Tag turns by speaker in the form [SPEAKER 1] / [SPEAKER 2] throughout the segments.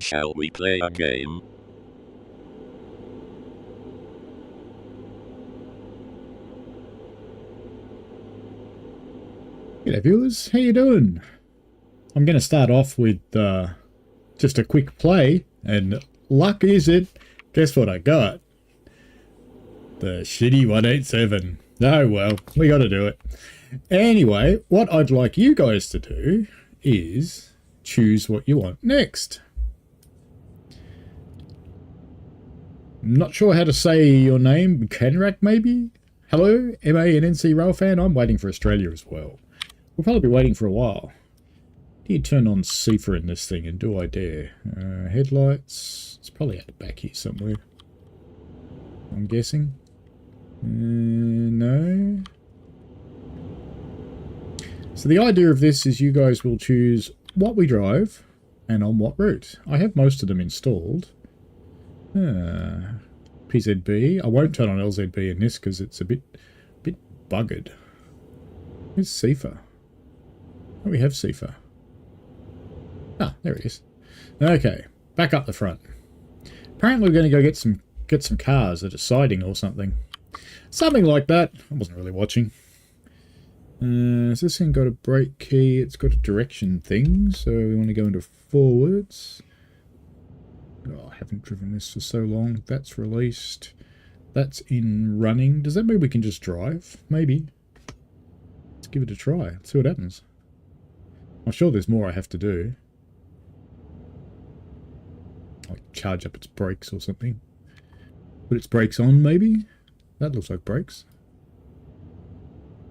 [SPEAKER 1] Shall we play a game?
[SPEAKER 2] G'day viewers, how you doing? I'm going to start off with just a quick play, and luck is it, guess what I got? The shitty 187. Oh well, we got to do it. Anyway, what I'd like you guys to do is choose what you want next. I'm not sure how to say your name. Kenrak maybe? Hello, MANNC Rail fan. I'm waiting for Australia as well. We'll probably be waiting for a while. Do you turn on CIFA in this thing, and do I dare? Headlights. It's probably at the back here somewhere, I'm guessing. No. So the idea of this is you guys will choose what we drive and on what route. I have most of them installed. PZB. I won't turn on LZB in this because it's a bit buggered. Where's CIFA? Oh, we have CIFA. Ah, there it is. Okay, back up the front. Apparently we're going to go get some cars at a siding or something. Something like that. I wasn't really watching. Has this thing got a brake key? It's got a direction thing, so we want to go into forwards. Oh, I haven't driven this for so long. That's released. That's in running. Does that mean we can just drive? Maybe. Let's give it a try. Let's see what happens. I'm sure there's more I have to do. Like charge up its brakes or something. Put its brakes on, maybe? That looks like brakes.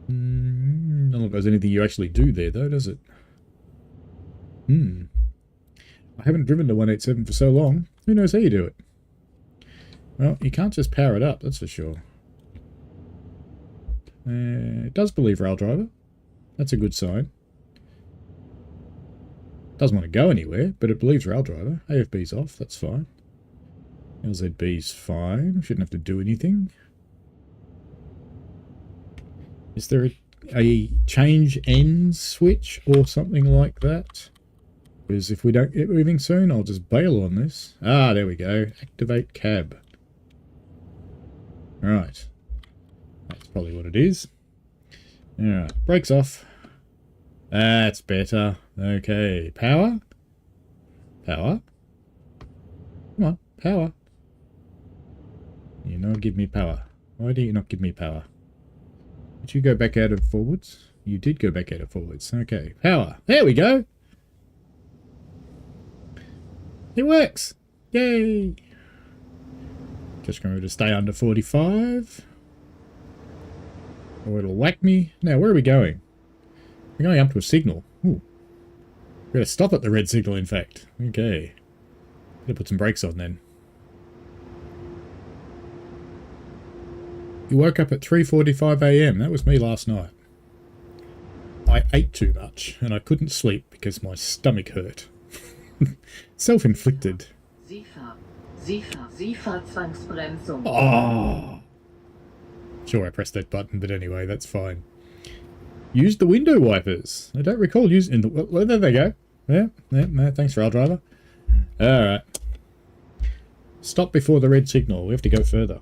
[SPEAKER 2] Doesn't look like there's anything you actually do there, though, does it? I haven't driven the 187 for so long. Who knows how you do it? Well, you can't just power it up, that's for sure. It does believe rail driver. That's a good sign. Doesn't want to go anywhere, but it believes rail driver. AFB's off, that's fine. LZB's fine. Shouldn't have to do anything. Is there a change ends switch or something like that? Because if we don't get moving soon, I'll just bail on this. Ah, there we go. Activate cab. Right. That's probably what it is. Alright, brakes off. That's better. Okay, power. Power. Come on, power. You not give me power. Why do you not give me power? Did you go back out of forwards? You did go back out of forwards. Okay, power. There we go. It works. Yay. Just going to stay under 45. Or it'll whack me. Now, where are we going? We're going up to a signal. Ooh. We're going to stop at the red signal, in fact. Okay. Gotta put some brakes on then. You woke up at 3:45 AM. That was me last night. I ate too much, and I couldn't sleep because my stomach hurt. Self-inflicted. Oh. Sure, I pressed that button, but anyway, that's fine. Use the window wipers. I don't recall using the... Well, there they go. Yeah, no, thanks, rail driver. Alright. Stop before the red signal. We have to go further.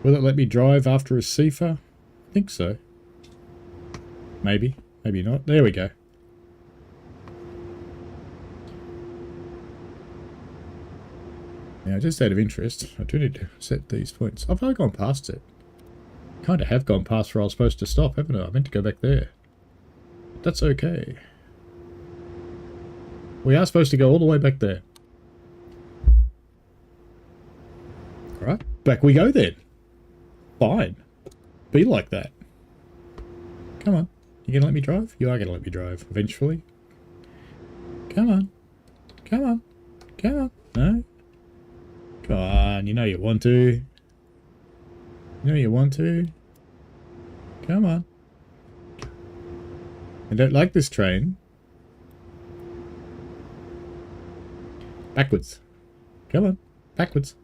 [SPEAKER 2] Will it let me drive after a CIFA? I think so. Maybe. Maybe not. There we go. Now, just out of interest, I do need to set these points. I've already gone past it. Kind of have gone past where I was supposed to stop, haven't I? I meant to go back there. But that's okay. We are supposed to go all the way back there. Alright, back we go then. Fine. Be like that. Come on. You gonna let me drive? You are gonna let me drive, eventually. Come on. Come on. Come on. No? Come on, you know you want to. You know you want to. Come on. I don't like this train. Backwards. Come on. Backwards.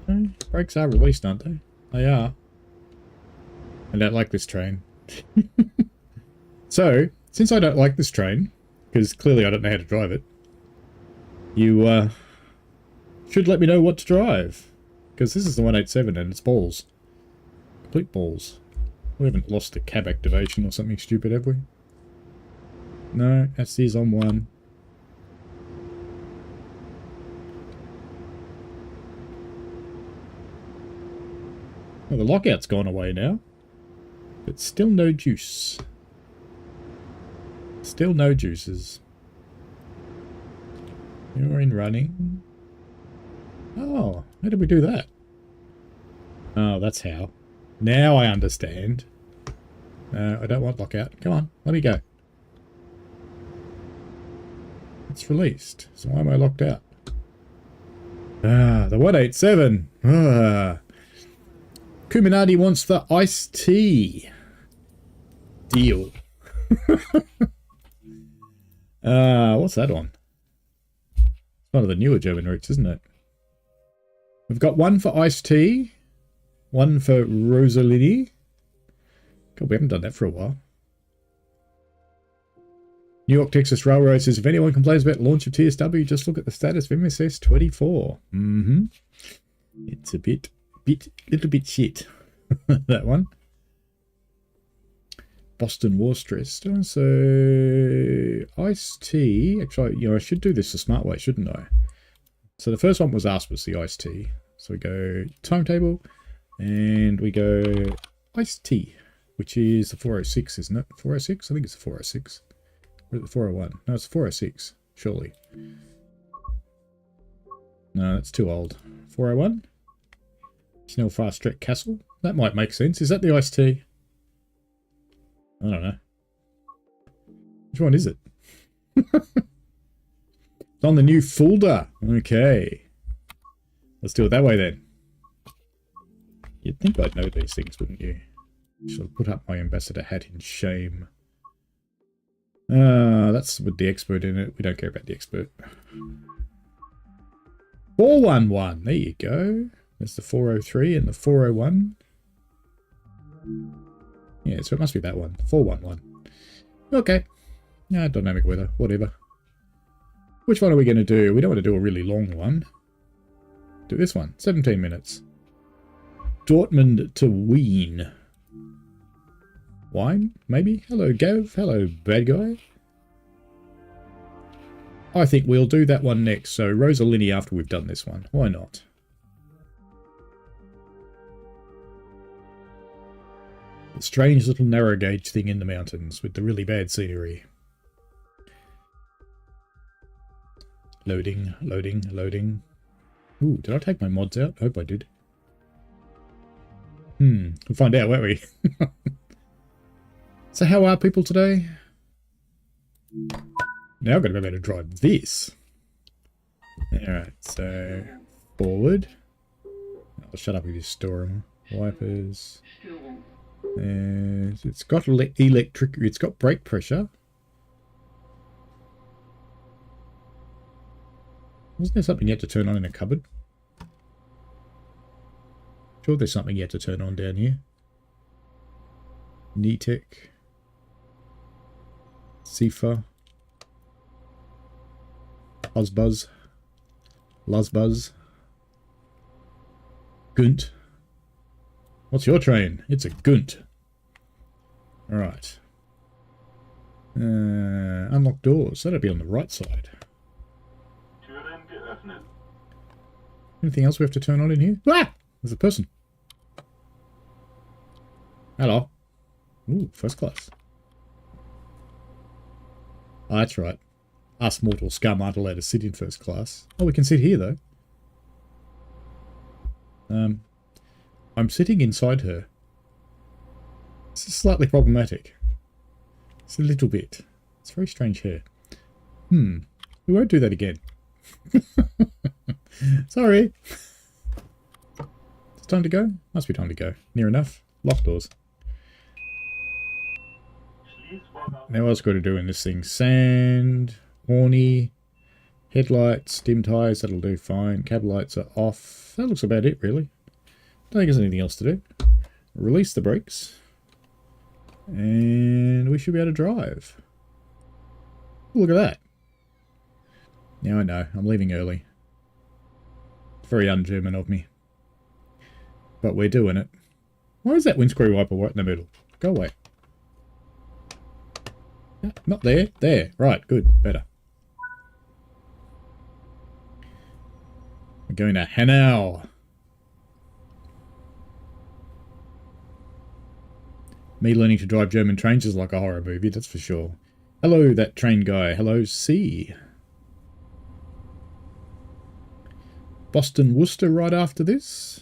[SPEAKER 2] No, brakes are released, aren't they? They are. I don't like this train. So, since I don't like this train, because clearly I don't know how to drive it, you should let me know what to drive. Because this is the 187 and it's balls. Complete balls. We haven't lost the cab activation or something stupid, have we? No, that's the on one. Well, the lockout's gone away now. But still no juice. Still no juices. You're in running. Oh, how did we do that? Oh, that's how. Now I understand. I don't want lockout. Come on, let me go. It's released. So why am I locked out? Ah, the 187. Ah. Kuminati wants the iced tea. Deal. What's that on? It's one of the newer German routes, isn't it? We've got one for iced tea, one for Arosa Line. God, we haven't done that for a while. New York, Texas Railroad says, if anyone complains about launch of TSW, just look at the status of MSS 24. Mm-hmm. It's a little bit shit. That one. Boston Worcester. So, iced tea. Actually, you know, I should do this the smart way, shouldn't I? So the first one was asked was the iced tea. So we go timetable, and we go iced tea, which is the 406, isn't it? 406? I think it's the 406. Or the 401? No, it's the 406, surely. No, that's too old. 401? Snell Fast Track Castle? That might make sense. Is that the iced tea? I don't know. Which one is it? It's on the new folder. Okay. Let's do it that way then. You'd think I'd know these things, wouldn't you? Shall put up my ambassador hat in shame. That's with the expert in it. We don't care about the expert. 411. There you go. There's the 403 and the 401. Yeah, so it must be that one. 411. Okay. Dynamic weather. Whatever. Which one are we going to do? We don't want to do a really long one. Do this one. 17 minutes. Dortmund to Wien. Wine? Maybe? Hello, Gav. Hello, bad guy. I think we'll do that one next. So, Arosa Line after we've done this one. Why not? A strange little narrow gauge thing in the mountains with the really bad scenery. Loading, loading, loading. Ooh, did I take my mods out? Hope I did. We'll find out, won't we? So how are people today? Now I've got to be able to drive this. Alright, so forward. I'll shut up with this storm. Wipers. And it's got electric, it's got brake pressure. Wasn't there something you had to turn on in a cupboard? Sure there's something you had to turn on down here. NETEC. Sifa. Buzzbuzz. Luzbuzz. Gunt. What's your train? It's a Gunt. Alright. Unlock doors. That'll be on the right side. Anything else we have to turn on in here? Ah! There's a person. Hello. Ooh, first class. Oh, that's right. Us mortal scum aren't allowed to sit in first class. Oh, we can sit here, though. I'm sitting inside her. This is slightly problematic. It's a little bit. It's very strange hair. We won't do that again. Sorry. It's time to go? Must be time to go. Near enough. Lock doors. Now what's got to do in this thing? Sand, horny, headlights, dim tires, that'll do fine. Cab lights are off. That looks about it, really. Don't think there's anything else to do. Release the brakes. And we should be able to drive. Look at that. Now I know, I'm leaving early. Very un-German of me. But we're doing it. Why is that windscreen wiper right in the middle? Go away. No, not there. There. Right, good. Better. We're going to Hanau. Me learning to drive German trains is like a horror movie, that's for sure. Hello, that train guy. Hello, C. Boston, Worcester right after this.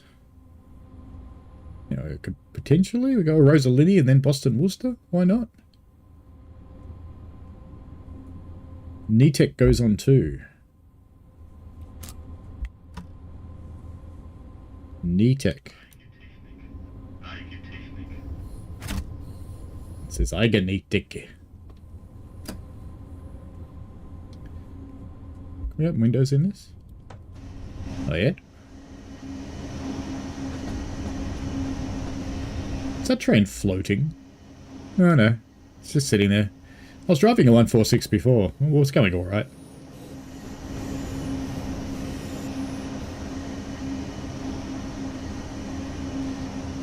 [SPEAKER 2] You know, could potentially we go Arosa Line and then Boston, Worcester. Why not? Netec goes on too. Netec. It says Eigenetec. Can we open windows in this? Oh yeah? Is that train floating? Oh no, it's just sitting there. I was driving a 146 before. Well, it's going alright.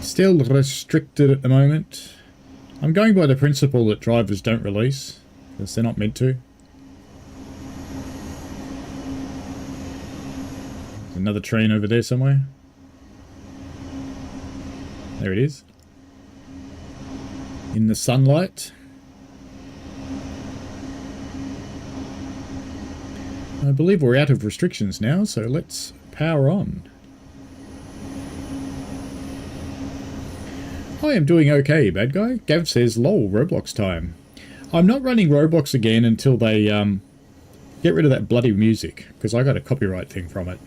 [SPEAKER 2] Still restricted at the moment. I'm going by the principle that drivers don't release, because they're not meant to. There's another train over there somewhere. There it is. In the sunlight. I believe we're out of restrictions now, so let's power on. I am doing okay, bad guy. Gav says, lol, Roblox time. I'm not running Roblox again until they get rid of that bloody music, because I got a copyright thing from it.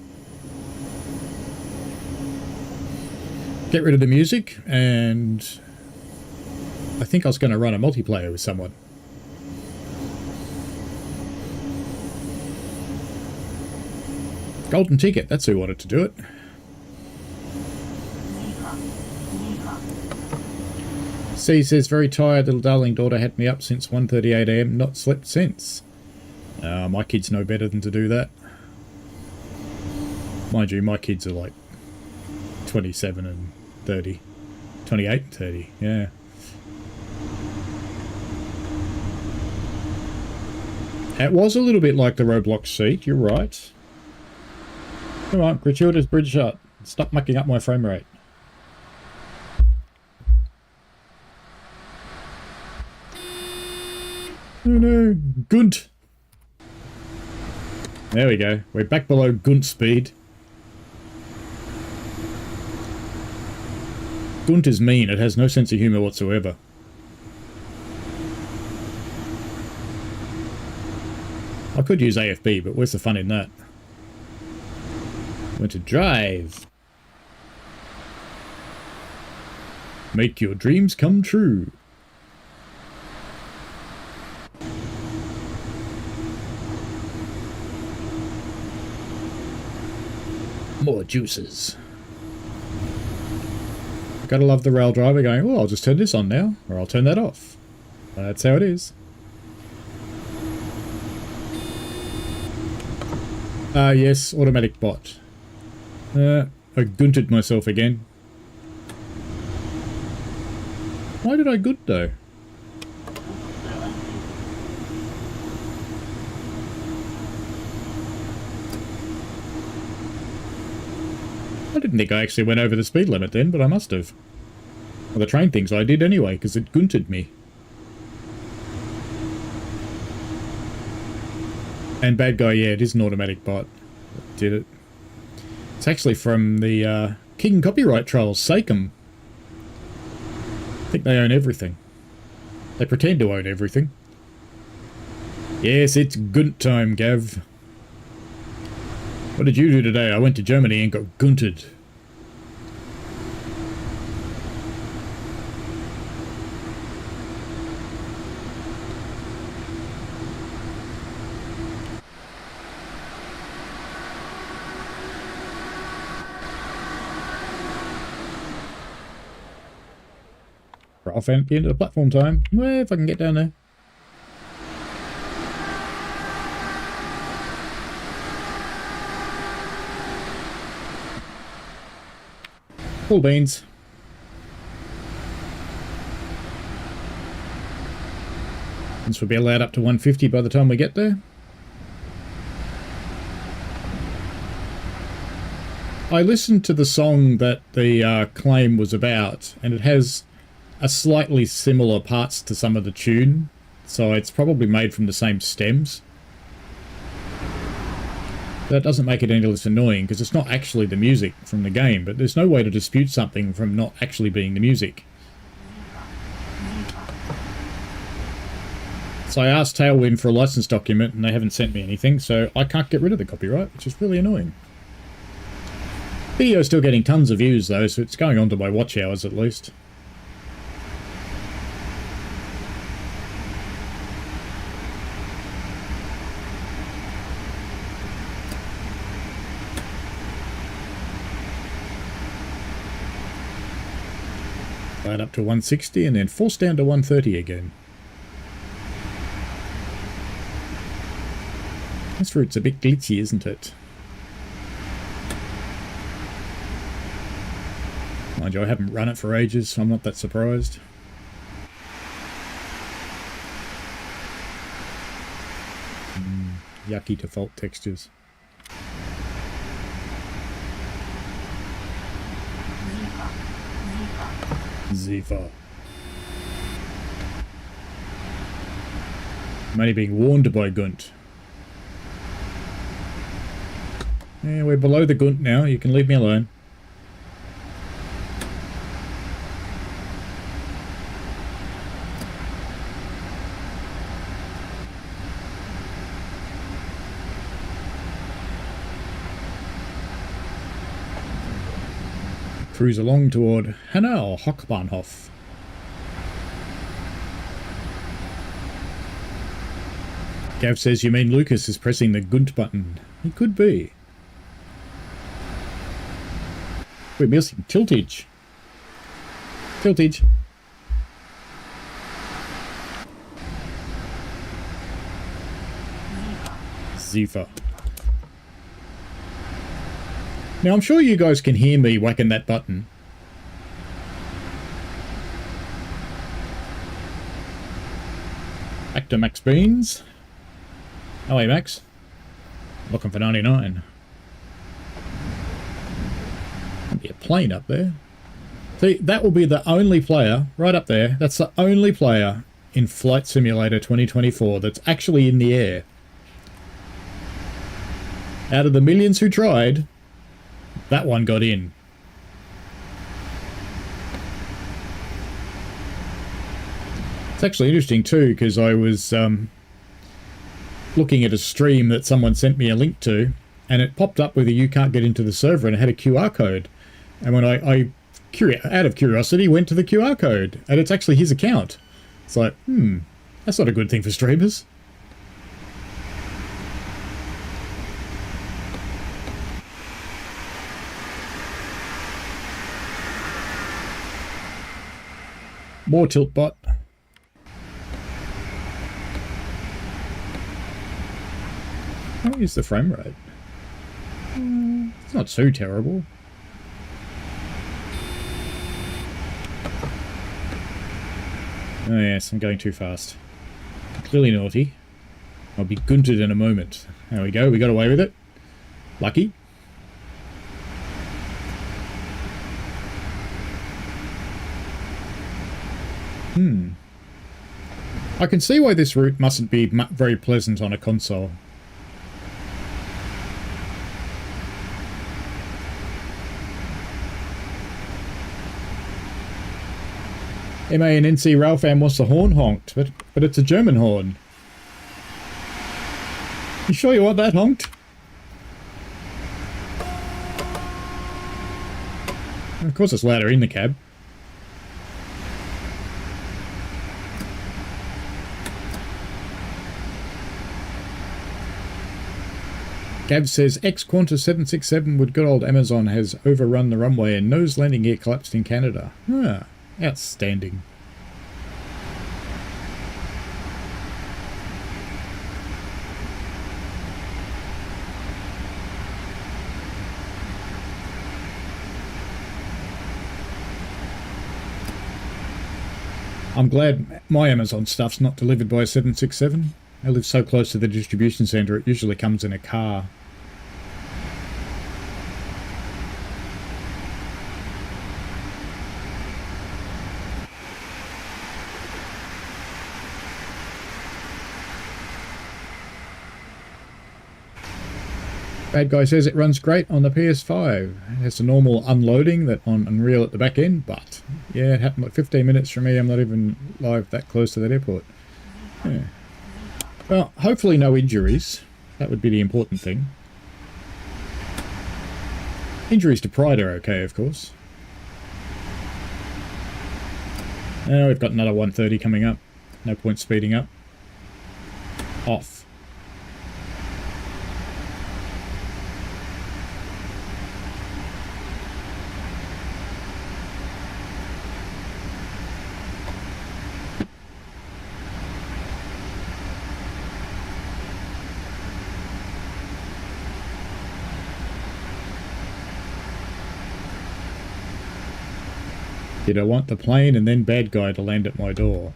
[SPEAKER 2] Get rid of the music, and I think I was going to run a multiplayer with someone. Golden ticket, that's who wanted to do it. C says, very tired, little darling daughter had me up since 1:38 AM, not slept since. My kids know better than to do that. Mind you, my kids are like 27 and 30. 28 and 30, yeah. It was a little bit like the Roblox seat, you're right. Come on, gratuitous bridge shot. Stop mucking up my frame rate. Oh no, Gunt. There we go. We're back below Gunt speed. Gunt is mean. It has no sense of humour whatsoever. I could use AFB, but where's the fun in that? Want to drive. Make your dreams come true. More juices. Gotta love the rail driver going, oh, I'll just turn this on now, or I'll turn that off. That's how it is. Yes, automatic bot. I gunted myself again. Why did I gunt though? I didn't think I actually went over the speed limit then, but I must have. Well, the train thinks I did anyway, because it gunted me. And bad guy, yeah, it is an automatic bot that did it. It's actually from the King copyright trolls, Sakem. I think they own everything. They pretend to own everything. Yes, it's gunt time, Gav. What did you do today? I went to Germany and got gunted. Off at the end of the platform time. Well, if I can get down there. Full beans. This will be allowed up to 150 by the time we get there. I listened to the song that the claim was about, and it has a slightly similar parts to some of the tune, so it's probably made from the same stems. That doesn't make it any less annoying, because it's not actually the music from the game, but there's no way to dispute something from not actually being the music. So I asked Tailwind for a license document, and they haven't sent me anything, so I can't get rid of the copyright, which is really annoying. Video's still getting tons of views though, so it's going on to my watch hours at least. Right up to 160 and then force down to 130 again. This route's a bit glitchy, isn't it? Mind you, I haven't run it for ages, so I'm not that surprised. Yucky default textures. Zifa. I'm only being warned by Gunt. Yeah, we're below the Gunt now. You can leave me alone. Cruise along toward Hanau Hochbahnhof. Gav says, you mean Lucas is pressing the Gunt button? He could be. We're missing tiltage. Tiltage. Zifa. Now, I'm sure you guys can hear me whacking that button. Back to Max Beans. Oh, hey, Max. Looking for 99. There'll be a plane up there. See, that will be the only player, right up there, that's the only player in Flight Simulator 2024 that's actually in the air. Out of the millions who tried, that one got in. It's actually interesting too, because I was looking at a stream that someone sent me a link to, and it popped up with a "you can't get into the server," and it had a QR code. And when I out of curiosity, went to the QR code, and it's actually his account. It's like, that's not a good thing for streamers. More tilt bot. How is the frame rate? It's not too terrible. Oh yes, I'm going too fast. Clearly naughty. I'll be gunted in a moment. There we go, we got away with it. Lucky. I can see why this route mustn't be very pleasant on a console. MA and NC Railfan wants the horn honked, but it's a German horn. You sure you want that honked? Of course it's louder in the cab. Gav says X-Qantas 767 with good old Amazon has overrun the runway and nose landing gear collapsed in Canada. Ah, outstanding. I'm glad my Amazon stuff's not delivered by a 767. I live so close to the distribution centre it usually comes in a car. Bad Guy says it runs great on the PS5. It has a normal unloading that on Unreal at the back end, but yeah, it happened like 15 minutes from me. I'm not even live that close to that airport. Yeah. Well, hopefully no injuries. That would be the important thing. Injuries to Pride are okay, of course. Now we've got another 130 coming up. No point speeding up. Off. Did I want the plane and then Bad Guy to land at my door?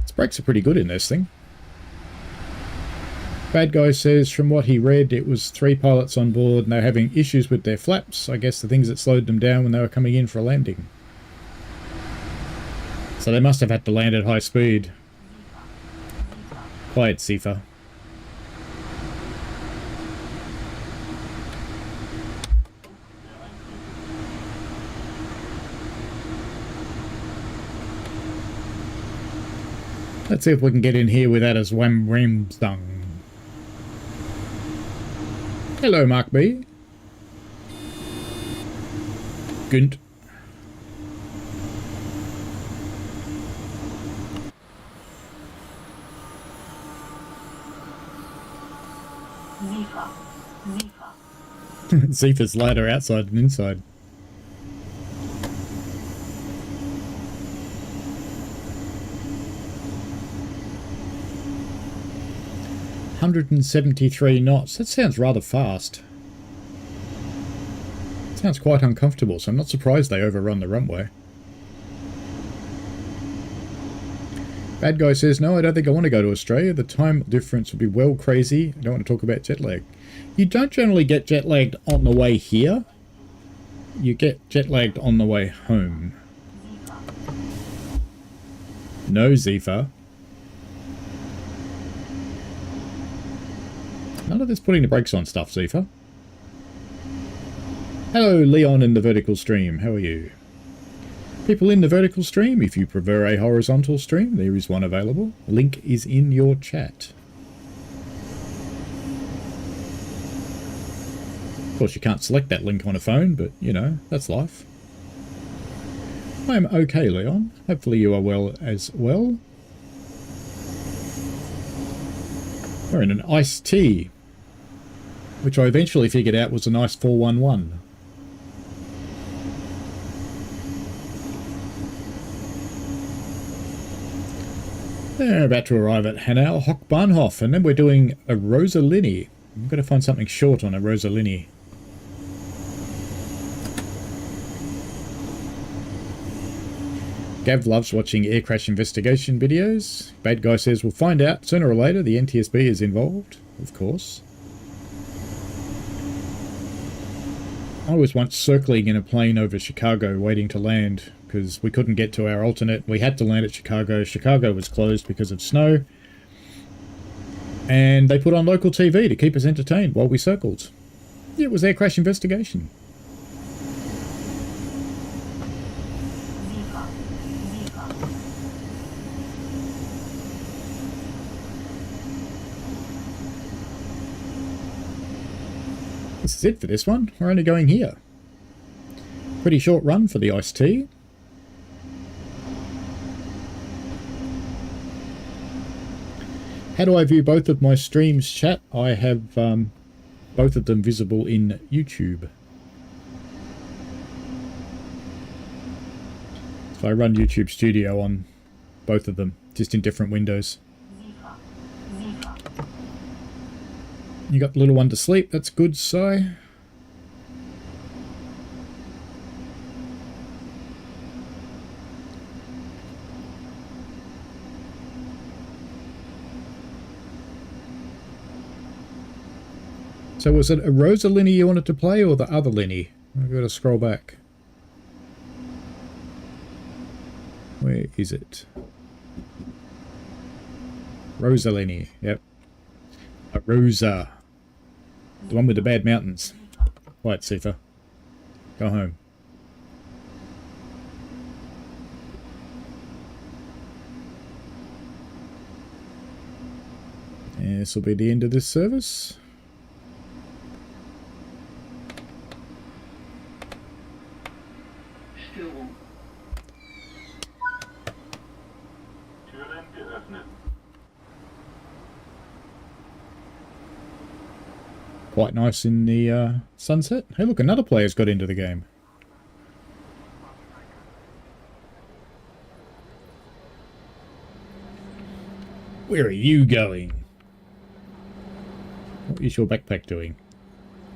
[SPEAKER 2] Its brakes are pretty good in this thing. Bad Guy says from what he read it was 3 pilots on board and they were having issues with their flaps. I guess the things that slowed them down when they were coming in for a landing. So they must have had to land at high speed. Quiet, Sifa. Let's see if we can get in here without us wham ram stung. Hello, Mark B. Gunt. Zifa's ladder outside and inside. $173 knots. That sounds rather fast. Sounds quite uncomfortable, so I'm not surprised they overrun the runway. Bad Guy says, no, I don't think I want to go to Australia. The time difference would be well crazy. I don't want to talk about jet lag. You don't generally get jet lagged on the way here. You get jet lagged on the way home. No, Zifa. None of this putting the brakes on stuff, Zifa. Hello, Leon in the vertical stream. How are you? People in the vertical stream, if you prefer a horizontal stream, there is one available. Link is in your chat. Of course, you can't select that link on a phone, but, you know, that's life. I am okay, Leon. Hopefully you are well as well. We're in an iced tea, which I eventually figured out was a nice 411. They're about to arrive at Hanau Hochbahnhof, and then we're doing Arosa Line. I've got to find something short on Arosa Line. Gav loves watching air crash investigation videos. Bad guy says we'll find out sooner or later the NTSB is involved, of course. I was once circling in a plane over Chicago waiting to land because we couldn't get to our alternate. We had to land at Chicago. Chicago was closed because of snow. And they put on local TV to keep us entertained while we circled. It was air crash investigation. This is it for this one. We're only going here. Pretty short run for the iced tea. How do I view both of my streams, chat? I have both of them visible in YouTube. So I run YouTube Studio on both of them, just in different windows. You got the little one to sleep, that's good, Si. So was it Arosa Line you wanted to play or the other Line? I've got to scroll back. Where is it? Arosa Line, yep. Arosa. The one with the bad mountains. Quiet, Sifa. Go home. And this will be the end of this service. Quite nice in the sunset. Hey look, another player's got into the game. Where are you going? What is your backpack doing?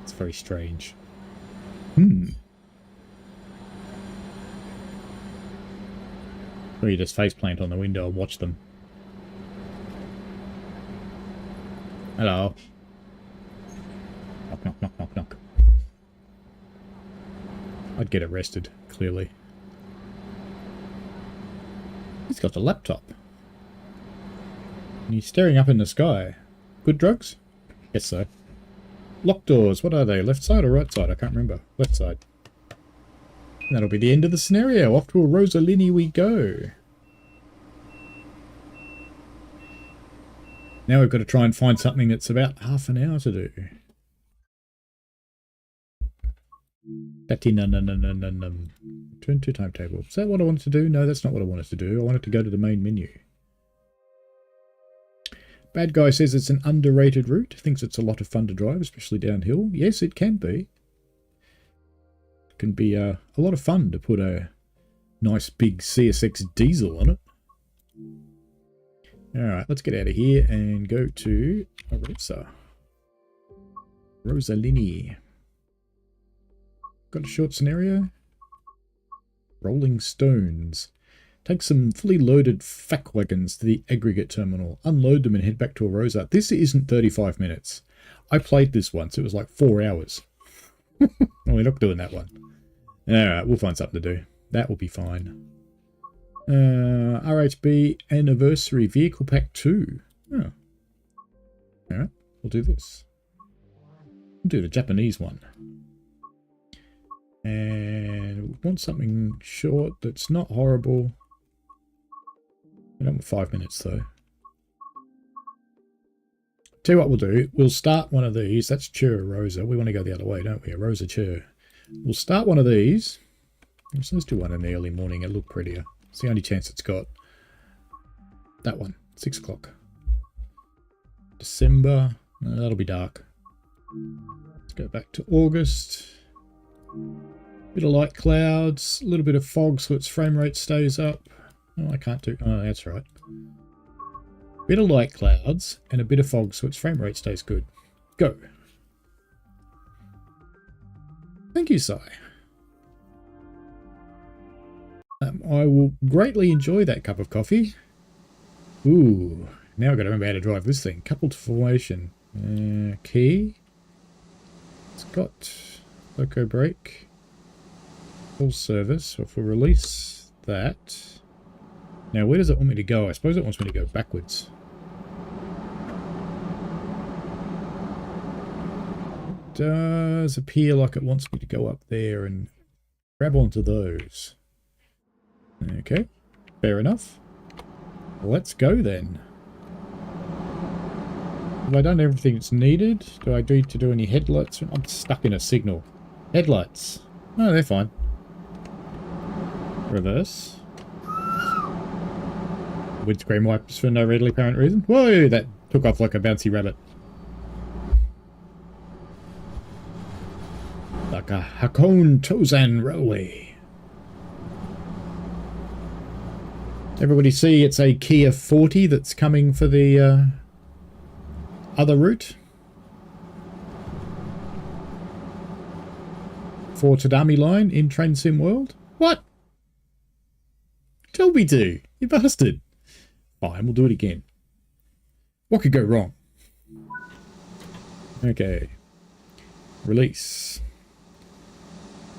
[SPEAKER 2] It's very strange. Or you just faceplant on the window and watch them. Hello. Knock, knock, knock, knock, knock. I'd get arrested, clearly. He's got the laptop. And he's staring up in the sky. Good drugs? Guess so. Locked doors, what are they? Left side or right side? I can't remember. Left side. And that'll be the end of the scenario. Off to Arosa Line we go. Now we've got to try and find something that's about half an hour to do. Turn to timetable. Is that what I wanted to do? No, that's not what I wanted to do. I wanted to go to the main menu. Bad guy says it's an underrated route. Thinks it's a lot of fun to drive, especially downhill. Yes, it can be. It can be a lot of fun to put a nice big CSX diesel on it. Alright, let's get out of here and go to Arosa. Arosa Line. Got a short scenario. Rolling Stones. Take some fully loaded FAC wagons to the aggregate terminal. Unload them and head back to Arosa. This isn't 35 minutes. I played this once. It was like 4 hours. Well, we're not doing that one. Alright, we'll find something to do. That will be fine. RHB Anniversary Vehicle Pack 2. Oh. Alright, we'll do this. We'll do the Japanese one. And we want something short that's not horrible. I don't want 5 minutes though. Tell you what we'll do. We'll start one of these. That's Chur Arosa. We want to go the other way, don't we? Arosa Chur. We'll start one of these. Let's do one in the early morning. It'll look prettier. It's the only chance it's got. That one. 6 o'clock. December. No, that'll be dark. Let's go back to August. Bit of light clouds, a little bit of fog so its frame rate stays up. Oh, I can't do... Oh, that's right. Bit of light clouds and a bit of fog so its frame rate stays good. Go. Thank you, Si. I will greatly enjoy that cup of coffee. Ooh, now I've got to remember how to drive this thing. Coupled formation. Key. It's got loco brake. Full service. So if we release that... Now, where does it want me to go? I suppose it wants me to go backwards. It does appear like it wants me to go up there and grab onto those. Okay, fair enough. Let's go then. Have I done everything that's needed? Do I need to do any headlights? I'm stuck in a signal. Headlights. Oh, they're fine. Reverse. Windscreen wipers for no readily apparent reason. Whoa, that took off like a bouncy rabbit. Like a Hakone Tozan railway. Everybody see it's a Kia 40 that's coming for the other route. For Tadami Line in Train Sim World. What? Told me to. You bastard. Fine, we'll do it again. What could go wrong? Okay. Release.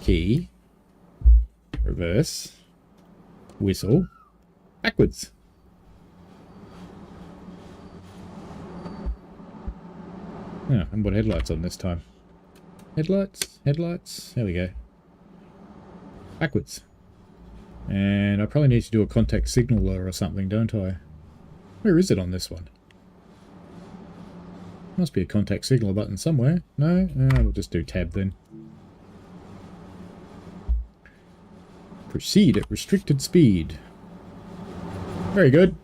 [SPEAKER 2] Key. Reverse. Whistle. Backwards. Oh, I haven't got headlights on this time. Headlights. Headlights. There we go. Backwards. And I probably need to do a contact signaler or something, don't I? Where is it on this one? Must be a contact signal button somewhere. No? We'll just do tab then. Proceed at restricted speed. Very good.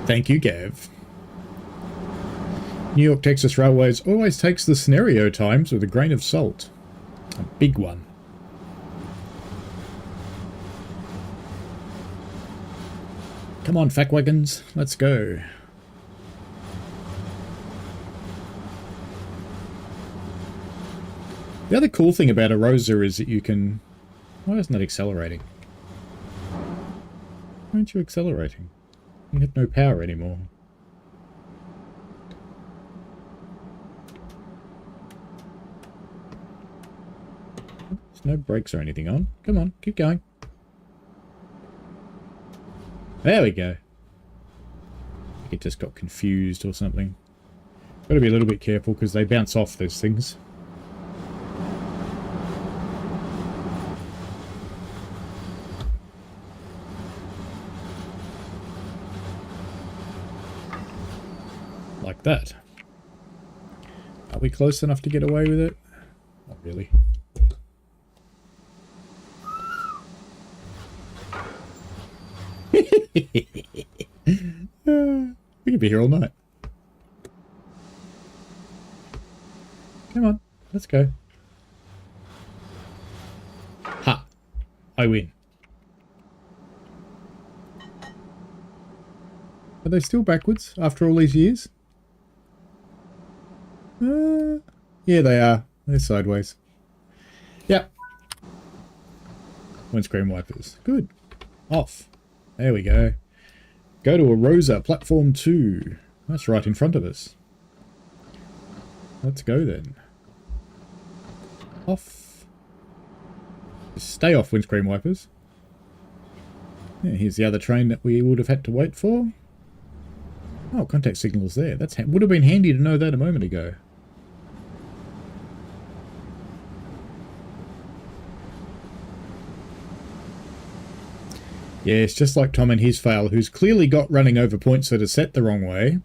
[SPEAKER 2] Thank you, Gav. New York Texas Railways always takes the scenario times with a grain of salt. A big one. Come on, fact wagons, let's go. The other cool thing about Arosa is that you can... Why isn't it accelerating? Why aren't you accelerating? You have no power anymore. There's no brakes or anything on. Come on, keep going. There we go. I think it just got confused or something. Got to be a little bit careful because they bounce off those things. Like that. Are we close enough to get away with it? Not really. We could be here all night. Come on, let's go. Ha! I win. Are they still backwards after all these years? Yeah, they are. They're sideways. Yep. Windscreen wipers. Good. Off. There we go. Go to Arosa, platform 2. That's right in front of us. Let's go then. Off. Stay off, windscreen wipers. Yeah, here's the other train that we would have had to wait for. Oh, contact signal's there. That's would have been handy to know that a moment ago. Yeah, it's just like Tom and his fail, who's clearly got running over points that are set the wrong way.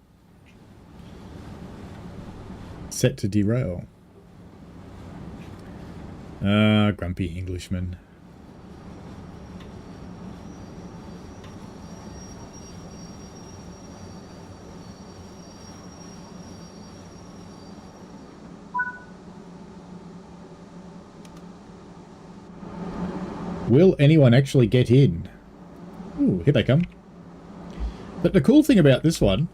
[SPEAKER 2] Set to derail. Ah, grumpy Englishman. Will anyone actually get in? Ooh, here they come. But the cool thing about this one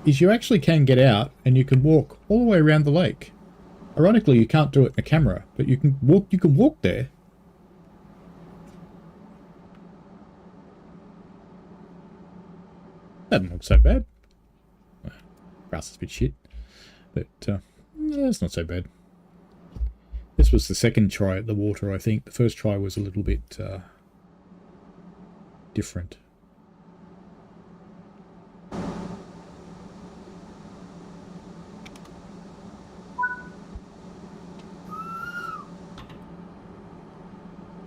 [SPEAKER 2] is you actually can get out and you can walk all the way around the lake. Ironically, you can't do it in a camera, but you can walk there. That doesn't look so bad. Grass is a bit shit, but it's not so bad. This was the second try at the water, I think. The first try was a little bit different.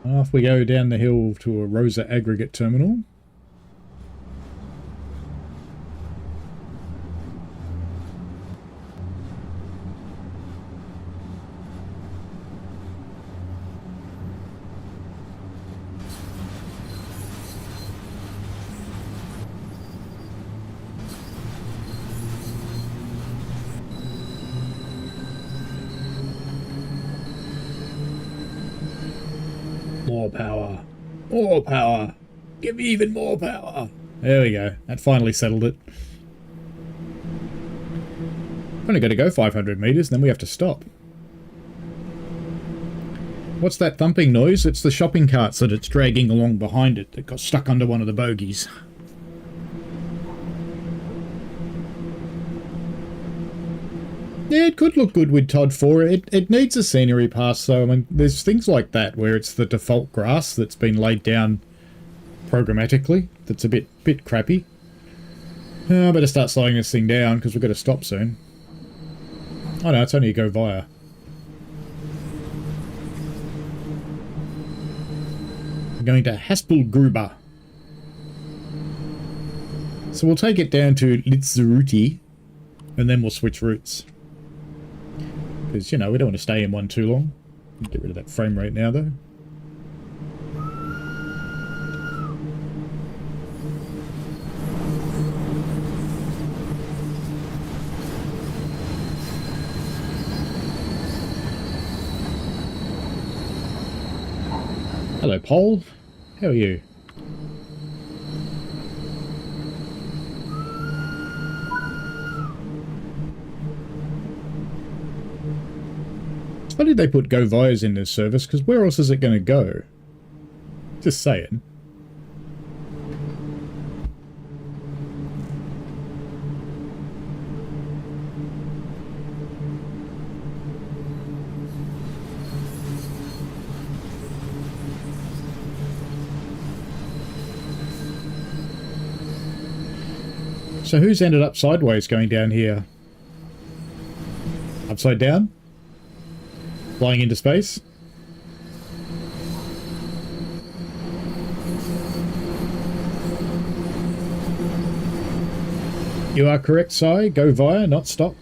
[SPEAKER 2] Off we go down the hill to Arosa Aggregate Terminal. More power. More power. Give me even more power. There we go. That finally settled it. Only got to go 500 meters, then we have to stop. What's that thumping noise? It's the shopping carts that it's dragging along behind it that got stuck under one of the bogies. Yeah, it could look good with Todd 4. It needs a scenery pass, though. I mean, there's things like that where it's the default grass that's been laid down programmatically. That's a bit crappy. I better start slowing this thing down because we've got to stop soon. Oh no, it's only a go via. We're going to Haspelgruber. So we'll take it down to Litzeruti and then we'll switch routes. Because, you know, we don't want to stay in one too long. Get rid of that frame rate now, though. Hello, Paul. How are you? It's funny they put Go Vias in this service, because where else is it going to go? Just saying. So who's ended up sideways going down here? Upside down? Flying into space? You are correct, Si. Go via, not stop.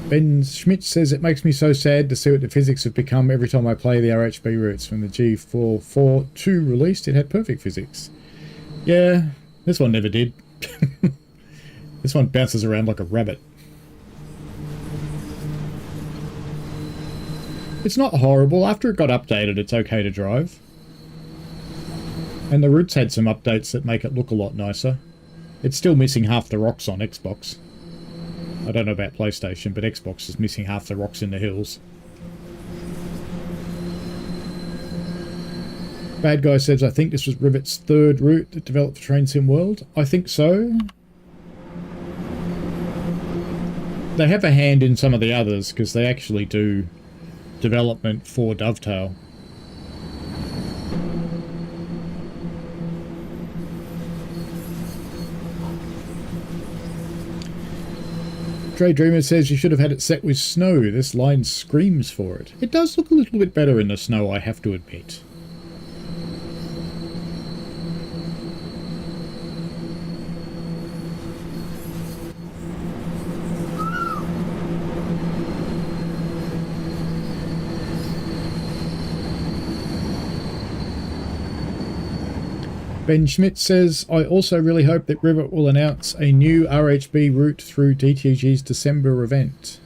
[SPEAKER 2] Ben Schmidt says, it makes me so sad to see what the physics have become every time I play the RHB routes. When the G442 released, it had perfect physics. Yeah, this one never did. This one bounces around like a rabbit. It's not horrible. After it got updated, it's okay to drive. And the routes had some updates that make it look a lot nicer. It's still missing half the rocks on Xbox. I don't know about PlayStation, but Xbox is missing half the rocks in the hills. Bad Guy says, I think this was Rivet's third route that developed the Train Sim world. I think so. They have a hand in some of the others, because they actually do development for Dovetail. Dre Dreamer says you should have had it set with snow. This line screams for it. It does look a little bit better in the snow, I have to admit. Ben Schmidt says, I also really hope that Rivet will announce a new RHB route through DTG's December event.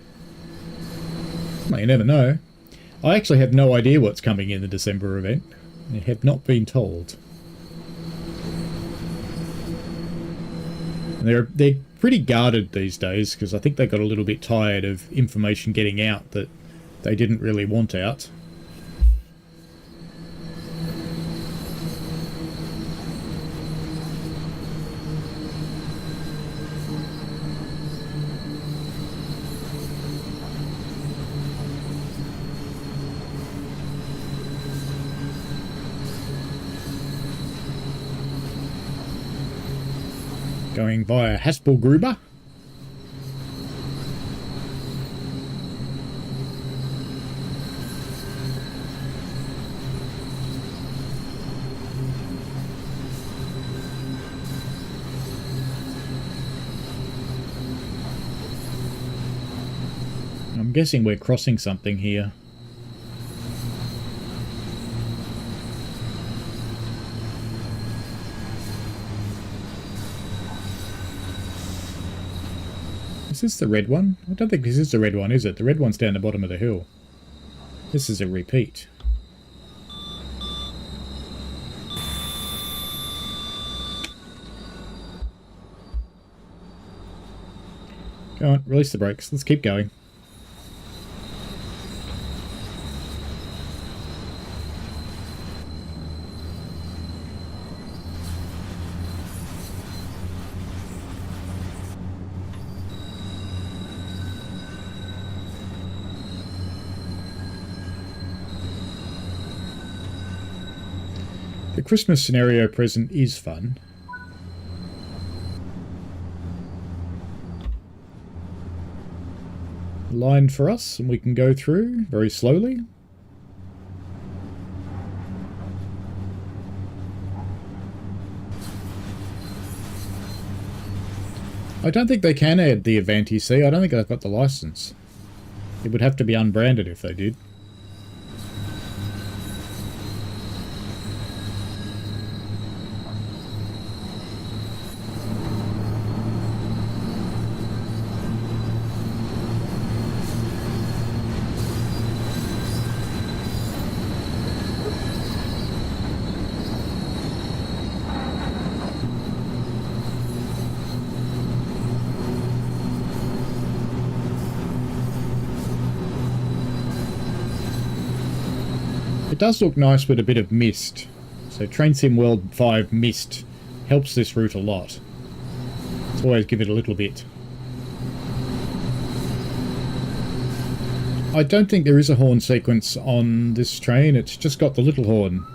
[SPEAKER 2] Well, you never know. I actually have no idea what's coming in the December event. I have not been told. And they're pretty guarded these days because I think they got a little bit tired of information getting out that they didn't really want out. Going via Haspelgruber. I'm guessing we're crossing something here. Is this the red one? I don't think this is the red one, is it? The red one's down the bottom of the hill. This is a repeat. Go on, release the brakes. Let's keep going. The Christmas scenario present is fun. Line for us, and we can go through very slowly. I don't think they can add the Avanti C. I don't think they've got the license. It would have to be unbranded if they did. It does look nice with a bit of mist. So Train Sim World 5 mist helps this route a lot. Let's always give it a little bit. I don't think there is a horn sequence on this train, it's just got the little horn.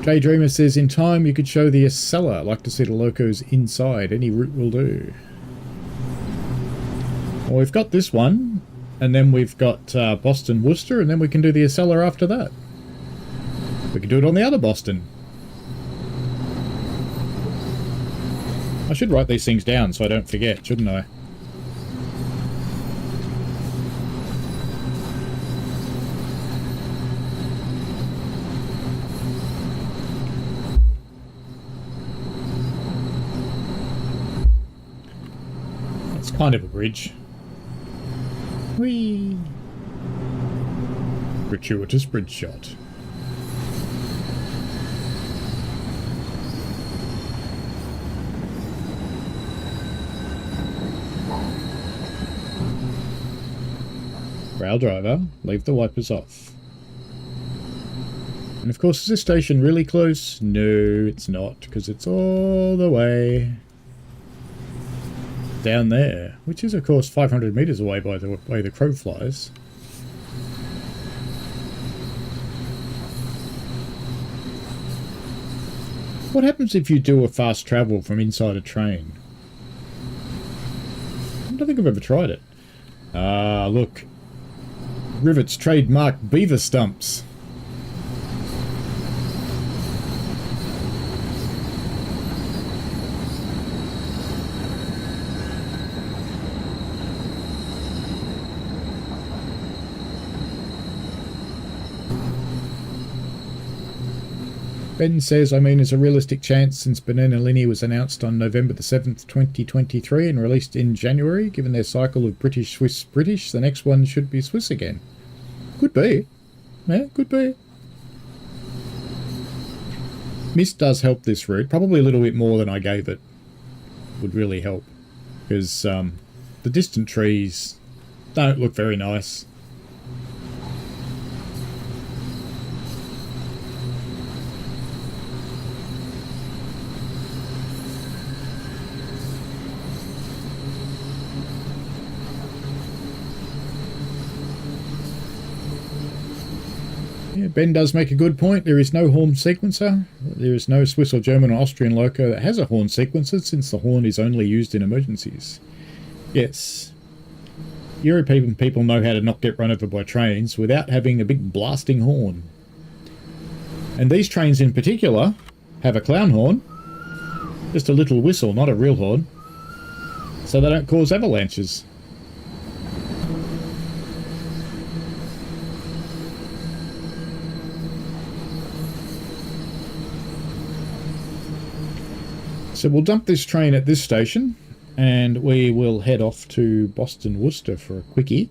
[SPEAKER 2] Daydreamer says, in time you could show the Acela. I'd like to see the locos inside. Any route will do. Well, we've got this one, and then we've got Boston Worcester, and then we can do the Acela after that. We can do it on the other Boston. I should write these things down so I don't forget, shouldn't I? Kind of a bridge. Whee! Gratuitous bridge shot. Rail driver, leave the wipers off. And of course, is this station really close? No, it's not, because it's all the way down there, which is of course 500 meters away by the way the crow flies. What happens if you do a fast travel from inside a train? I don't think I've ever tried it. Ah, look. Rivet's trademark beaver stumps. Ben says, I mean, there's a realistic chance since Banana Linea was announced on November the 7th, 2023 and released in January, given their cycle of British, Swiss, British, the next one should be Swiss again. Could be. Yeah, could be. Mist does help this route, probably a little bit more than I gave it. Would really help. Because the distant trees don't look very nice. Yeah, Ben does make a good point. There is no horn sequencer. There is no Swiss or German or Austrian loco that has a horn sequencer, since the horn is only used in emergencies. Yes. European people know how to not get run over by trains without having a big blasting horn. And these trains in particular have a clown horn. Just a little whistle, not a real horn. So they don't cause avalanches. So we'll dump this train at this station, and we will head off to Boston Worcester for a quickie.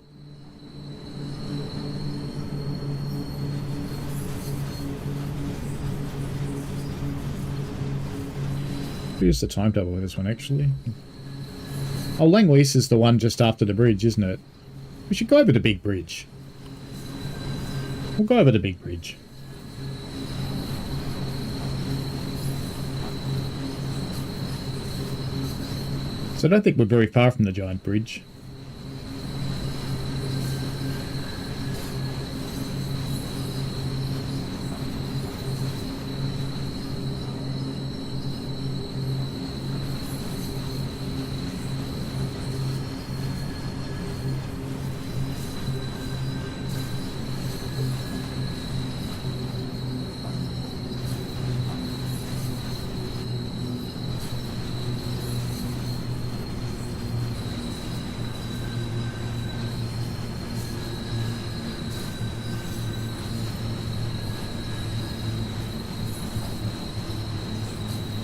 [SPEAKER 2] Here's the timetable of this one, actually. Oh, Langweis is the one just after the bridge, isn't it? We should go over the big bridge. We'll go over the big bridge. So I don't think we're very far from the giant bridge.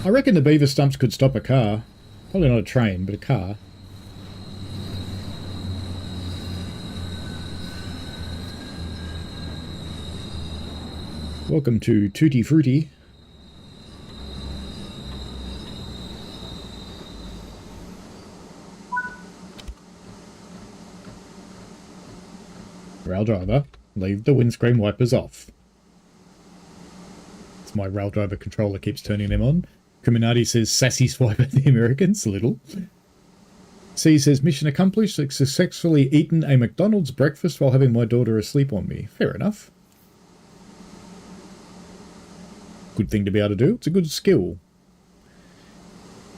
[SPEAKER 2] I reckon the beaver stumps could stop a car. Probably not a train, but a car. Welcome to Tutti Frutti. Rail driver, leave the windscreen wipers off. It's my rail driver controller keeps turning them on. Criminati says sassy swipe at the Americans, a little. C says mission accomplished, successfully eaten a McDonald's breakfast while having my daughter asleep on me. Fair enough. Good thing to be able to do. It's a good skill.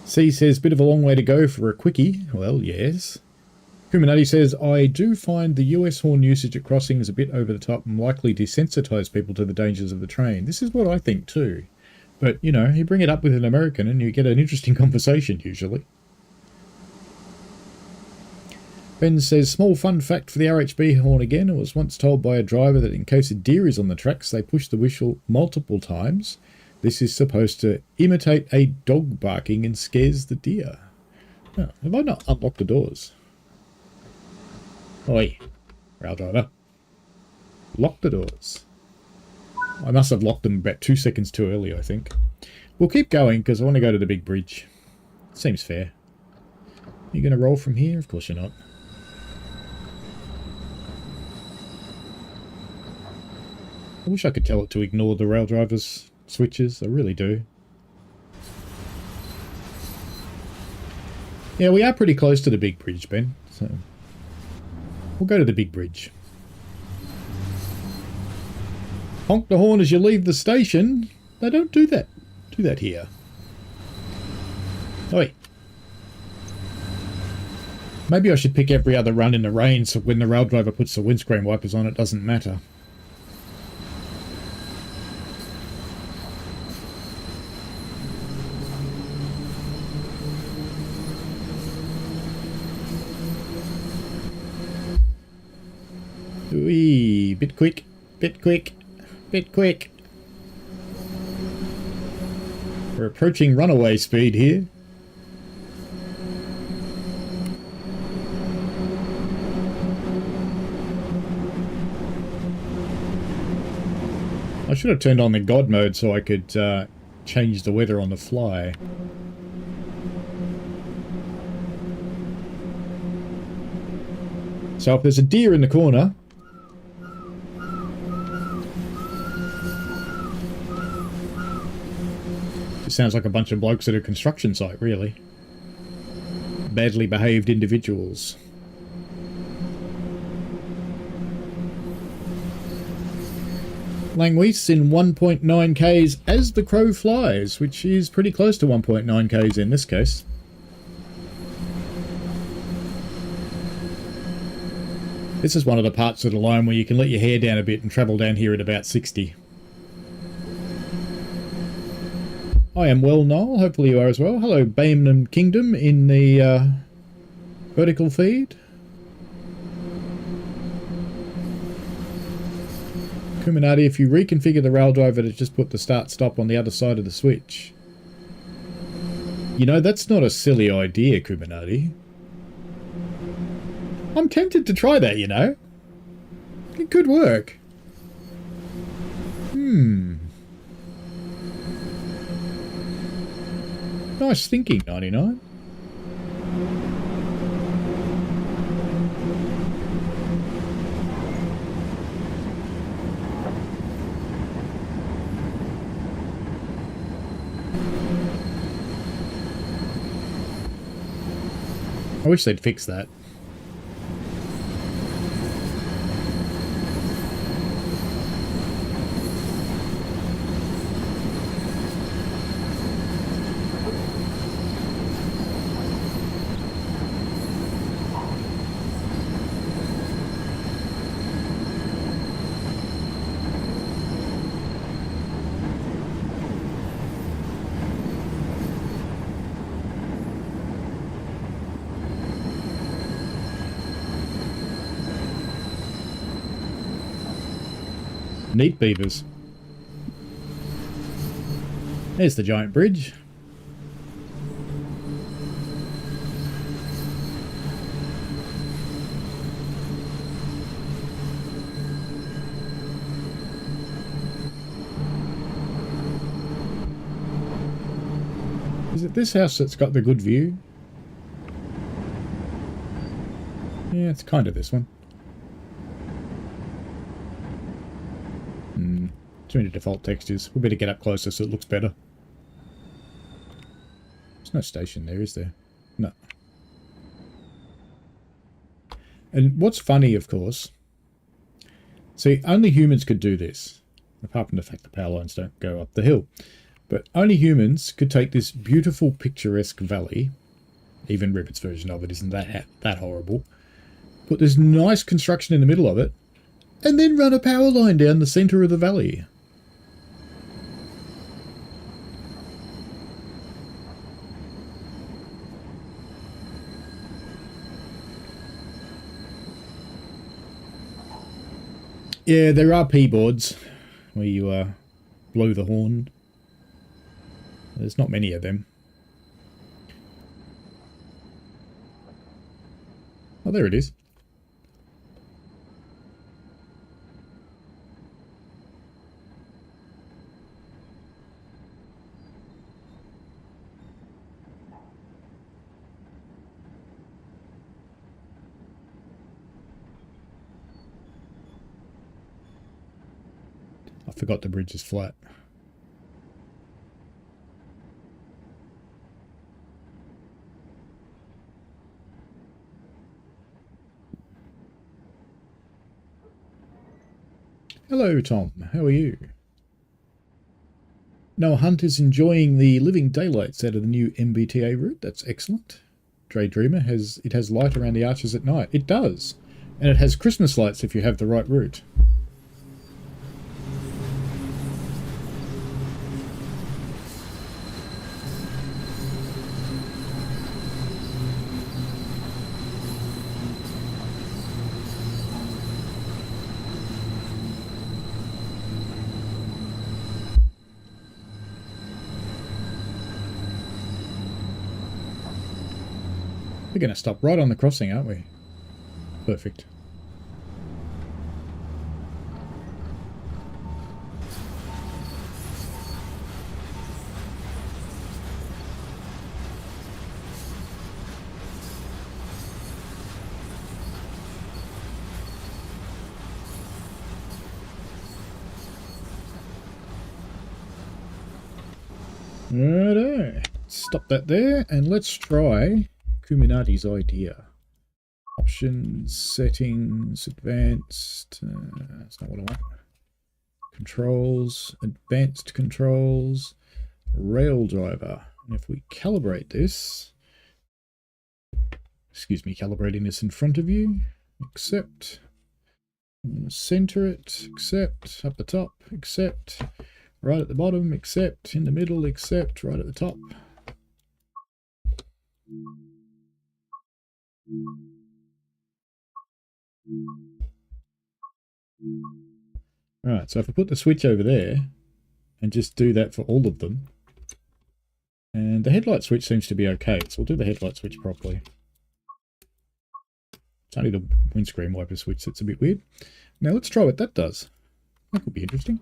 [SPEAKER 2] C says bit of a long way to go for a quickie. Well, yes. Criminati says, I do find the US horn usage at crossings a bit over the top and likely desensitise people to the dangers of the train. This is what I think too. But, you know, you bring it up with an American and you get an interesting conversation, usually. Ben says, small fun fact for the RHB horn again. I was once told by a driver that in case a deer is on the tracks, they push the whistle multiple times. This is supposed to imitate a dog barking and scares the deer. Oh, have I not unlocked the doors? Oi, rail driver. Lock the doors. I must have locked them about 2 seconds too early, I think. We'll keep going because I want to go to the big bridge. Seems fair. You going to roll from here? Of course you're not. I wish I could tell it to ignore the rail driver's switches. I really do. Yeah, we are pretty close to the big bridge, Ben. So we'll go to the big bridge. Honk the horn as you leave the station. They don't do that. Do that here. Oi. Maybe I should pick every other run in the rain so when the rail driver puts the windscreen wipers on it doesn't matter. Ooh, bit quick, bit quick, bit quick. We're approaching runaway speed here. I should have turned on the God mode so I could change the weather on the fly. So if there's a deer in the corner... It sounds like a bunch of blokes at a construction site, really. Badly behaved individuals. Langweis in 1.9 k's as the crow flies, which is pretty close to 1.9 k's in this case. This is one of the parts of the line where you can let your hair down a bit and travel down here at about 60. I am well, Noel. Hopefully you are as well. Hello, Bainham Kingdom in the vertical feed. Kuminati, if you reconfigure the rail driver to just put the start-stop on the other side of the switch. You know, that's not a silly idea, Kuminati. I'm tempted to try that, you know. It could work. Nice thinking, 99. I wish they'd fix that. Neat beavers. There's the giant bridge. Is it this house that's got the good view? Yeah, it's kind of this one. Too many default textures. We better get up closer so it looks better. There's no station there, is there? No. And what's funny, of course... See, only humans could do this. Apart from the fact the power lines don't go up the hill. But only humans could take this beautiful, picturesque valley. Even Rivet's version of it isn't that horrible. Put this nice construction in the middle of it. And then run a power line down the centre of the valley. Yeah, there are P-boards where you blow the horn. There's not many of them. Oh, there it is. I forgot the bridge is flat. Hello, Tom. How are you? Noah Hunt is enjoying the living daylights out of the new MBTA route. That's excellent. Dre Dreamer has light around the arches at night. It does. And it has Christmas lights if you have the right route. We're going to stop right on the crossing, aren't we? Perfect. Righto. Stop that there, and let's try Kuminati's idea. Options, settings, advanced. That's not what I want. Controls, advanced controls, rail driver. And if we calibrate this, excuse me, calibrating this in front of you, accept. Center it, accept, up the top, accept. Right at the bottom, accept. In the middle, accept. Right at the top. Alright, so if I put the switch over there and just do that for all of them, and the headlight switch seems to be okay, so we'll do the headlight switch properly. It's only the windscreen wiper switch that's a bit weird. Now let's try what that does. That could be interesting.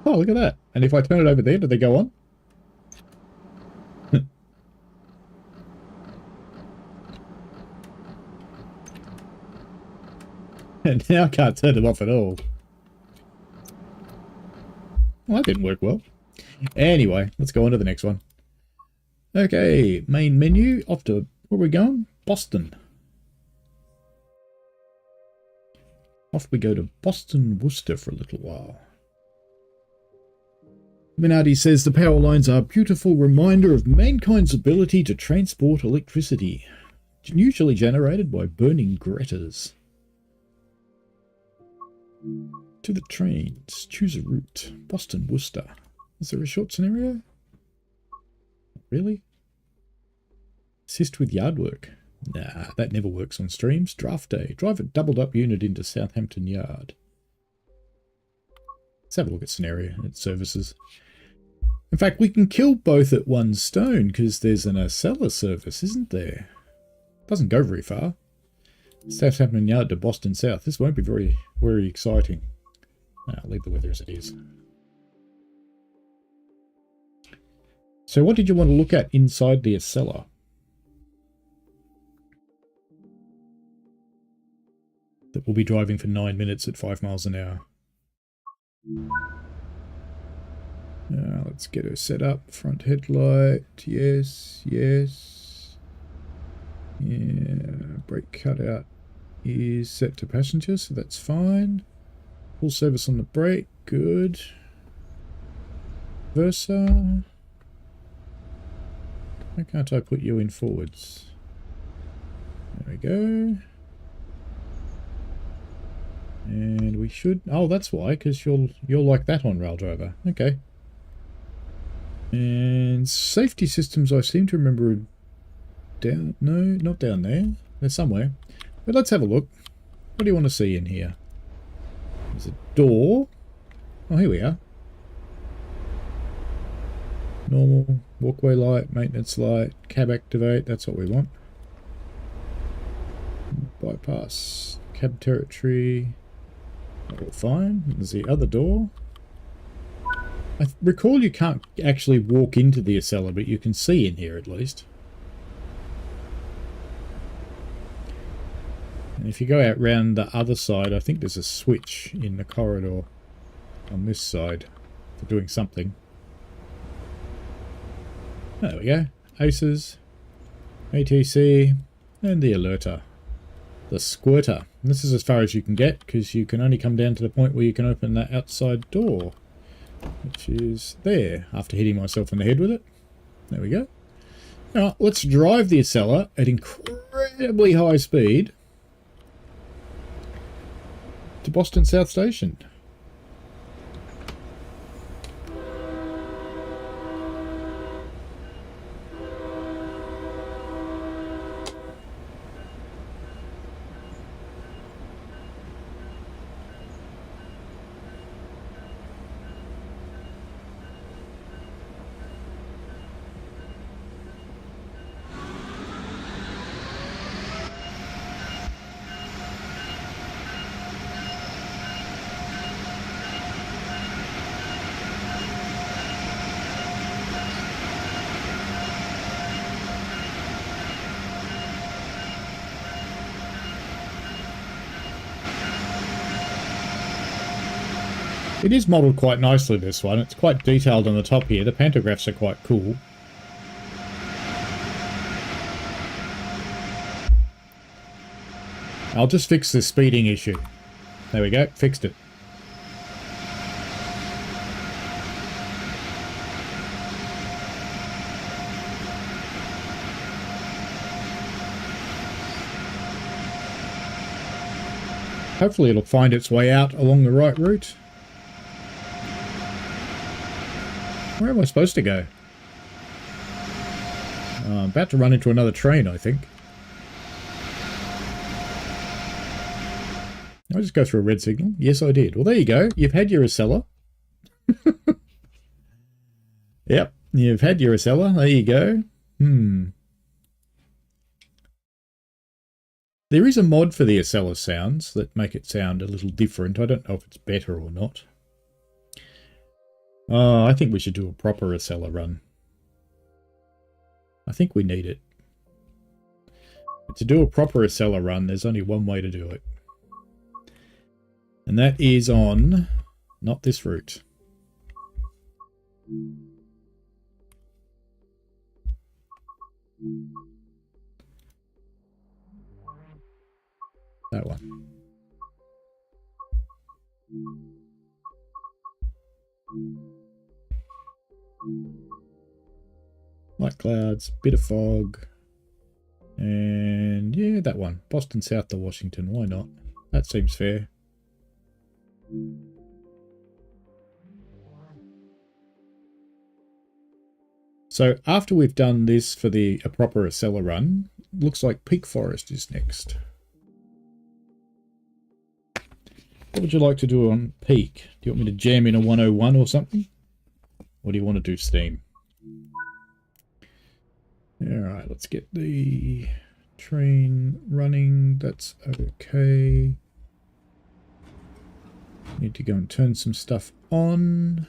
[SPEAKER 2] Oh, look at that. And if I turn it over there, do they go on? And now I can't turn them off at all. Well, that didn't work well. Anyway, let's go on to the next one. Okay, main menu. Off to, where are we going? Boston. Off we go to Boston, Worcester for a little while. Minardi says the power lines are a beautiful reminder of mankind's ability to transport electricity, usually generated by burning Gretas. To the trains, choose a route. Boston, Worcester. Is there a short scenario? Really? Assist with yard work. Nah, that never works on streams. Draft day. Drive a doubled up unit into Southampton Yard. Let's have a look at scenario and services. In fact, we can kill both at one stone because there's an Acela service, isn't there? Doesn't go very far. Southampton Yard to Boston South. This won't be very exciting. I'll leave the weather as it is. So what did you want to look at inside the Acela? That we'll be driving for 9 minutes at 5 miles an hour. Let's get her set up. Front headlight. Yes, yes. Yeah, brake cutout is set to passenger, so that's fine. Full service on the brake, good. Versa. Why can't I put you in forwards? There we go. And we should... Oh, that's why, because you're like that on rail driver. Okay. And safety systems, I seem to remember are down... No, not down there. They're somewhere. But let's have a look. What do you want to see in here? There's a door. Oh, here we are. Normal, walkway light, maintenance light, cab activate, that's what we want. Bypass, cab territory, all fine. There's the other door. I recall you can't actually walk into the Acela, but you can see in here at least. And if you go out round the other side, I think there's a switch in the corridor on this side for doing something. There we go. Aces, ATC, and the alerter. The squirter. And this is as far as you can get, because you can only come down to the point where you can open that outside door, which is there, after hitting myself in the head with it. There we go. Now, let's drive the Acela at incredibly high speed to Boston South Station. It is modelled quite nicely, this one. It's quite detailed on the top here. The pantographs are quite cool. I'll just fix the speeding issue. There we go, fixed it. Hopefully it'll find its way out along the right route. Where am I supposed to go? I'm about to run into another train, I think. Did I just go through a red signal? Yes, I did. Well, there you go. You've had your Acela. Yep, you've had your Acela. There you go. There is a mod for the Acela sounds that make it sound a little different. I don't know if it's better or not. I think we should do a proper Acela run. I think we need it. But to do a proper Acela run, there's only one way to do it. And that is on, not this route. That one. Light clouds, bit of fog. And yeah, that one. Boston south to Washington. Why not? That seems fair. So after we've done this for a proper Acela run, looks like Peak Forest is next. What would you like to do on Peak? Do you want me to jam in a 101 or something? Or do you want to do steam? Alright, let's get the train running. That's okay. Need to go and turn some stuff on.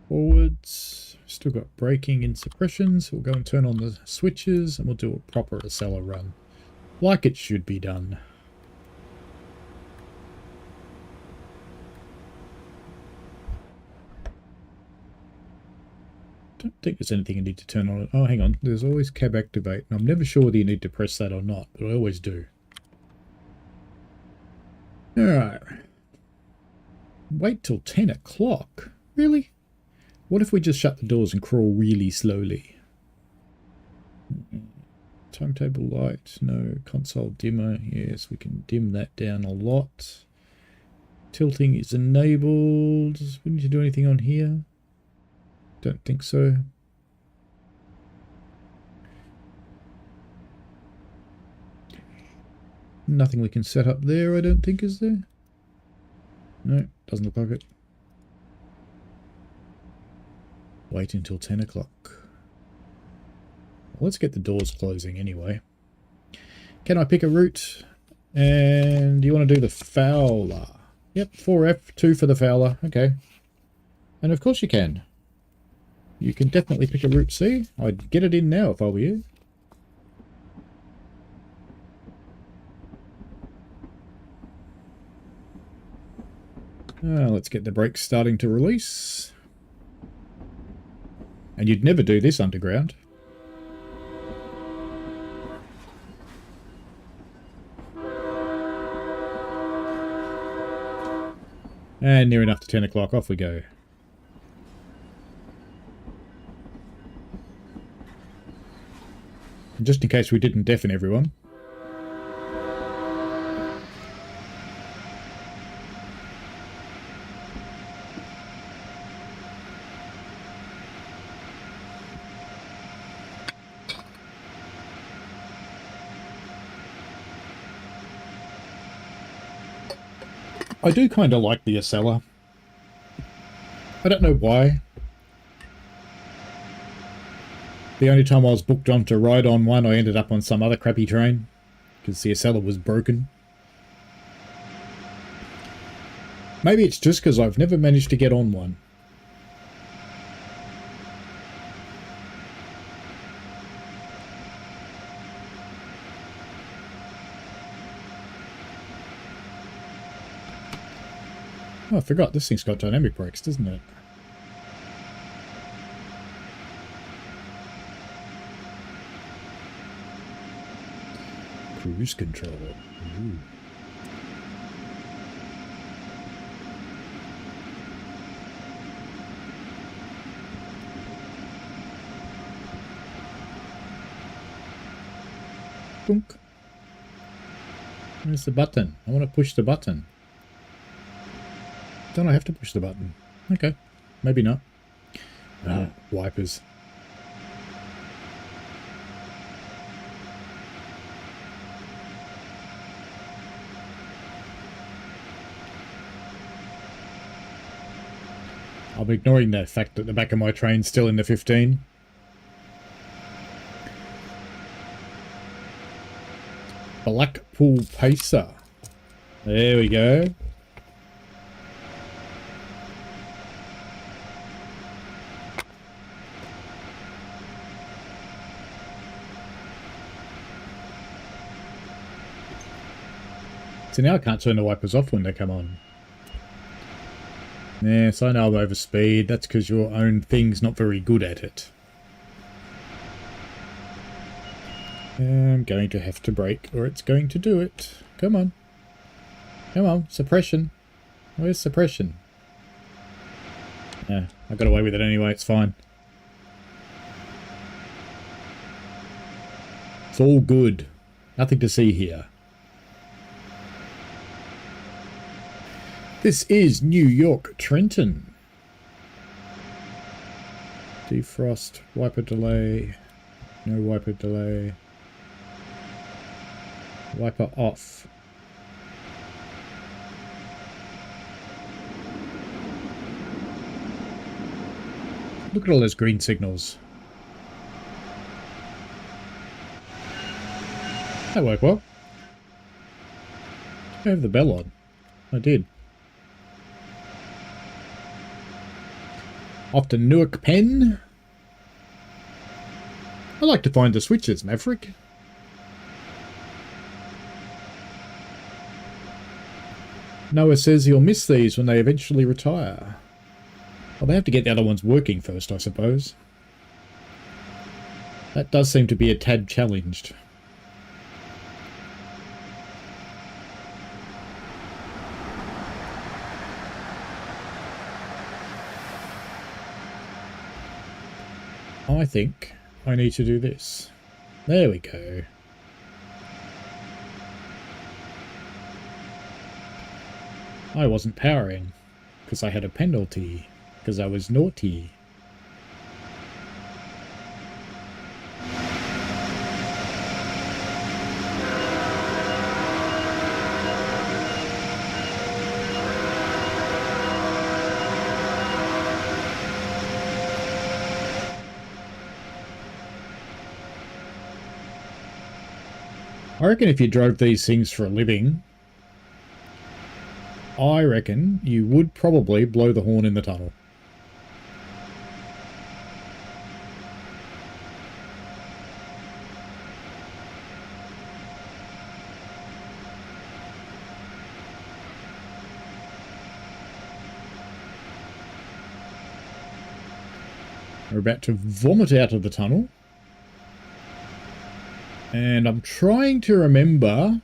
[SPEAKER 2] Forwards. Still got braking and suppression, so we'll go and turn on the switches and we'll do a proper Acela run. Like it should be done. Don't think there's anything I need to turn on. Oh, hang on. There's always cab activate. And I'm never sure whether you need to press that or not, but I always do. Alright. Wait till 10 o'clock? Really? What if we just shut the doors and crawl really slowly? Timetable light. No. Console dimmer. Yes, we can dim that down a lot. Tilting is enabled. Do we need to do anything on here? Don't think so. Nothing we can set up there, I don't think, is there? No, doesn't look like it. Wait until 10 o'clock. Well, let's get the doors closing anyway. Can I pick a route? And do you want to do the Fowler? Yep, 4F, 2 for the Fowler. Okay. And of course you can. You can definitely pick a route C. I'd get it in now if I were you. Let's get the brakes starting to release. And you'd never do this underground. And near enough to 10 o'clock, off we go. And just in case we didn't deafen everyone. I do kind of like the Acela. I don't know why. The only time I was booked on to ride on one, I ended up on some other crappy train. Because the Acela was broken. Maybe it's just because I've never managed to get on one. Oh, I forgot. This thing's got dynamic brakes, doesn't it? Cruise control. Ooh. Boink. Where's the button? I want to push the button. Don't I have to push the button? Okay. Maybe not. Wipers. I'm ignoring the fact that the back of my train's still in the 15. Blackpool Pacer. There we go. So now I can't turn the wipers off when they come on. Yes, I know I'm over speed. That's because your own thing's not very good at it. I'm going to have to brake or it's going to do it. Come on. Come on. Suppression. Where's suppression? Yeah, I got away with it anyway. It's fine. It's all good. Nothing to see here. This is New York, Trenton. Defrost, wiper delay, no wiper delay. Wiper off. Look at all those green signals. That worked well. I have the bell on. I did. Off to Newark Penn. I like to find the switches, Maverick. Noah says he'll miss these when they eventually retire. Well, they have to get the other ones working first, I suppose. That does seem to be a tad challenged. I think I need to do this. There we go. I wasn't powering because I had a penalty because I was naughty. I reckon if you drove these things for a living, I reckon you would probably blow the horn in the tunnel. We're about to vomit out of the tunnel. And I'm trying to remember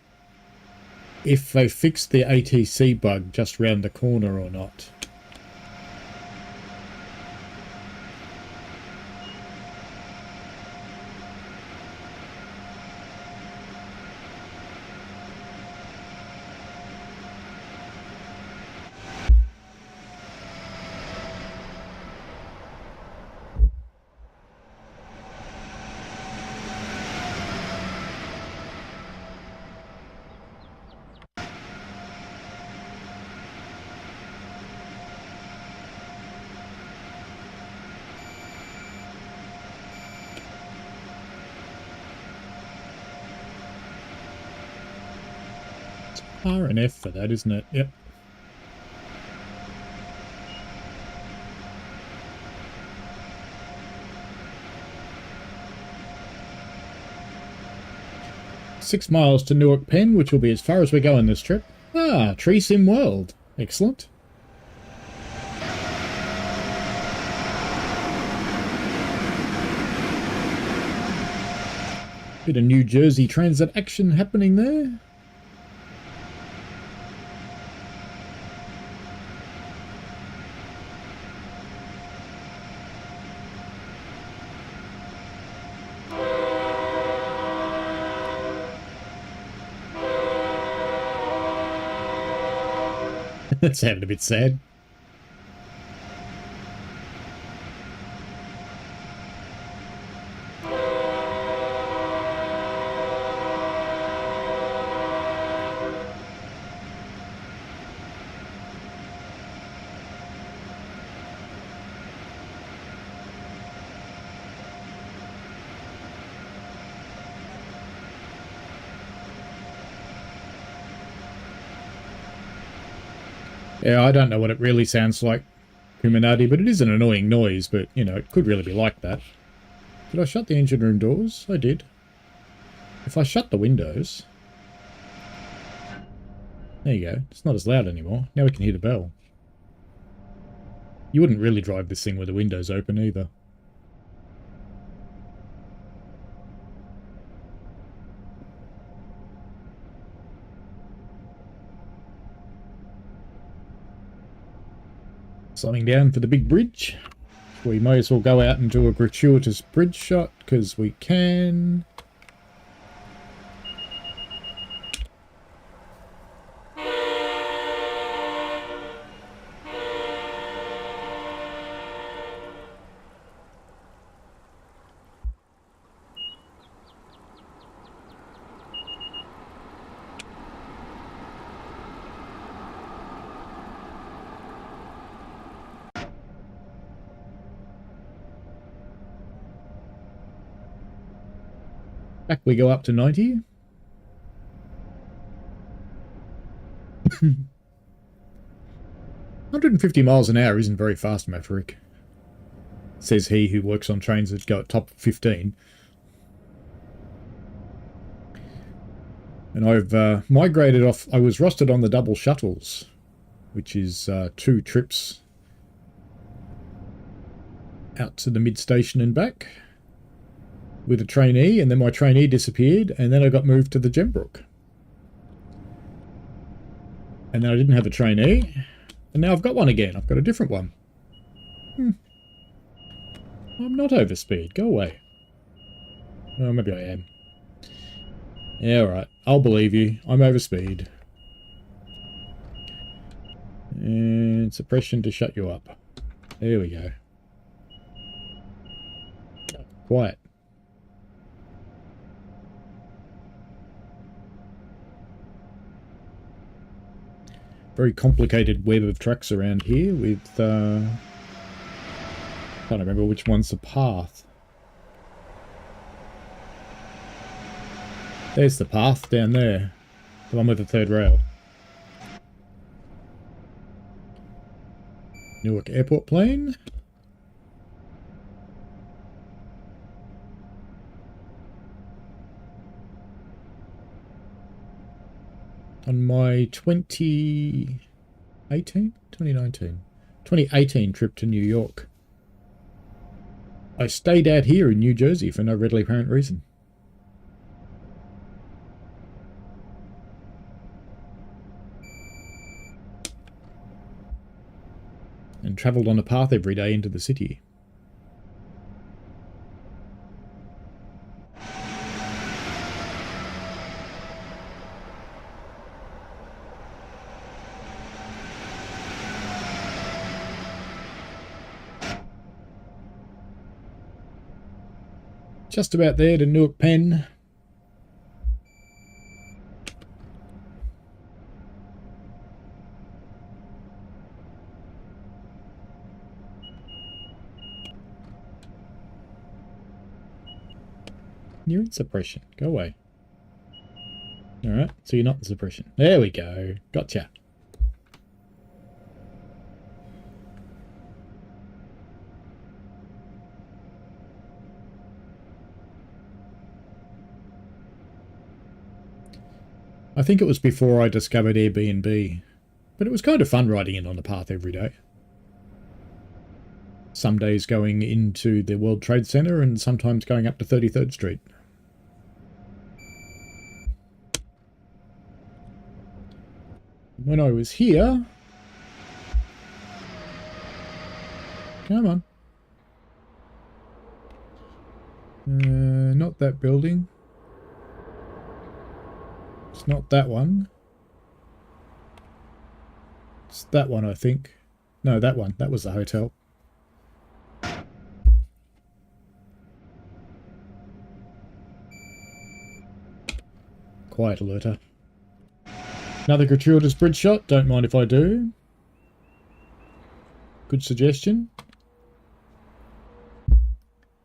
[SPEAKER 2] if they fixed the ATC bug just round the corner or not. R and F for that, isn't it? Yep. Six miles to Newark Penn, which will be as far as we go on this trip. Ah, Tree Sim World. Excellent. Bit of New Jersey Transit action happening there. That sounded a bit sad. Yeah, I don't know what it really sounds like, Kuminati, but it is an annoying noise, but, you know, it could really be like that. Did I shut the engine room doors? I did. If I shut the windows... There you go. It's not as loud anymore. Now we can hear the bell. You wouldn't really drive this thing with the windows open either. Slowing down for the big bridge. We may as well go out and do a gratuitous bridge shot, because we can. Back we go up to 90. 150 miles an hour isn't very fast, Maverick. Says he who works on trains that go at top 15. And I've migrated off. I was rostered on the double shuttles, which is 2 trips out to the mid-station and back with a trainee, and then my trainee disappeared, and then I got moved to the Gembrook. And then I didn't have a trainee, and now I've got one again. I've got a different one. I'm not overspeed. Go away. Oh, maybe I am. Yeah, alright. I'll believe you. I'm overspeed. And suppression to shut you up. There we go. Quiet. Very complicated web of tracks around here with, can't remember which one's the path. There's the path down there. The one with the 3rd rail. Newark Airport plane. On my 2018 trip to New York, I stayed out here in New Jersey for no readily apparent reason. And travelled on a path every day into the city. Just about there to Newark Penn. You're in suppression. Go away. Alright, so you're not in suppression. There we go. Gotcha. I think it was before I discovered Airbnb, but it was kind of fun riding in on the path every day. Some days going into the World Trade Center and sometimes going up to 33rd Street. when I was here... Come on. Not that building. It's not that one. It's that one, I think. No, that one. That was the hotel. Quiet alerter. Another gratuitous bridge shot. Don't mind if I do. Good suggestion.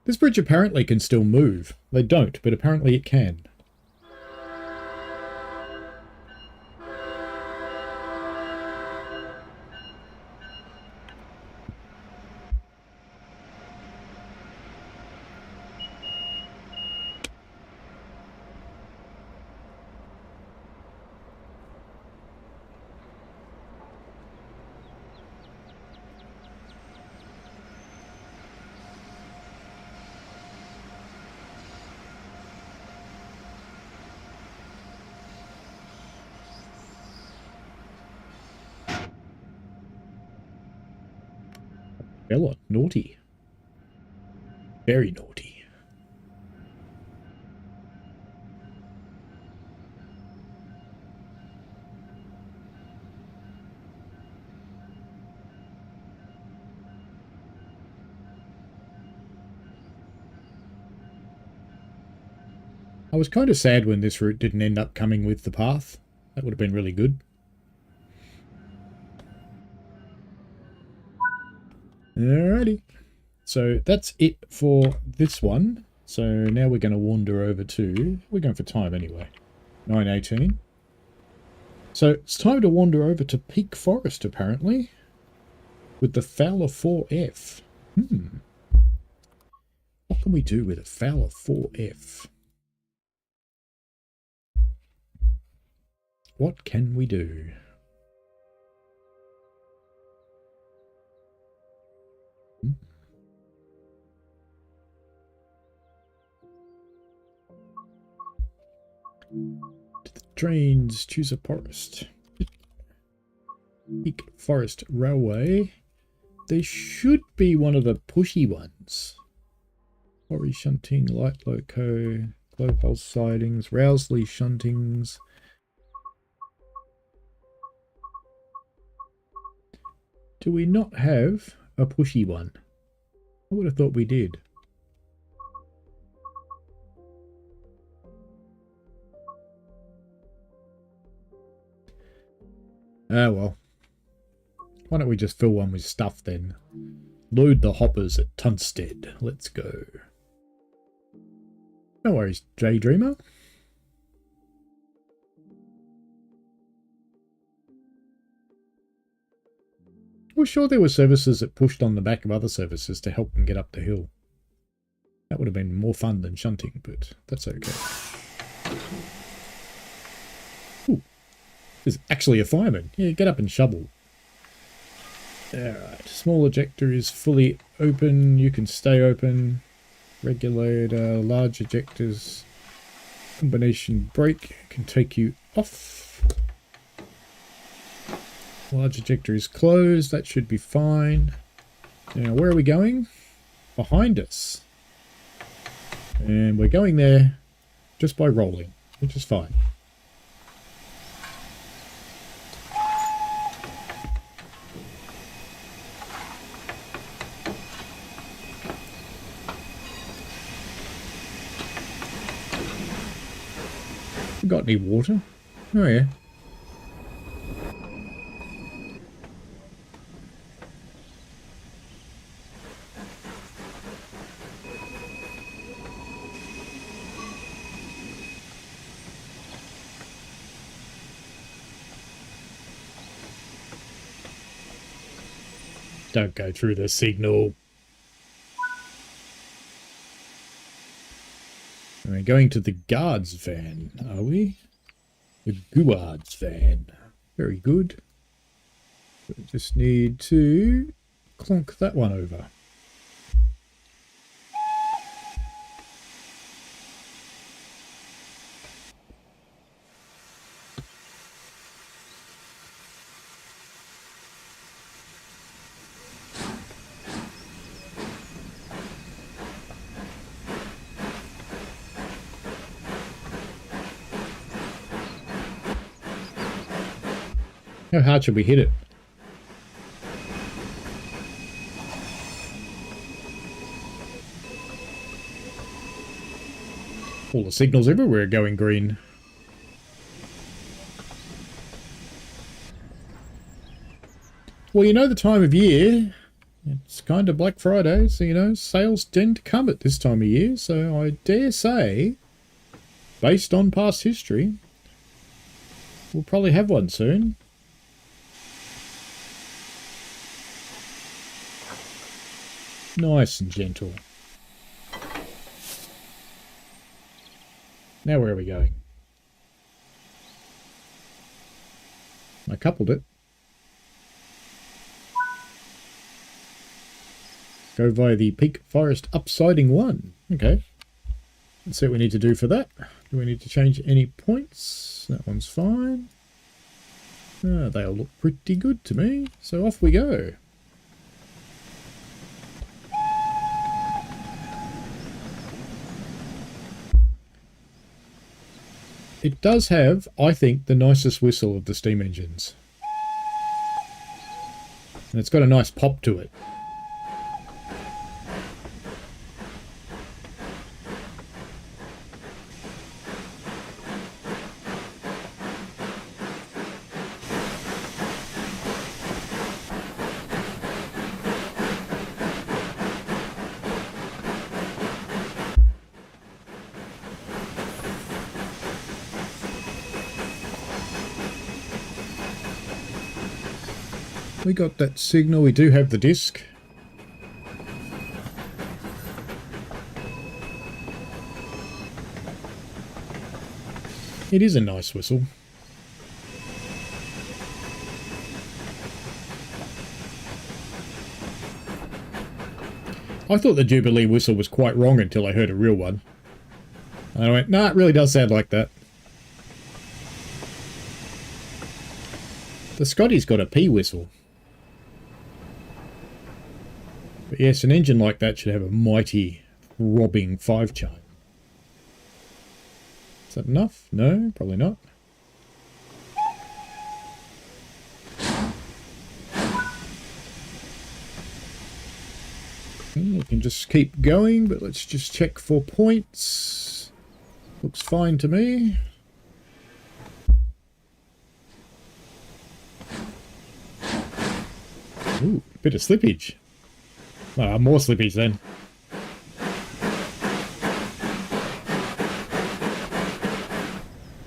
[SPEAKER 2] This bridge apparently can still move. They don't, but apparently it can. Bella, naughty. Very naughty. I was kind of sad when this route didn't end up coming with the path. That would have been really good. Alrighty. So that's it for this one. So now we're going to wander over to... We're going for time anyway. 9:18. So it's time to wander over to Peak Forest, apparently. With the Fowler 4F. What can we do with a Fowler 4F? What can we do? To the trains, choose a forest. Peak Forest Railway. They should be one of the pushy ones. Quarry shunting, light loco, glow pulse sidings, Rowsley shuntings. Do we not have a pushy one? I would have thought we did. Ah, well. Why don't we just fill one with stuff then? Load the hoppers at Tunstead. Let's go. No worries, J-Dreamer. Well, sure there were services that pushed on the back of other services to help them get up the hill. That would have been more fun than shunting, but that's okay. Ooh, there's actually a fireman. Yeah, get up and shovel. Alright, small ejector is fully open. You can stay open. Regulator, large ejectors. Combination brake can take you off. Large ejector is closed. That should be fine. Now, where are we going? Behind us. And we're going there just by rolling, which is fine. Got any water? Oh yeah. Don't go through the signal. We're going to the guards van, are we? The guards van. Very good. We just need to clonk that one over. How hard should we hit it? All the signals everywhere are going green. Well, you know the time of year. It's kind of Black Friday, so, you know, sales tend to come at this time of year. So I dare say, based on past history, we'll probably have one soon. Nice and gentle. Now where are we going? I coupled it. Go via the Peak Forest upsiding 1. Okay. Let's see what we need to do for that. Do we need to change any points? That one's fine. They all look pretty good to me. So off we go. It does have, I think, the nicest whistle of the steam engines. And it's got a nice pop to it. We got that signal. We do have the disc. It is a nice whistle. I thought the Jubilee whistle was quite wrong until I heard a real one. And I went, nah, it really does sound like that. The Scotty's got a P whistle. But yes, an engine like that should have a mighty throbbing 5-chime. Is that enough? No, probably not. We can just keep going, but let's just check for points. Looks fine to me. Ooh, bit of slippage. More slippage then.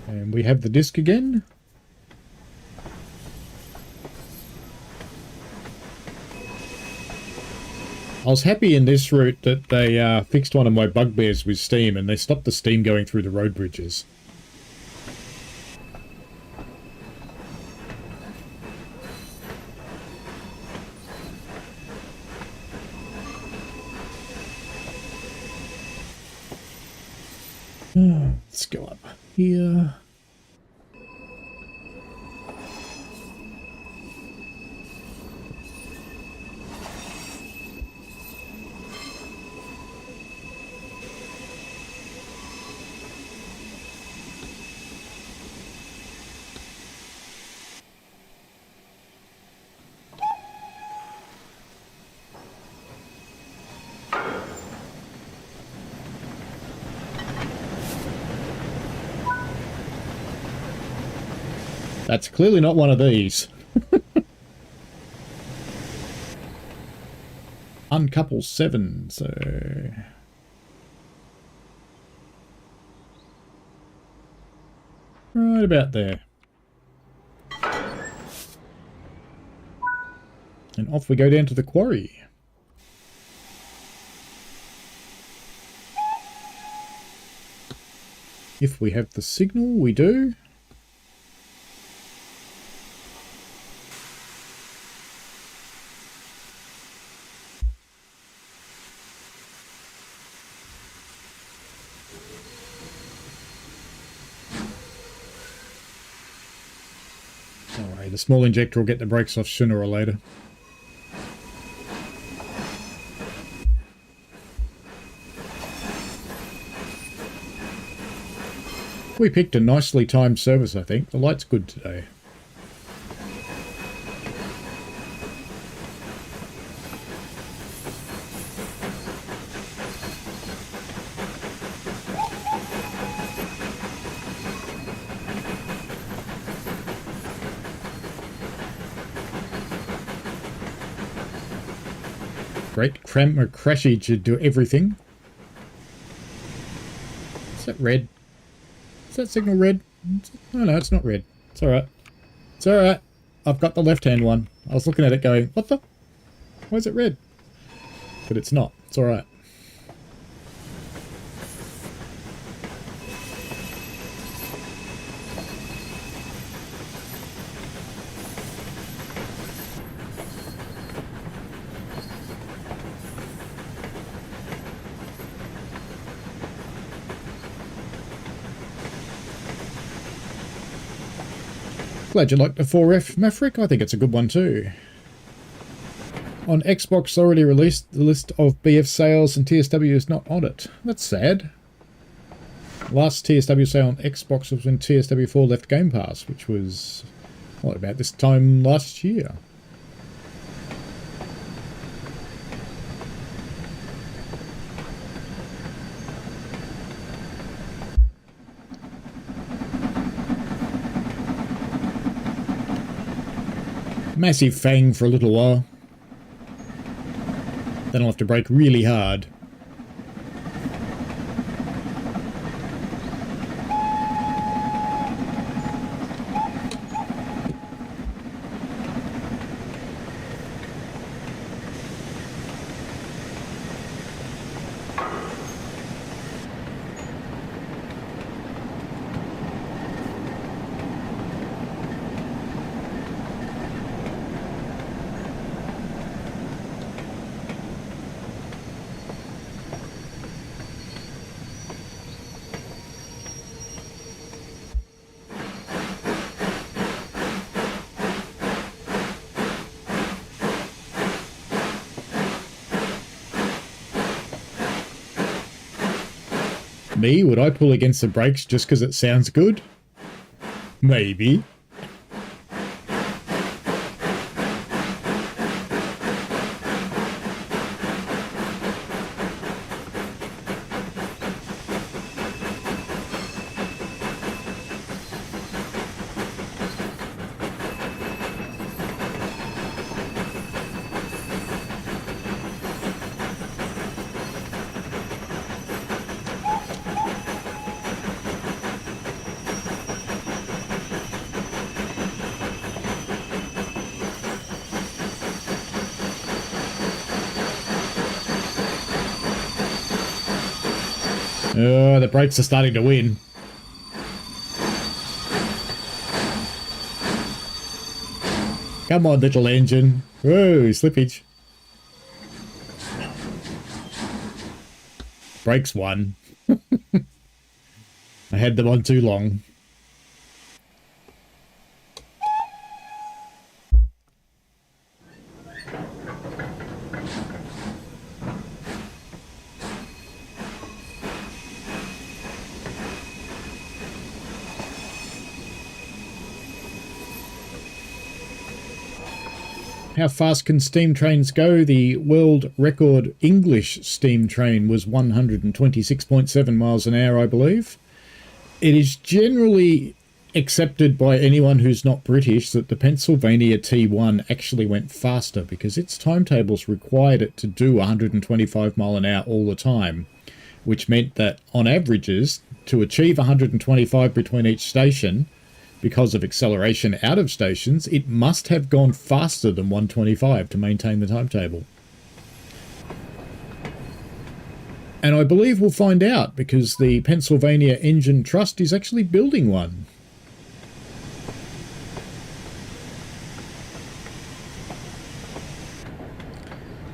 [SPEAKER 2] And we have the disc again. I was happy in this route that they fixed one of my bugbears with steam and they stopped the steam going through the road bridges. Let's go up here. That's clearly not one of these. Uncouple 7, so... right about there. And off we go down to the quarry. If we have the signal, we do. The small injector will get the brakes off sooner or later. We picked a nicely timed service, I think. The light's good today. great crashy to do everything. Is that red? Is that signal red? Oh no, it's not red. It's alright. It's alright. I've got the left-hand one. I was looking at it going, what the? Why is it red? But it's not. It's alright. Glad you like the 4F Maverick. I think it's a good one too. On Xbox already released the list of BF sales and TSW is not on it. That's sad. Last TSW sale on Xbox was when TSW4 left Game Pass, which was what, about this time last year. Massive fang for a little while. Then I'll have to brake really hard. Me? Would I pull against the brakes just because it sounds good? Maybe. Oh, the brakes are starting to win. Come on, little engine. Whoa, slippage. Brakes won. I had them on too long. How fast can steam trains go? The world record English steam train was 126.7 miles an hour, I believe. It is generally accepted by anyone who's not British that the Pennsylvania T1 actually went faster because its timetables required it to do 125 mile an hour all the time, which meant that on averages, to achieve 125 between each station, because of acceleration out of stations, it must have gone faster than 125 to maintain the timetable. And I believe we'll find out because the Pennsylvania Engine Trust is actually building one.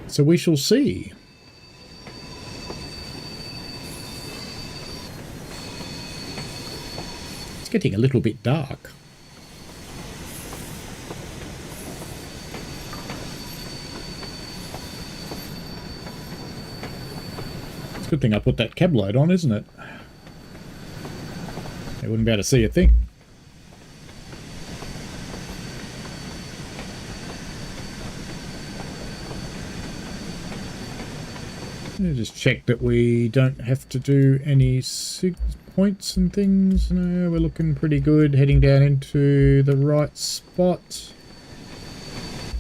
[SPEAKER 2] So we shall see. Getting a little bit dark. It's a good thing I put that cab light on, isn't it? They wouldn't be able to see a thing. Just check that we don't have to do any points and things. No, we're looking pretty good. Heading down into the right spot.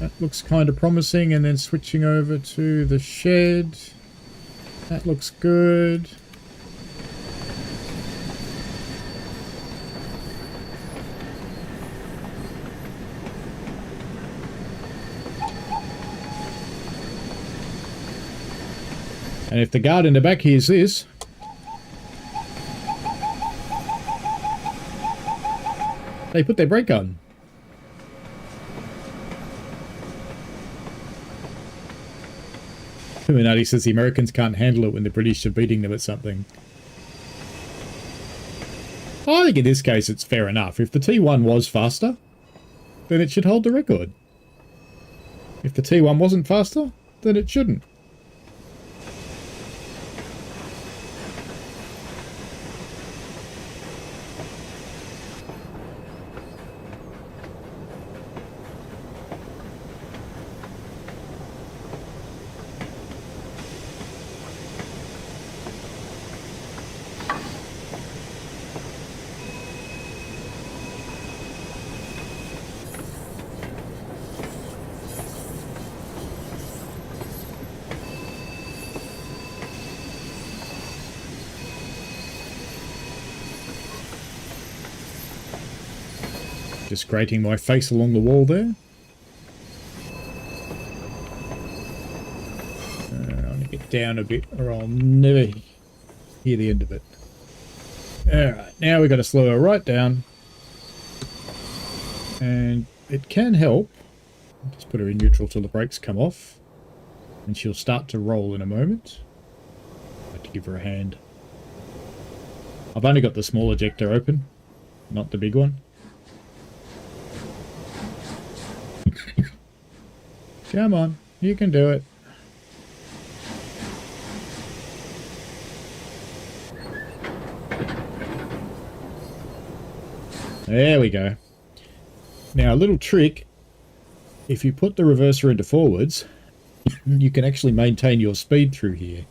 [SPEAKER 2] That looks kind of promising, and then switching over to the shed. That looks good. And if the guard in the back hears this, they put their brake on. Illuminati says the Americans can't handle it when the British are beating them at something. I think in this case it's fair enough. If the T1 was faster, then it should hold the record. If the T1 wasn't faster, then it shouldn't. Just grating my face along the wall there. I'm going to get down a bit or I'll never hear the end of it. Alright, now we've got to slow her right down. And it can help. Just put her in neutral till the brakes come off. And she'll start to roll in a moment. I'll have to give her a hand. I've only got the small ejector open, not the big one. Come on, you can do it. There we go. Now a little trick, if you put the reverser into forwards, you can actually maintain your speed through here.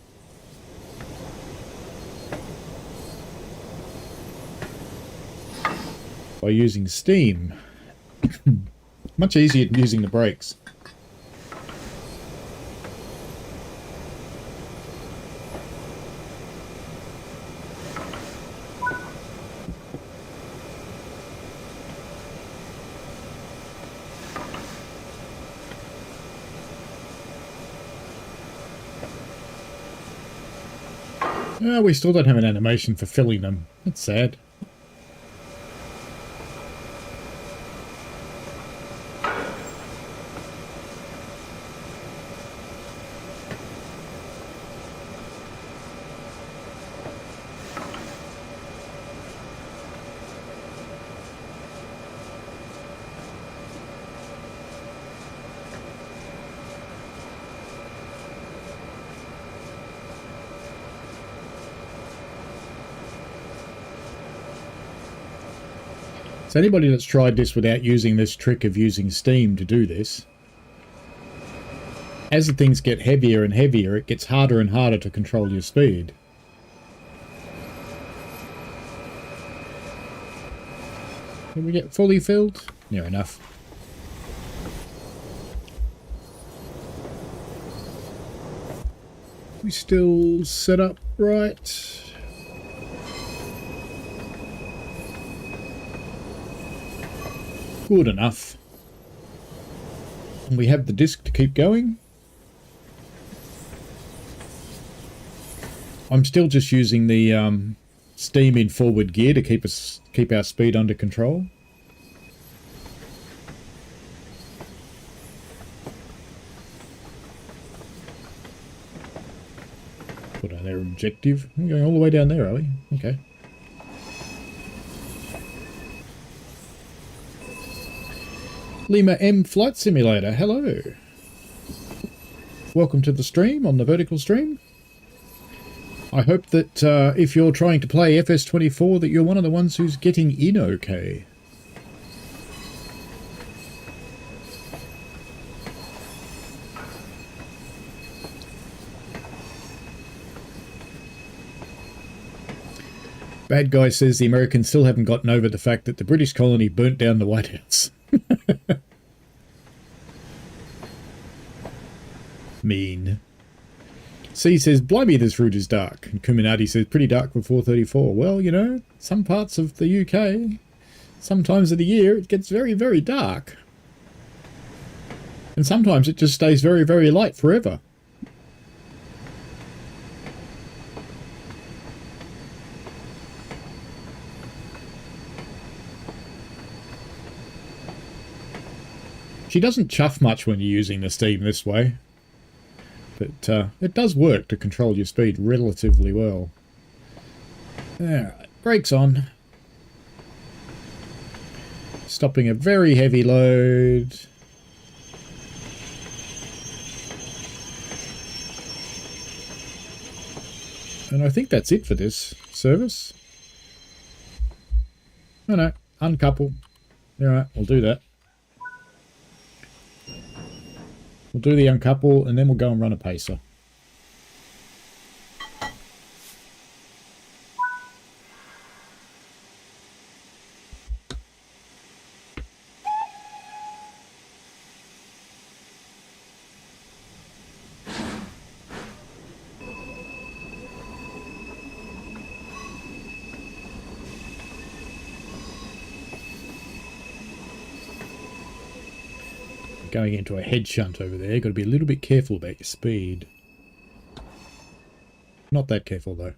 [SPEAKER 2] By using steam. Much easier than using the brakes. Oh, we still don't have an animation for filling them. That's sad. So anybody that's tried this without using this trick of using steam to do this, as the things get heavier and heavier, it gets harder and harder to control your speed. Can we get fully filled? Near enough. We still set up right. Good enough. And we have the disc to keep going. I'm still just using the steam in forward gear to keep our speed under control. Put on their objective. We're going all the way down there, are we? Okay. Lima M Flight Simulator, hello. Welcome to the stream, on the vertical stream. I hope that if you're trying to play FS24 that you're one of the ones who's getting in okay. Bad guy says the Americans still haven't gotten over the fact that the British colony burnt down the White House. Mean. C says, blimey, this route is dark. And Kuminati says, pretty dark for 434. Well, you know, some parts of the UK, sometimes of the year, it gets very, very dark. And sometimes it just stays very, very light forever. She doesn't chuff much when you're using the steam this way. But it does work to control your speed relatively well. Alright, brakes on. Stopping a very heavy load. And I think that's it for this service. Oh no, uncouple. Alright, we'll do that. We'll do the uncouple and then we'll go and run a pacer. Going into a head shunt over there. Got to be a little bit careful about your speed. Not that careful though.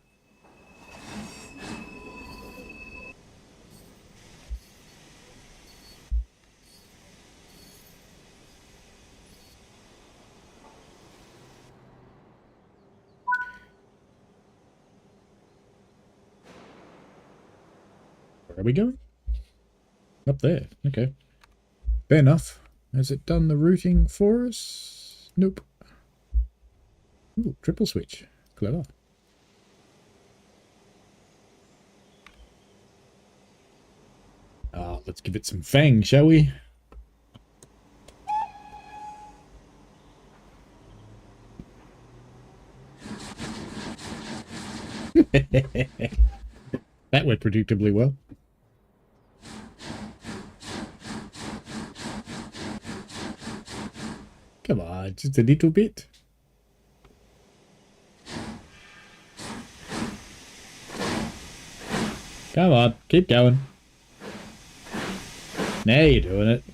[SPEAKER 2] Where are we going? Up there. Okay. Fair enough. Has it done the routing for us? Nope. Ooh, triple switch. Clever. Let's give it some fang, shall we? That went predictably well. Come on, just a little bit. Come on, keep going. Now you're doing it.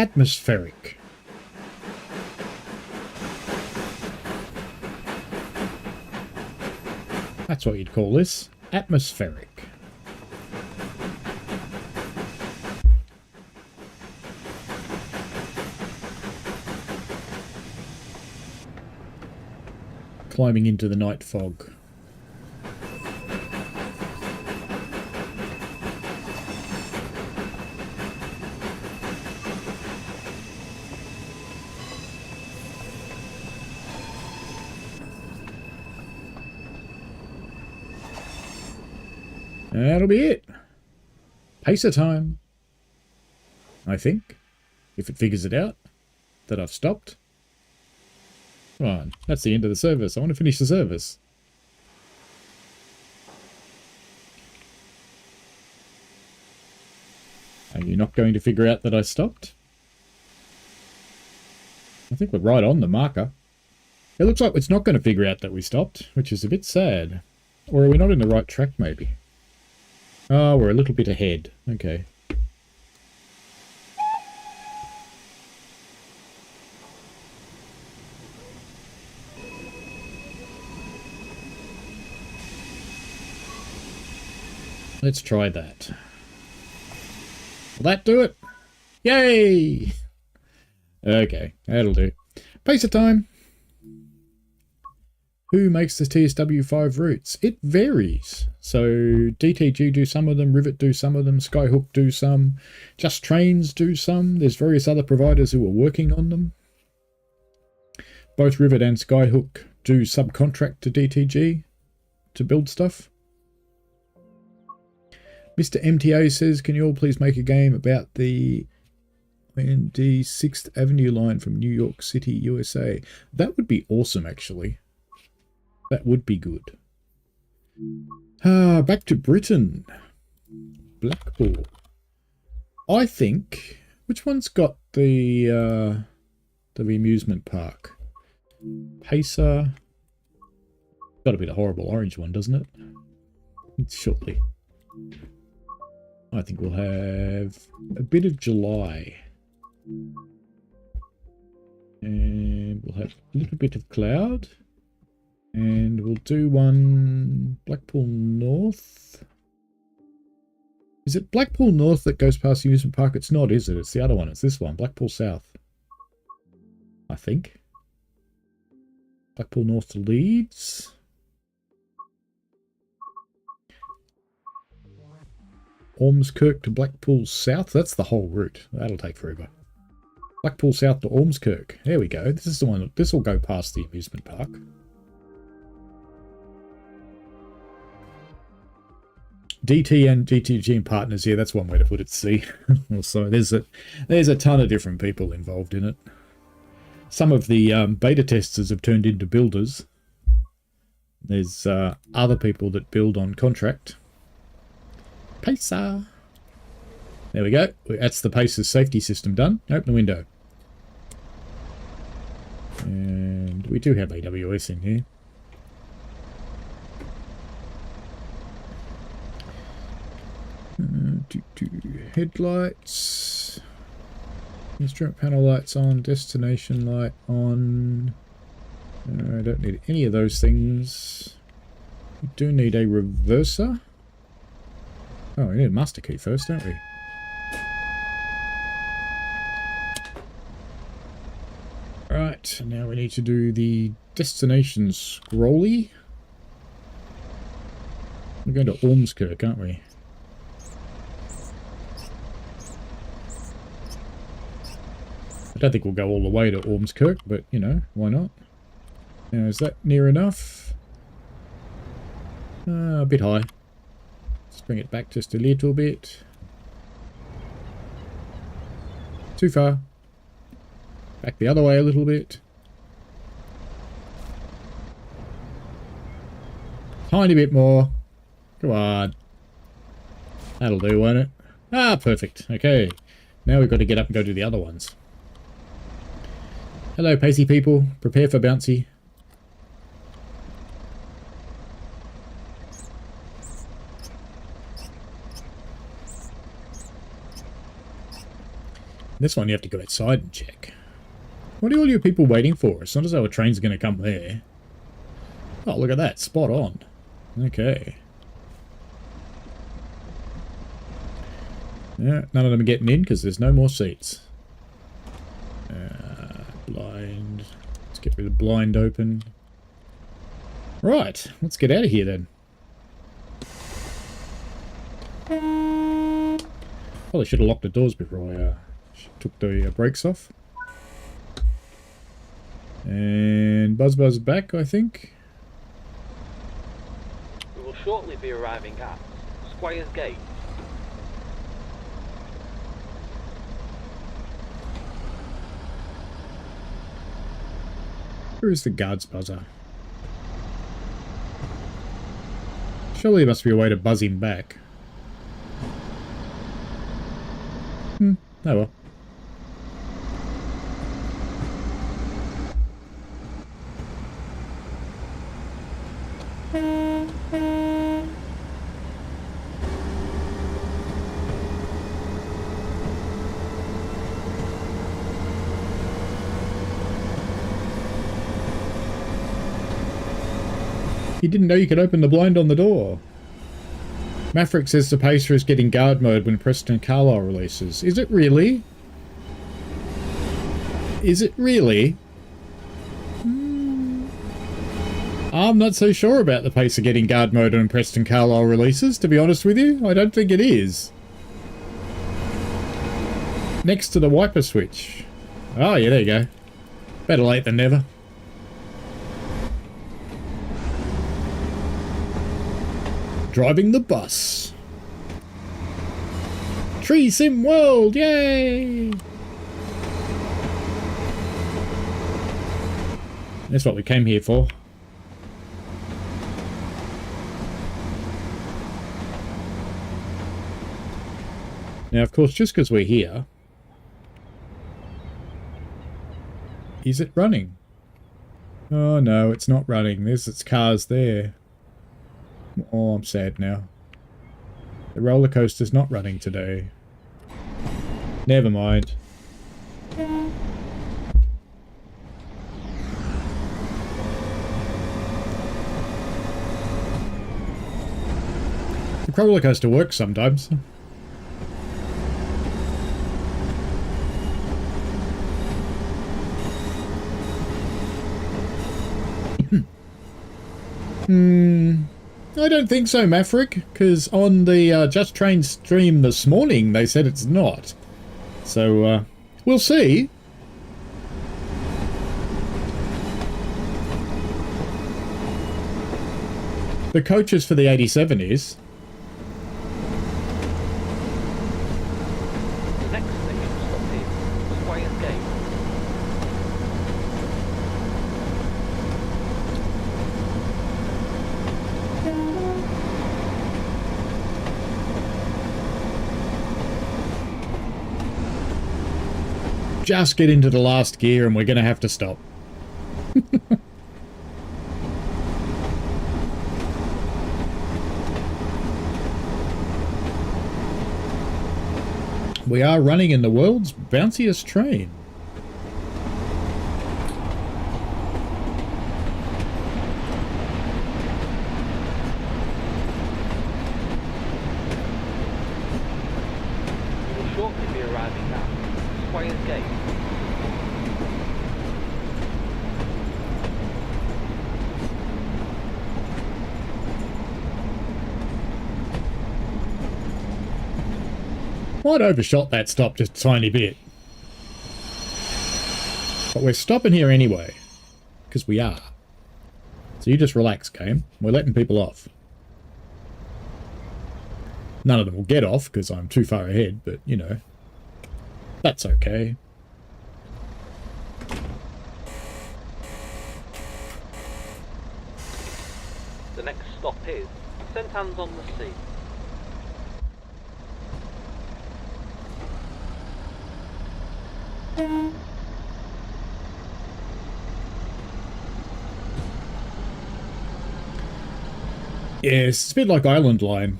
[SPEAKER 2] Atmospheric. That's what you'd call this. Atmospheric. Climbing into the night fog. That'll be it. Pacer time. I think. If it figures it out that I've stopped. Come on. That's the end of the service. I want to finish the service. Are you not going to figure out that I stopped? I think we're right on the marker. It looks like it's not going to figure out that we stopped, which is a bit sad. Or are we not in the right track, maybe? Oh, we're a little bit ahead. Okay. Let's try that. Will that do it? Yay! Okay, that'll do. Pacer time. Who makes the TSW5 routes? It varies. So DTG do some of them, Rivet do some of them, Skyhook do some, Just Trains do some. There's various other providers who are working on them. Both Rivet and Skyhook do subcontract to DTG to build stuff. Mr. MTA says, can you all please make a game about the 6th Avenue line from New York City, USA? That would be awesome, actually. That would be good. Back to Britain. Blackpool. I think... Which one's got the amusement park? Pacer. Got to be the horrible orange one, doesn't it? Shortly. I think we'll have a bit of July. And we'll have a little bit of cloud. And we'll do one Blackpool North. Is it Blackpool North that goes past the amusement park? It's not, is it? It's the other one. It's this one. Blackpool South. I think. Blackpool North to Leeds. Ormskirk to Blackpool South. That's the whole route. That'll take forever. Blackpool South to Ormskirk. There we go. This is the one. This will go past the amusement park. DT and GTG and partners. Yeah, that's one way to put it. See, also there's a ton of different people involved in it. Some of the beta testers have turned into builders. There's other people that build on contract. Pacer. There we go. That's the Pacer's safety system done. Open the window. And we do have AWS in here. Headlights. Instrument panel lights on. Destination light on. I don't need any of those things. We do need a reverser. Oh, we need a master key first, don't we? Right, now we need to do the destination scrolly. We're going to Ormskirk, aren't we? I don't think we'll go all the way to Ormskirk, but, you know, why not? Now, is that near enough? A bit high. Let's bring it back just a little bit. Too far. Back the other way a little bit. Tiny bit more. Come on. That'll do, won't it? Ah, perfect. Okay. Now we've got to get up and go do the other ones. Hello, pacey people. Prepare for bouncy. This one you have to go outside and check. What are all you people waiting for? It's not as though a train's going to come there. Oh, look at that. Spot on. Okay. Yeah, none of them are getting in because there's no more seats. Blind. Let's get rid of blind open. Right. Let's get out of here then. Probably should have locked the doors before I took the brakes off. And Buzz back, I think.
[SPEAKER 3] We will shortly be arriving at Squire's Gate.
[SPEAKER 2] Where is the guard's buzzer? Surely there must be a way to buzz him back. Oh well. You didn't know you could open the blind on the door. Maverick says the Pacer is getting guard mode when Preston Carlisle releases. Is it really? Is it really? I'm not so sure about the Pacer getting guard mode when Preston Carlisle releases, to be honest with you. I don't think it is. Next to the wiper switch. Oh yeah, there you go. Better late than never. Driving the bus. Tree Sim World, yay! That's what we came here for. Now, of course, just because we're here... Is it running? Oh, no, it's not running. There's its cars there. Oh, I'm sad now. The roller coaster's not running today. Never mind. The roller coaster works sometimes. I don't think so, Maverick, because on the Just Train stream this morning they said it's not. So, we'll see. The coaches for the 87 is...
[SPEAKER 3] The next station stop is Squires Gate.
[SPEAKER 2] Just get into the last gear and we're going to have to stop. We are running in the world's bounciest train.
[SPEAKER 3] You will shortly be arriving at Squires Gate.
[SPEAKER 2] Might overshot that stop just a tiny bit. But we're stopping here anyway. Because we are. So you just relax, game. We're letting people off. None of them will get off because I'm too far ahead, but, you know. That's okay.
[SPEAKER 3] The next stop is St Anne's on the Sea.
[SPEAKER 2] Yes, it's a bit like Island Line.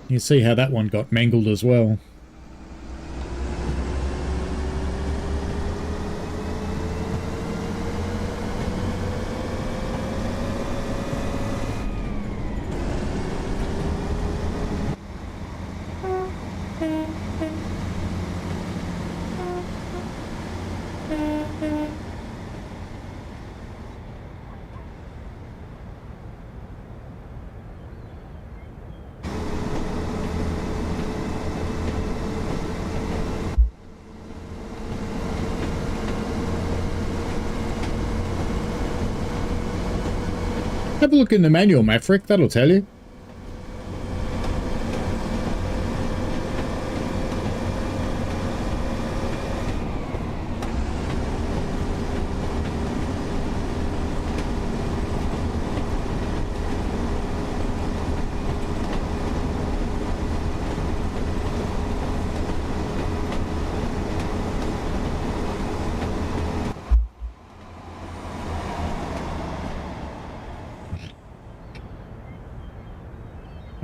[SPEAKER 2] You see how that one got mangled as well. Have a look in the manual, Maverick, that'll tell you.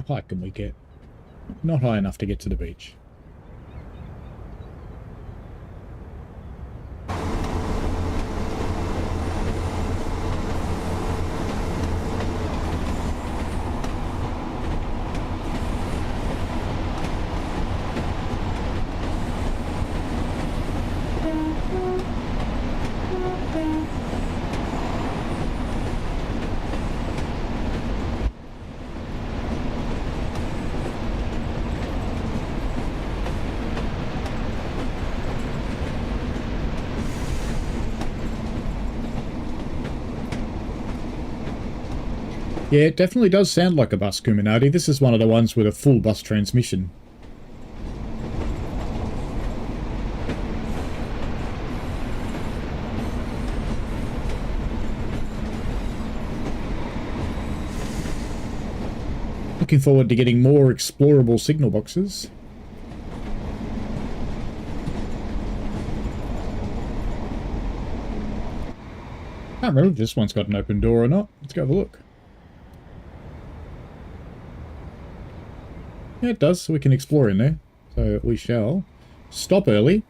[SPEAKER 2] How high can we get? Not high enough to get to the beach. Yeah, it definitely does sound like a bus, Kuminati. This is one of the ones with a full bus transmission. Looking forward to getting more explorable signal boxes. Can't remember if this one's got an open door or not. Let's go have a look. Yeah, it does, so we can explore in there. So we shall stop early.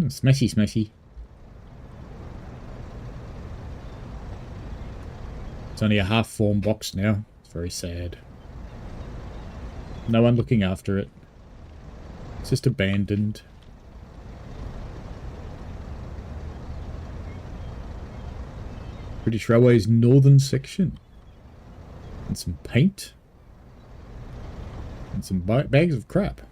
[SPEAKER 2] Smashy, smashy. It's only a half-formed box now. It's very sad. No one looking after it. It's just abandoned. British Railways northern section. And some paint. And some bags of crap.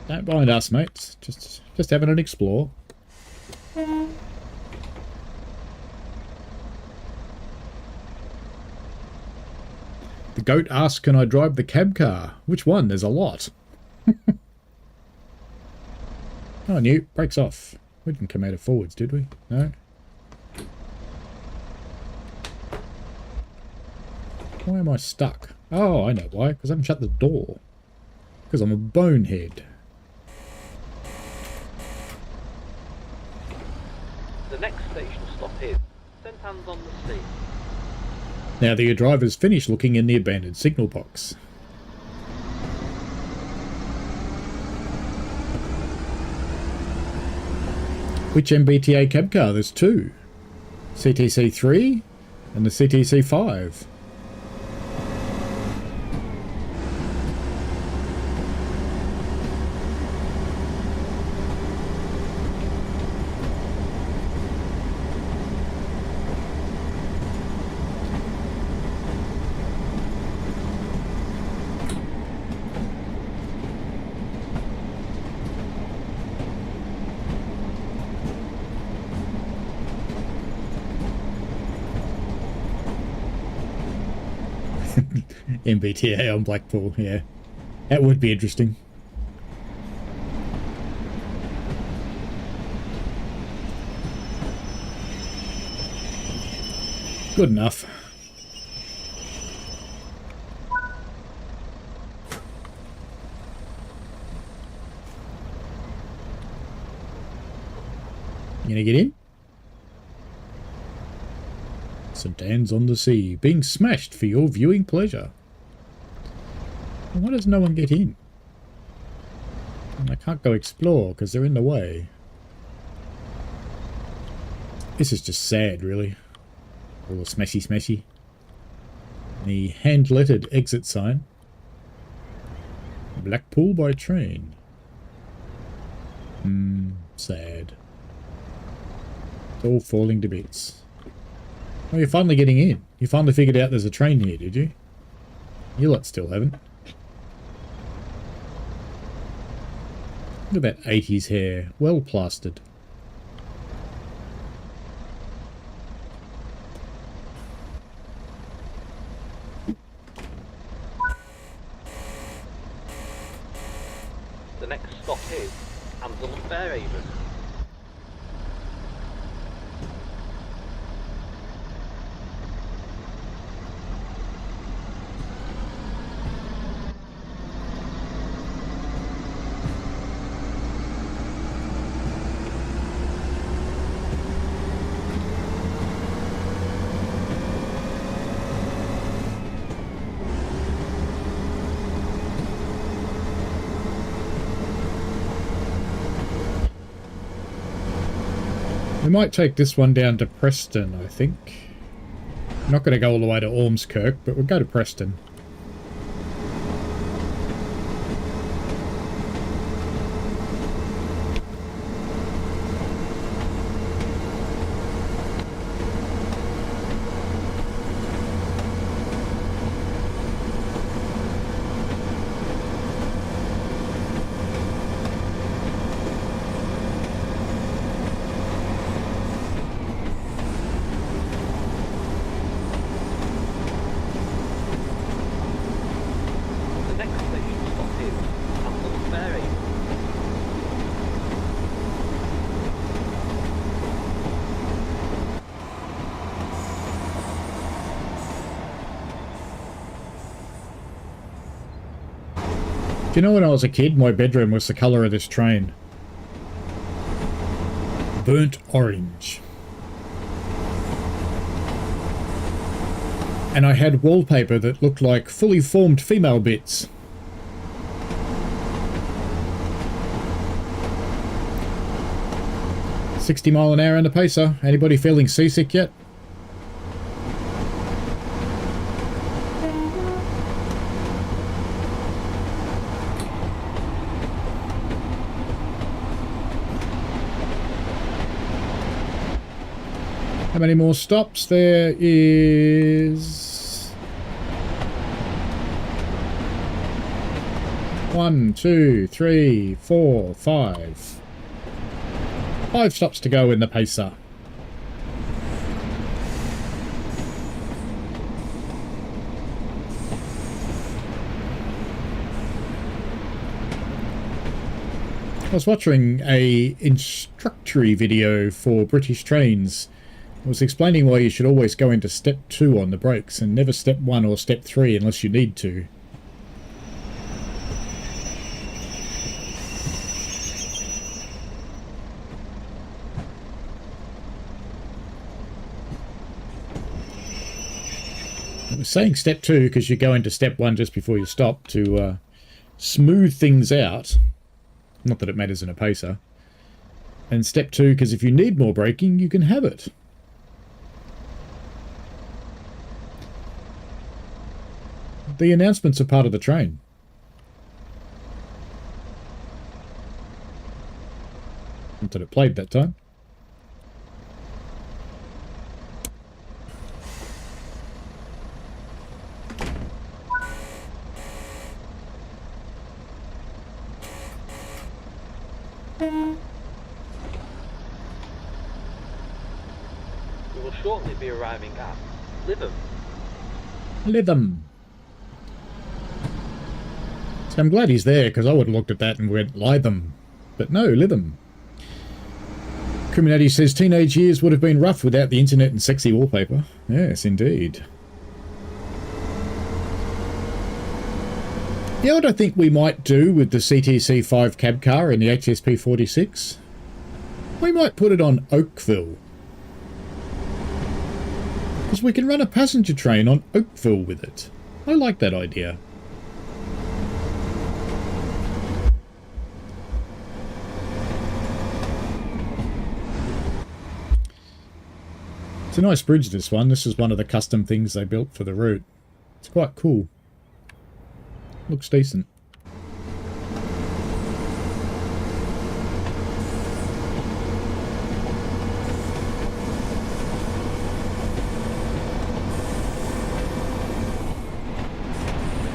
[SPEAKER 2] Don't mind us, mates. Just having an explore. The goat asks, can I drive the cab car? Which one? There's a lot. Oh, new. Brakes off. We didn't come out of forwards, did we? No. Why am I stuck? Oh, I know why. Because I haven't shut the door. Because I'm a bonehead.
[SPEAKER 3] The next station stop is St Anne's on the Sea.
[SPEAKER 2] Now that your driver's finished looking in the abandoned signal box. Which MBTA cab car? There's two. CTC3 and the CTC5. MBTA on Blackpool, yeah. That would be interesting. Good enough. You gonna get in? St Anne's on the Sea, being smashed for your viewing pleasure. Why does no one get in? And I can't go explore because they're in the way. This is just sad, really. All the smashy smashy. The hand-lettered exit sign. Blackpool by train. Sad. It's all falling to bits. Oh, you're finally getting in. You finally figured out there's a train here, did you? You lot still haven't. Look at that 80s hair. Well plastered.
[SPEAKER 3] The next stop is Ansel and Fairhaven.
[SPEAKER 2] We might take this one down to Preston, I think. I'm not going to go all the way to Ormskirk, but we'll go to Preston. Do you know when I was a kid, my bedroom was the colour of this train? Burnt orange. And I had wallpaper that looked like fully formed female bits. $60 mph in the Pacer. Anybody feeling seasick yet? How many more stops? There is 1, 2, 3, 4, 5. 5 stops to go in the Pacer. I was watching a instructory video for British trains. It was explaining why you should always go into step 2 on the brakes and never step 1 or step 3 unless you need to. I was saying step 2 because you go into step 1 just before you stop to smooth things out. Not that it matters in a Pacer. And step 2 because if you need more braking, you can have it. The announcements are part of the train. Not that it played that time.
[SPEAKER 3] We will shortly be arriving at Lytham.
[SPEAKER 2] Lytham. So I'm glad he's there, because I would have looked at that and went, Lytham. But no, Lytham. Criminati says teenage years would have been rough without the internet and sexy wallpaper. Yes, indeed. You know what I think we might do with the CTC5 cab car in the HSP46? We might put it on Oakville. Because we can run a passenger train on Oakville with it. I like that idea. It's a nice bridge, this one. This is one of the custom things they built for the route. It's quite cool. Looks decent.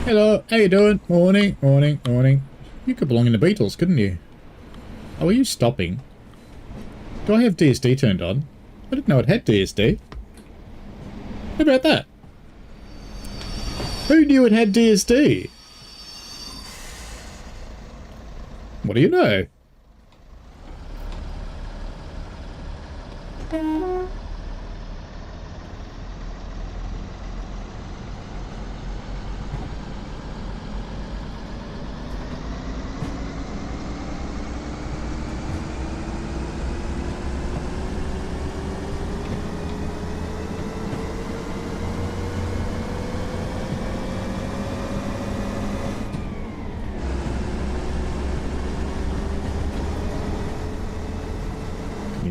[SPEAKER 2] Hello, how you doing? Morning, morning, morning. You could belong in the Beatles, couldn't you? Oh, are you stopping? Do I have DSD turned on? I didn't know it had DSD. How about that? Who knew it had DSD? What do you know?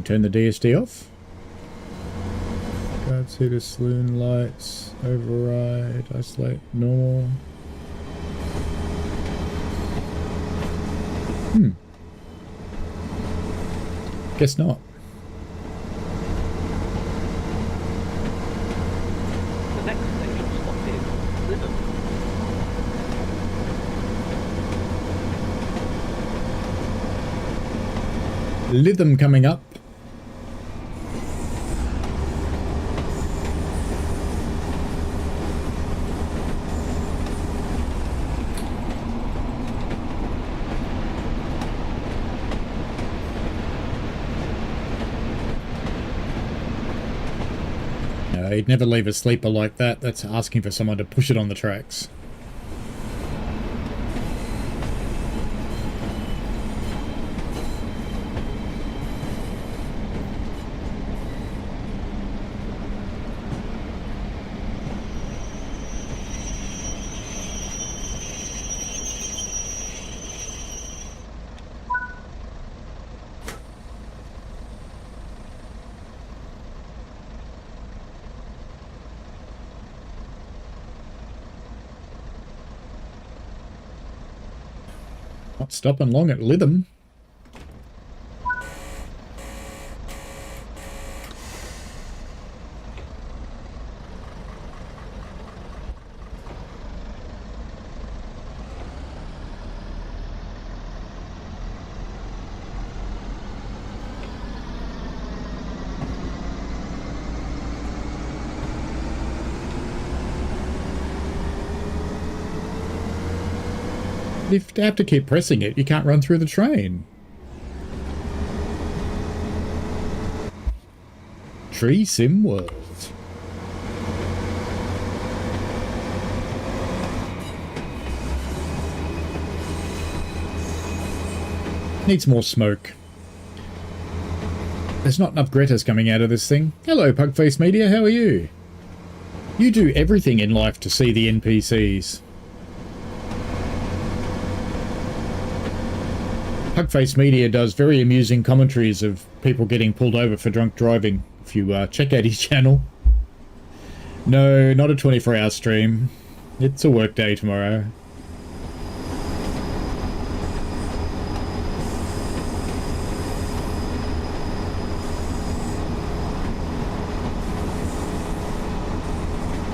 [SPEAKER 2] Turn the DSD off. Guard heater, saloon lights, override, isolate, normal. Guess not.
[SPEAKER 3] The next station stop is Lytham.
[SPEAKER 2] Lytham coming up. He'd never leave a sleeper like that. That's asking for someone to push it on the tracks. Not stopping long at Lytham. If you have to keep pressing it, you can't run through the train. Tree Sim World. Needs more smoke. There's not enough Greta's coming out of this thing. Hello, Pugface Media, how are you? You do everything in life to see the NPCs. Pugface Media does very amusing commentaries of people getting pulled over for drunk driving. If you check out his channel. No, not a 24-hour stream. It's a work day tomorrow.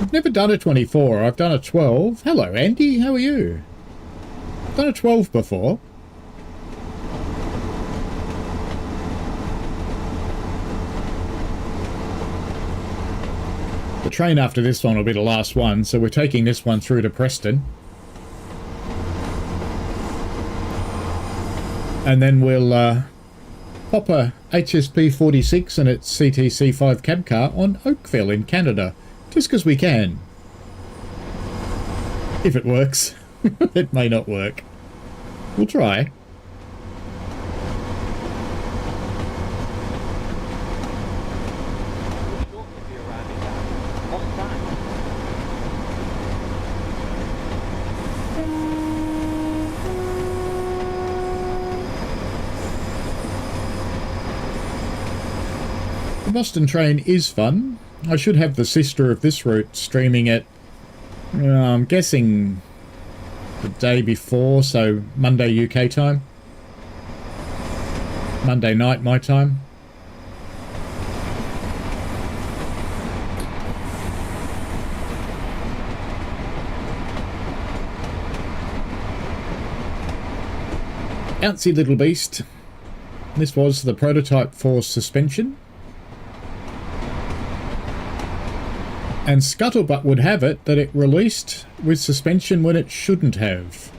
[SPEAKER 2] I've never done a 24. I've done a 12. Hello, Andy. How are you? I've done a 12 before. The train after this one will be the last one, so we're taking this one through to Preston. And then we'll pop a HSP46 and its CTC5 cab car on Oakville in Canada, just because we can. If it works. It may not work. We'll try. The Boston train is fun. I should have the sister of this route streaming it, I'm guessing the day before, so Monday UK time. Monday night my time. Bouncy little beast. This was the prototype for suspension. And Scuttlebutt would have it that it released with suspension when it shouldn't have.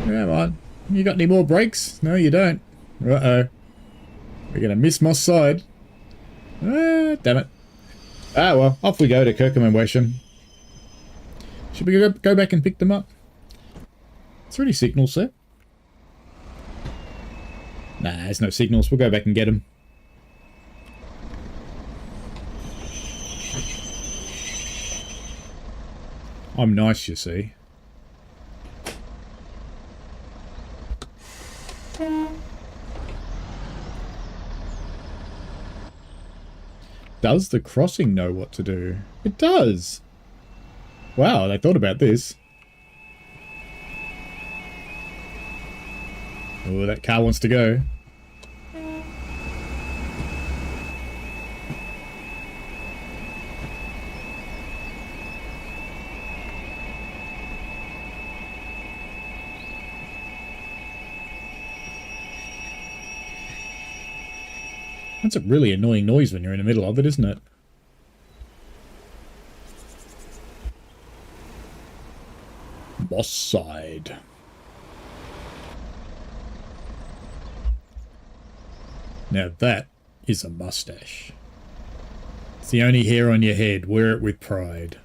[SPEAKER 2] Come on. You got any more brakes? No, you don't. Uh-oh. We're going to miss Moss Side. Ah, damn it. Ah, well, off we go to Kirkham and Wesham. Should we go back and pick them up? Is there any signals there? Nah, there's no signals. We'll go back and get them. I'm nice, you see. Does the crossing know what to do? It does! Wow, they thought about this. Oh, that car wants to go. That's a really annoying noise when you're in the middle of it, isn't it? Moss Side. Now that is a mustache. It's the only hair on your head. Wear it with pride.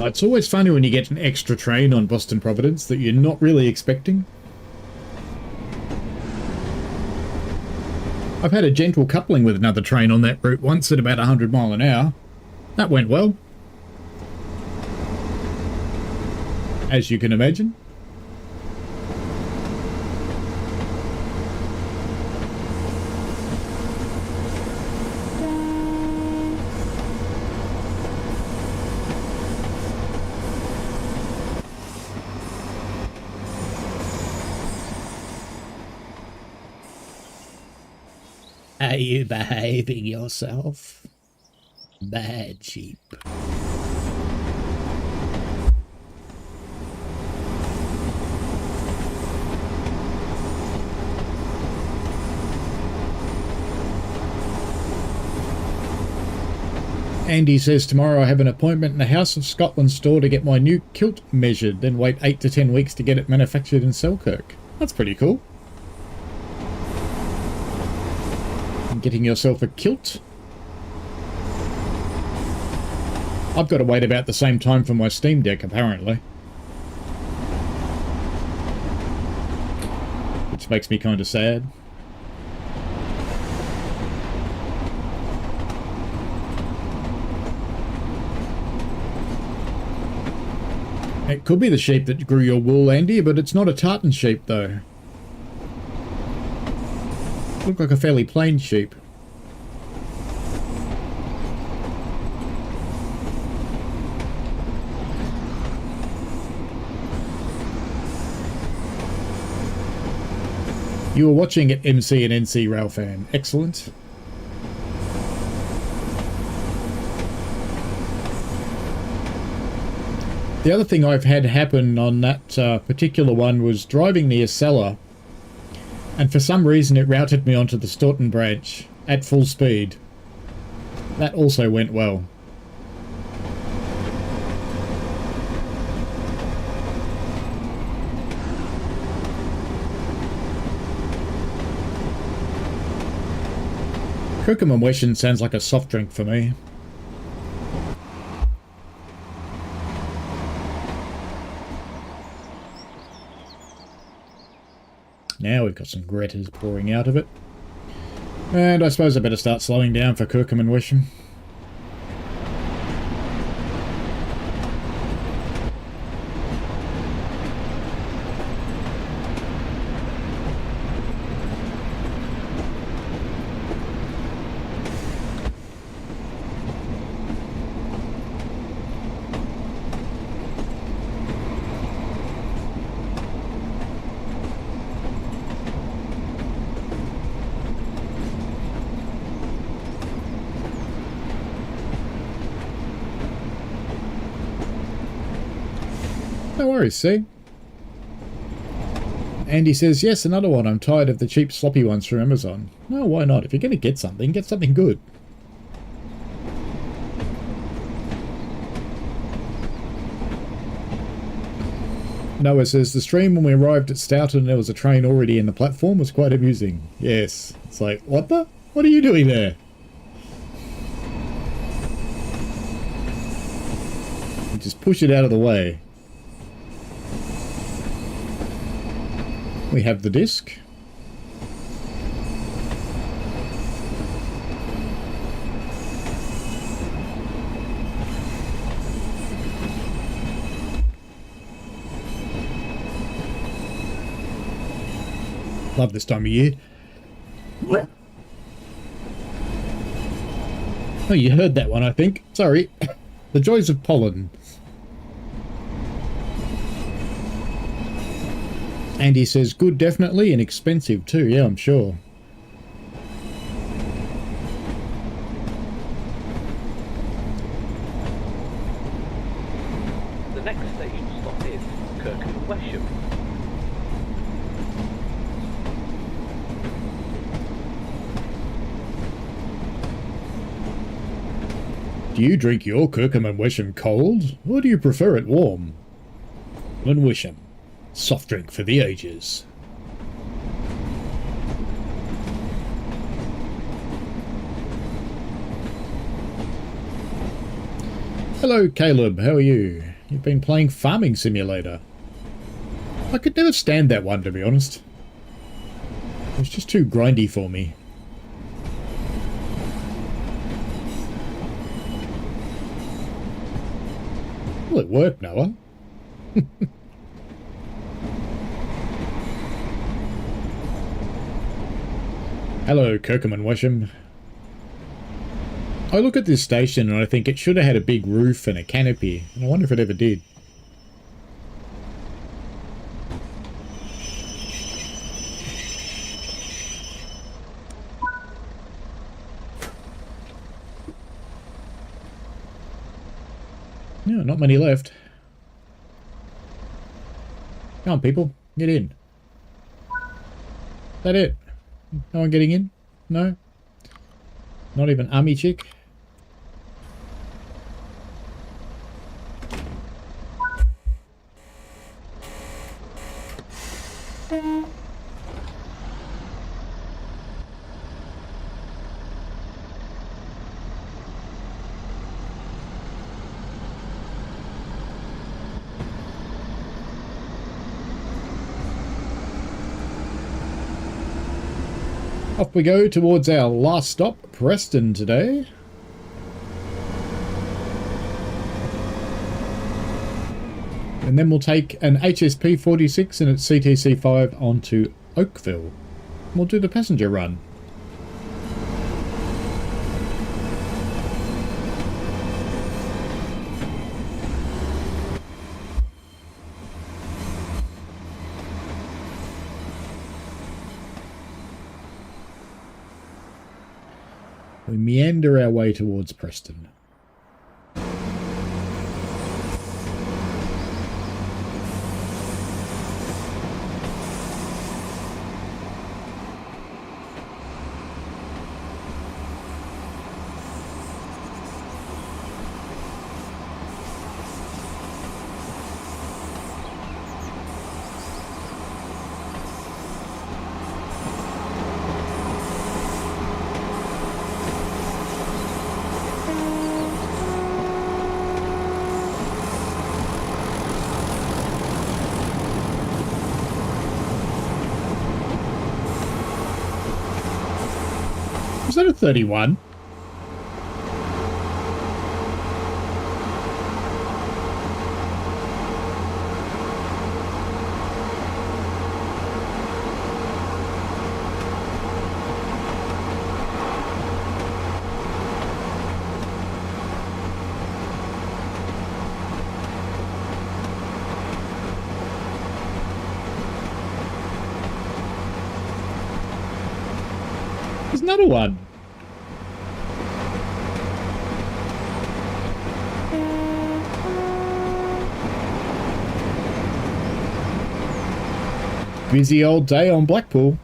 [SPEAKER 2] It's always funny when you get an extra train on Boston Providence that you're not really expecting. I've had a gentle coupling with another train on that route once at about 100 mile an hour. That went well, as you can imagine. Are you behaving yourself? Bad sheep. Andy says tomorrow I have an appointment in the House of Scotland store to get my new kilt measured, then wait 8 to 10 weeks to get it manufactured in Selkirk. That's pretty cool. Getting yourself a kilt. I've got to wait about the same time for my Steam Deck, apparently. Which makes me kind of sad. It could be the sheep that grew your wool, Andy, but it's not a tartan sheep, though. Look like a fairly plain sheep. You were watching at MC and NC Railfan. Excellent. The other thing I've had happen on that particular one was driving near Cellar, and for some reason it routed me onto the Staunton branch at full speed. That also went well. Kirkham and Weston sounds like a soft drink for me. Now we've got some Gretas pouring out of it. And I suppose I better start slowing down for Kirkham and Wesham. No worries, see? Andy says, yes, another one. I'm tired of the cheap sloppy ones from Amazon. No, why not? If you're going to get something good. Noah says, the stream when we arrived at Stoughton there was a train already in the platform was quite amusing. Yes. It's like, what the? What are you doing there? You just push it out of the way. We have the disc. Love this time of year. Oh, you heard that one, I think. Sorry. The joys of pollen. Andy says, good definitely, and expensive too. Yeah, I'm sure.
[SPEAKER 3] The next station stop is Kirkham and Wesham.
[SPEAKER 2] Do you drink your Kirkham and Wesham cold, or do you prefer it warm? And Wesham. Soft drink for the ages. Hello, Caleb. How are you? You've been playing Farming Simulator. I could never stand that one, to be honest. It was just too grindy for me. Well, it worked, Noah. Hello, Kirkham and Wesham. I look at this station and I think it should have had a big roof and a canopy, and I wonder if it ever did. Yeah, not many left. Come on, people. Get in. Is that it? No one getting in? No? Not even Army Chick? Off we go towards our last stop, Preston, today. And then we'll take an HSP 46 and its CTC5 onto Oakville. We'll do the passenger run. We meander our way towards Preston. Was that a 31? There's another one. Busy old day on Blackpool.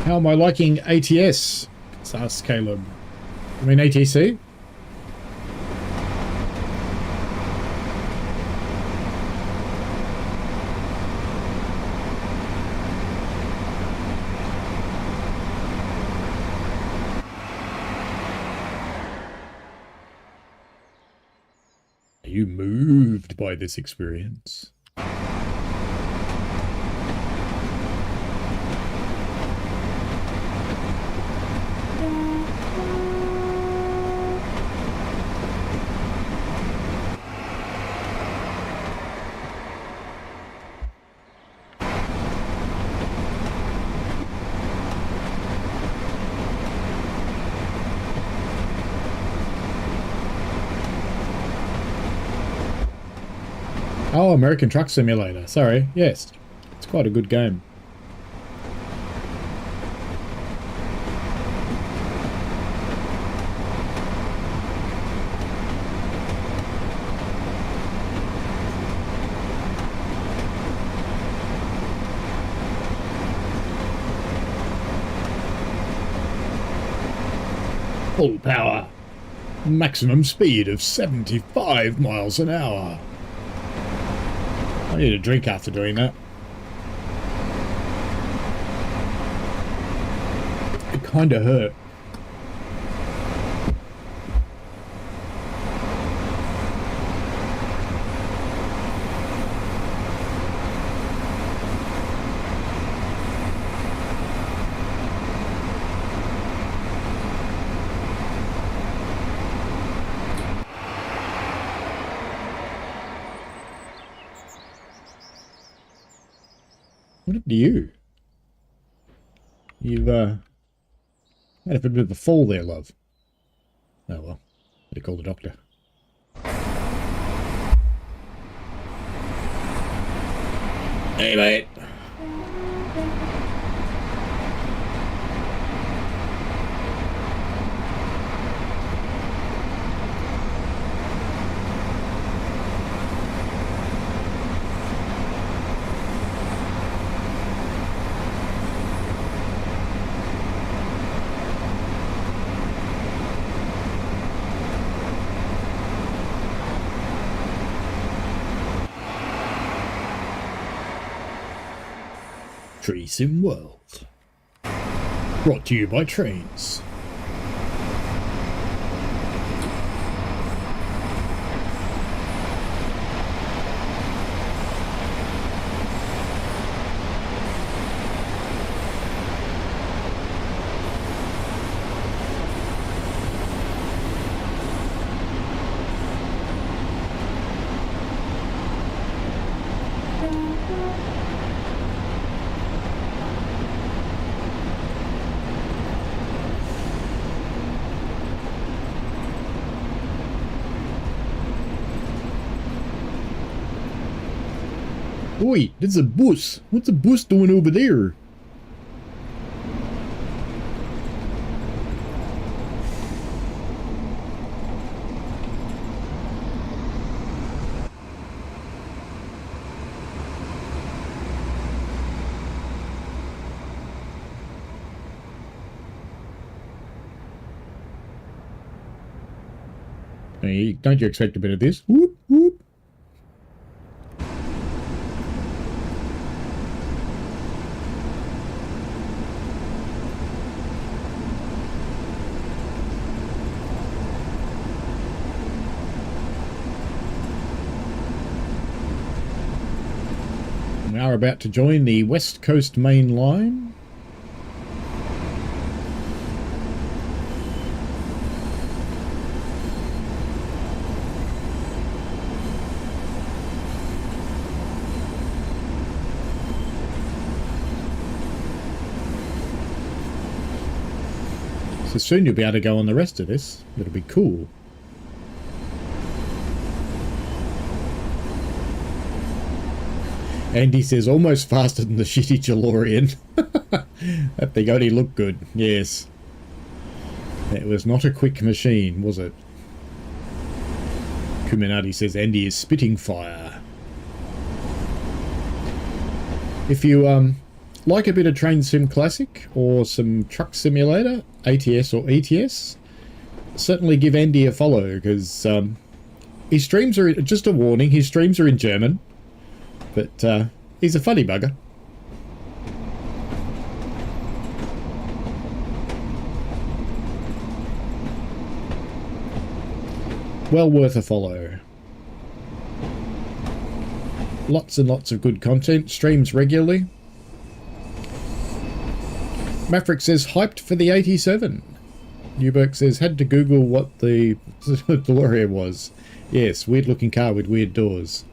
[SPEAKER 2] How am I liking ATS? Let's ask Caleb. I mean ATC? Are you moved by this experience? Oh, American Truck Simulator. Sorry. Yes. It's quite a good game. Full power. Maximum speed of 75 miles an hour. I need a drink after doing that. It kind of hurt. What happened to you? You've had a bit of a fall there, love. Oh well, better call the doctor. Hey mate. Tree Sim World. Brought to you by Trains. Oi, there's a bus. What's a bus doing over there? Hey, don't you expect a bit of this? Whoop, whoop. We are about to join the West Coast Main Line. So soon you'll be able to go on the rest of this. It'll be cool. Andy says, almost faster than the shitty DeLorean. That thing only looked good. Yes. It was not a quick machine, was it? Kuminati says, Andy is spitting fire. If you like a bit of Train Sim Classic or some Truck Simulator, ATS or ETS, certainly give Andy a follow, because his streams are, just a warning, his streams are in German. But he's a funny bugger. Well worth a follow. Lots and lots of good content. Streams regularly. Maverick says, hyped for the 87. Newberg says, had to Google what the DeLorean was. Yes, weird looking car with weird doors.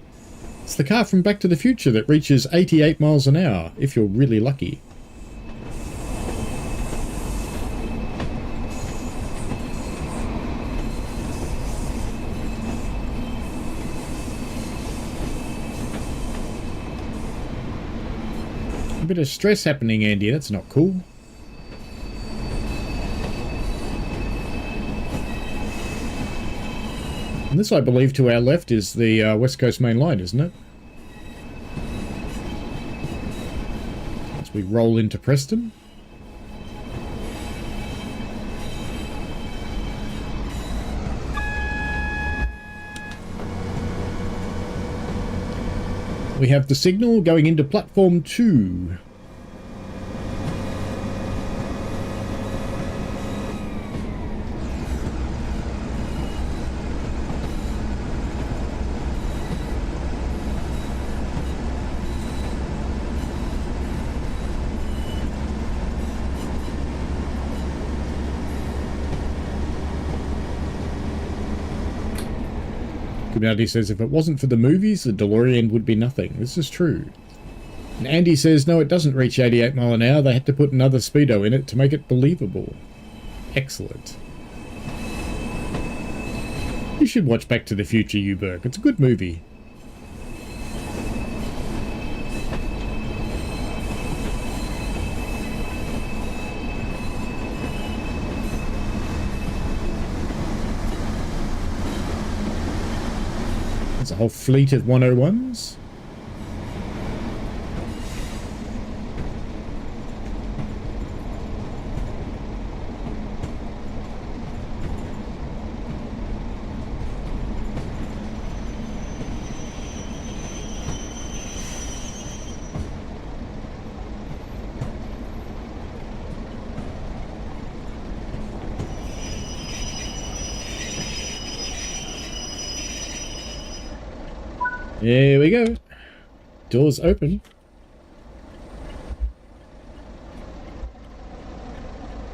[SPEAKER 2] It's the car from Back to the Future that reaches 88 miles an hour, if you're really lucky. A bit of stress happening, Andy. That's not cool. And this, I believe, to our left is the West Coast Main Line, isn't it? As we roll into Preston. We have the signal going into platform 2. Community says, if it wasn't for the movies, the DeLorean would be nothing. This is true. And Andy says, no, it doesn't reach 88 mile an hour. They had to put another speedo in it to make it believable. Excellent. You should watch Back to the Future, you Burke. It's a good movie. A whole fleet of 101s. Here we go. Doors open.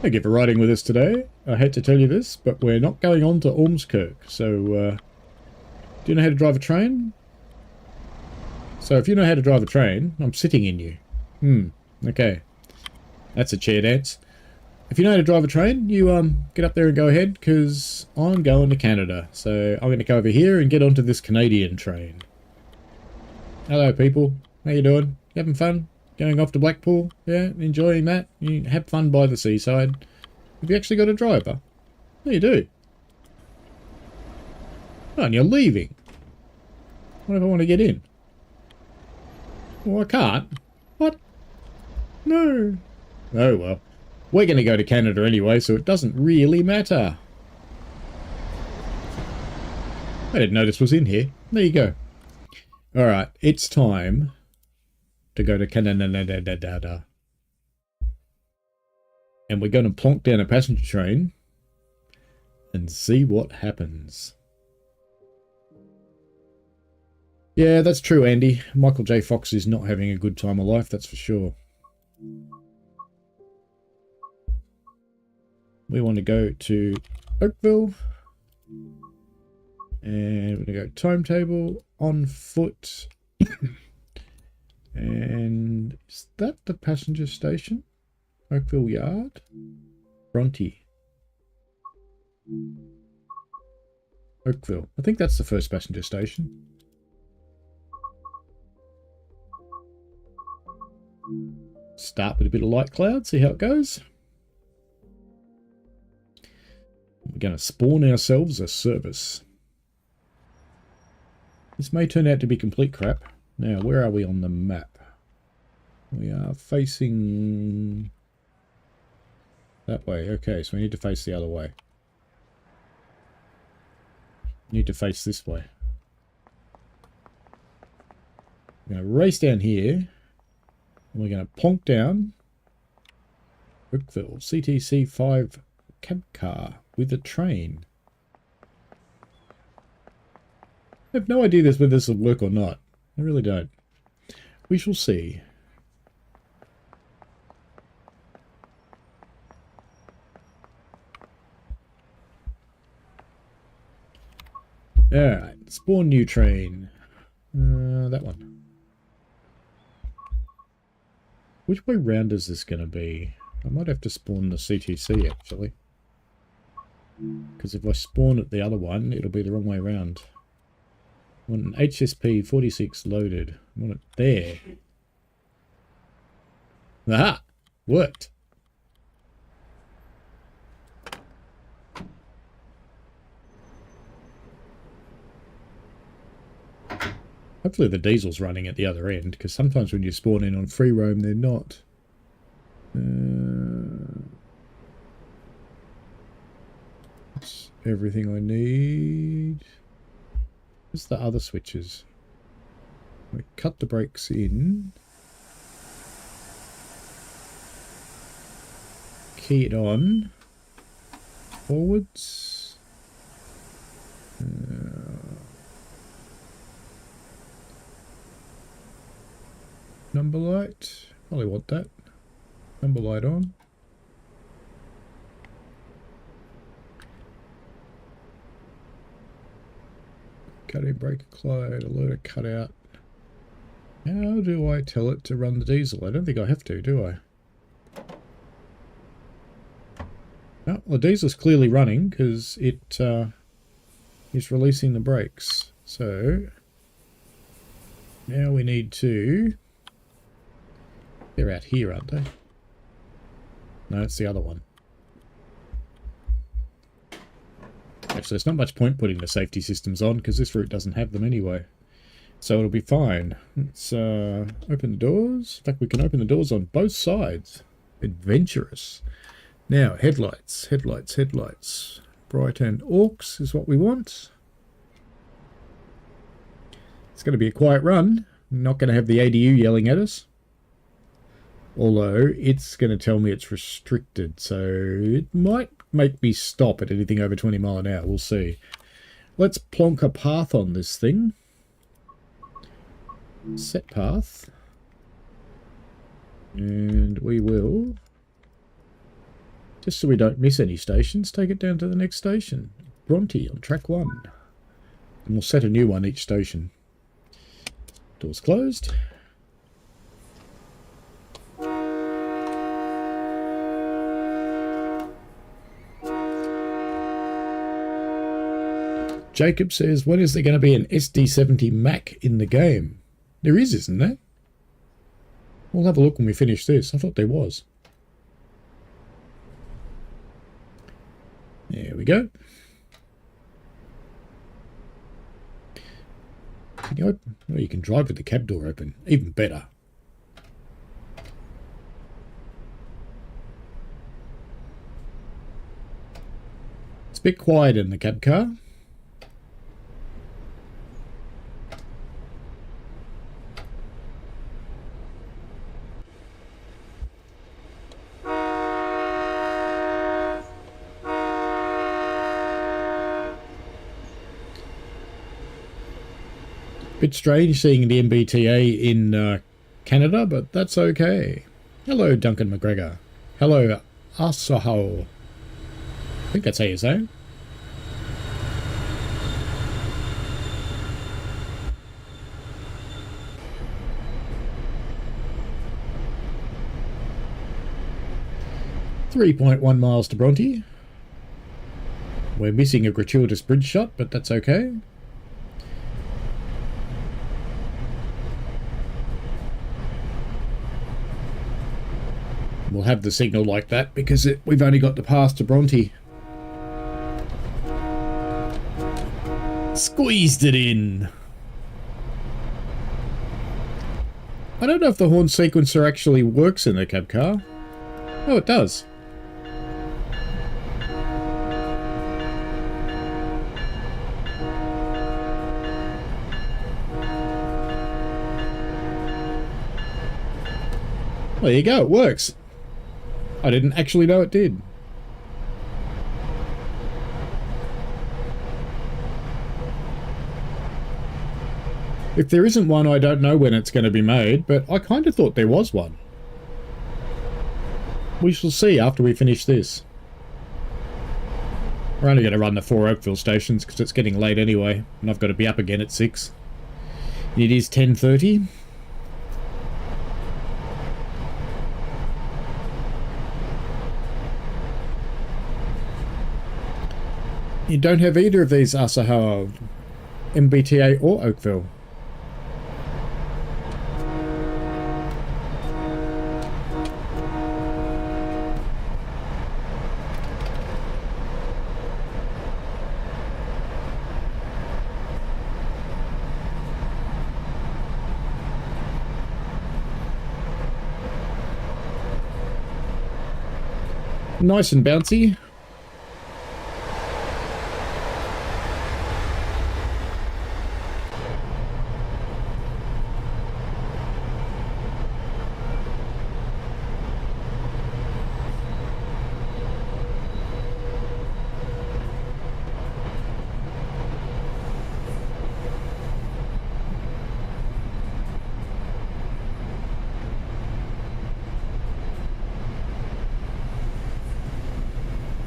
[SPEAKER 2] Thank you for riding with us today. I hate to tell you this, but we're not going on to Ormskirk. So, do you know how to drive a train? So, if you know how to drive a train, I'm sitting in you. Okay. That's a chair dance. If you know how to drive a train, you get up there and go ahead, because I'm going to Canada. So, I'm going to go over here and get onto this Canadian train. Hello people, how you doing? You having fun? Going off to Blackpool? Yeah, enjoying that? You have fun by the seaside. Have you actually got a driver? No, you do. Oh, and you're leaving. What if I want to get in? Well, I can't. What? No. Oh well. We're going to go to Canada anyway, so it doesn't really matter. I didn't know this was in here. There you go. Alright, it's time to go to Canada. And we're going to plonk down a passenger train and see what happens. Yeah, that's true, Andy. Michael J. Fox is not having a good time of life, that's for sure. We want to go to Oakville. And we're going to go timetable, on foot. And is that the passenger station? Oakville Yard? Bronte. Oakville. I think that's the first passenger station. Start with a bit of light cloud, see how it goes. We're going to spawn ourselves a service. This may turn out to be complete crap. Now, where are we on the map? We are facing that way. Okay, so we need to face the other way. Need to face this way. We're going to race down here. And we're going to plonk down Oakville TSW5 cab car with a train. I have no idea whether this will work or not. I really don't. We shall see. Alright, spawn new train. That one. Which way round is this going to be? I might have to spawn the CTC actually. Because if I spawn at the other one, it'll be the wrong way round. I want an HSP 46 loaded. I want it there. Aha! Worked. Hopefully the diesel's running at the other end, because sometimes when you spawn in on free roam, they're not. That's everything I need. Where's the other switches? We cut the brakes in. Key it on. Forwards. Number light. Probably want that. Number light on. Cut in brake applied. Alerter cut out. How do I tell it to run the diesel? I don't think I have to, do I? No, well, the diesel's clearly running because it is releasing the brakes. So now we need to... They're out here, aren't they? No, it's the other one. Actually, there's not much point putting the safety systems on because this route doesn't have them anyway. So it'll be fine. Let's open the doors. In fact, we can open the doors on both sides. Adventurous. Now, headlights, headlights, headlights. Bright and aux is what we want. It's going to be a quiet run. Not going to have the ADU yelling at us. Although, it's going to tell me it's restricted, so it might make me stop at anything over 20 mile an hour. We'll see. Let's plonk a path on this thing. Set path. And we will, just so we don't miss any stations, take it down to the next station. Bronte on track 1. And we'll set a new one each station. Doors closed. Jacob says, when is there going to be an SD70 Mac in the game? There is, isn't there? We'll have a look when we finish this. I thought there was. There we go. Can you open? Oh, you can drive with the cab door open. Even better. It's a bit quiet in the cab car. Bit strange seeing the MBTA in Canada, but that's okay. Hello, Duncan McGregor. Hello, Asaho. I think that's how you say it. .1 miles to Bronte. We're missing a gratuitous bridge shot, but that's okay. We'll have the signal like that because we've only got the pass to Bronte. Squeezed it in. I don't know if the horn sequencer actually works in the cab car. Oh, it does. Well, there you go, it works. I didn't actually know it did. If there isn't one, I don't know when it's going to be made, but I kind of thought there was one. We shall see after we finish this. We're only going to run the 4 Oakville stations because it's getting late anyway, and I've got to be up again at 6. It is 10:30. You don't have either of these, Asaha, MBTA or Oakville. Nice and bouncy.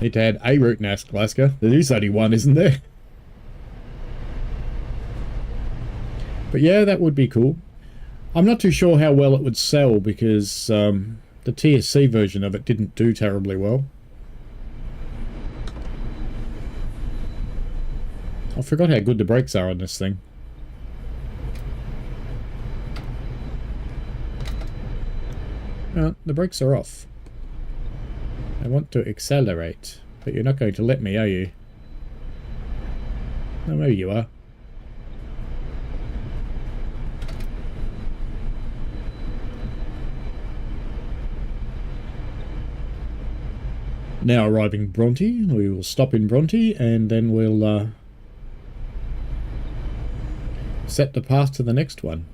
[SPEAKER 2] Need to add a route in Alaska. There is only one, isn't there? But yeah, that would be cool. I'm not too sure how well it would sell because the TSC version of it didn't do terribly well. I forgot how good the brakes are on this thing. The brakes are off. I want to accelerate, but you're not going to let me, are you? Oh, maybe you are. Now arriving in Bronte. We will stop in Bronte and then we'll set the path to the next one.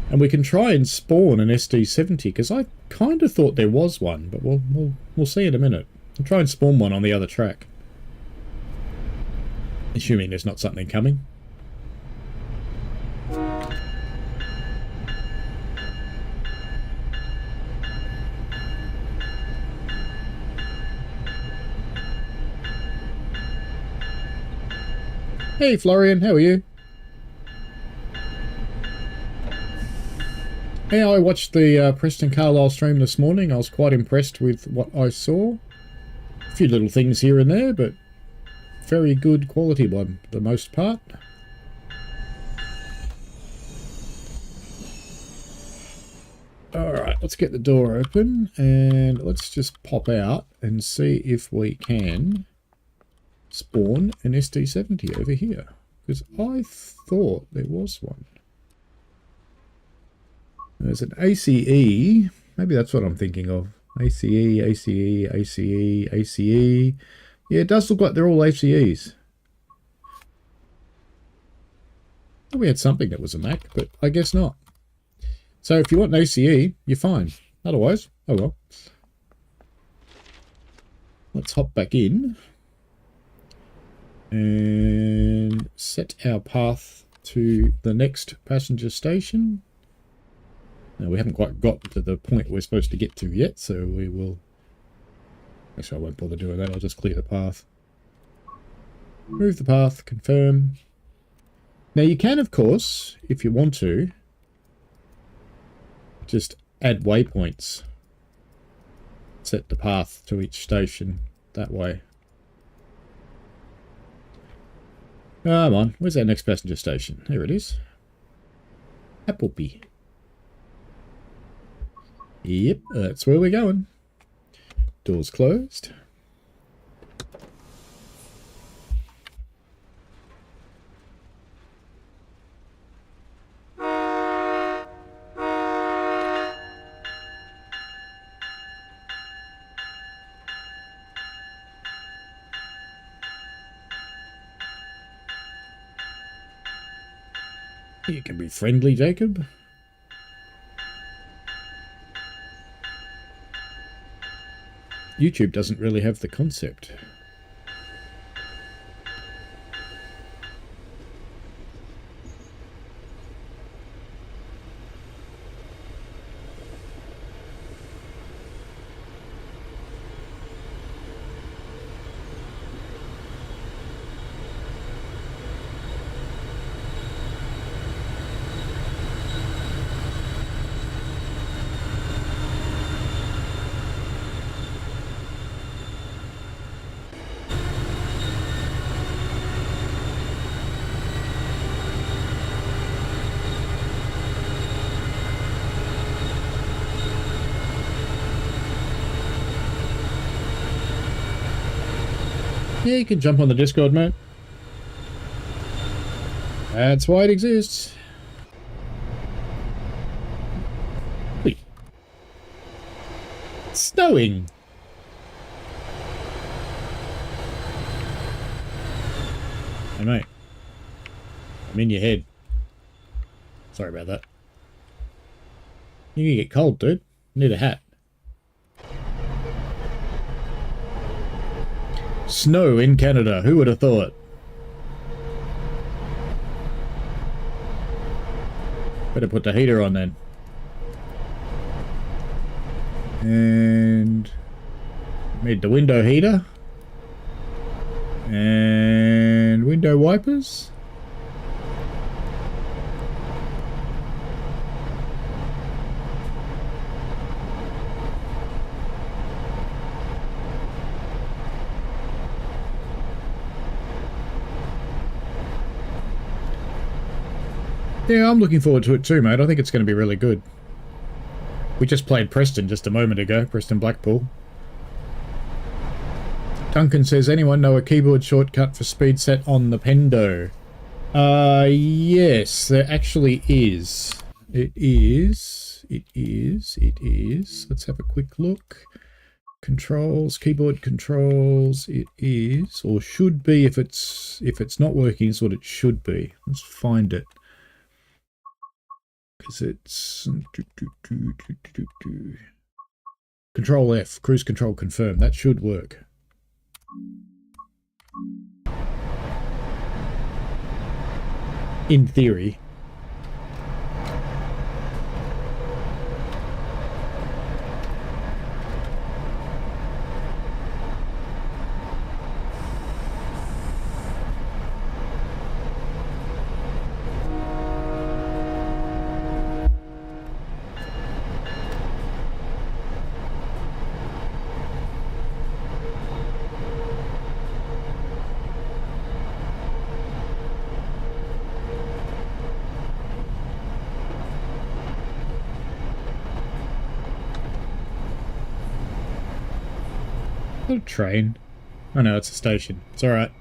[SPEAKER 2] And we can try and spawn an SD70 because I kind of thought there was one, but we'll see in a minute. I'll try and spawn one on the other track, assuming there's not something coming. Hey Florian, how are you? Hey, I watched the Preston Carlisle stream this morning. I was quite impressed with what I saw. A few little things here and there, but very good quality by the most part. Alright, let's get the door open and let's just pop out and see if we can spawn an SD70 over here. Because I thought there was one. There's an ACE. Maybe that's what I'm thinking of. ACE, ACE, ACE, ACE. Yeah, it does look like they're all ACEs. We had something that was a Mac, but I guess not. So if you want an ACE, you're fine. Otherwise, oh well. Let's hop back in and set our path to the next passenger station. Now, we haven't quite got to the point we're supposed to get to yet, so we will... Actually, I won't bother doing that. I'll just clear the path. Move the path, confirm. Now, you can, of course, if you want to, just add waypoints. Set the path to each station that way. Come on, where's our next passenger station? Here it is. Appleby. Yep, that's where we're going. Doors closed. You can be friendly, Jacob. YouTube doesn't really have the concept. Yeah, you can jump on the Discord, mate. That's why it exists. Wait. It's snowing. Hey, mate. I'm in your head. Sorry about that. You're gonna get cold, dude. Need a hat. Snow in Canada. Who would have thought? Better put the heater on then. And Need the window heater. And window wipers. Yeah, I'm looking forward to it too, mate. I think it's going to be really good. We just played Preston just a moment ago, Preston Blackpool. Duncan says, anyone know a keyboard shortcut for speed set on the Pendo? Yes, there actually is. It is. Let's have a quick look. Controls, keyboard controls. It is, or should be. If it's not working, is what it should be. Let's find it. Because it's Control F, cruise control confirm. That should work. In theory. A train. Oh no, it's a station. It's alright.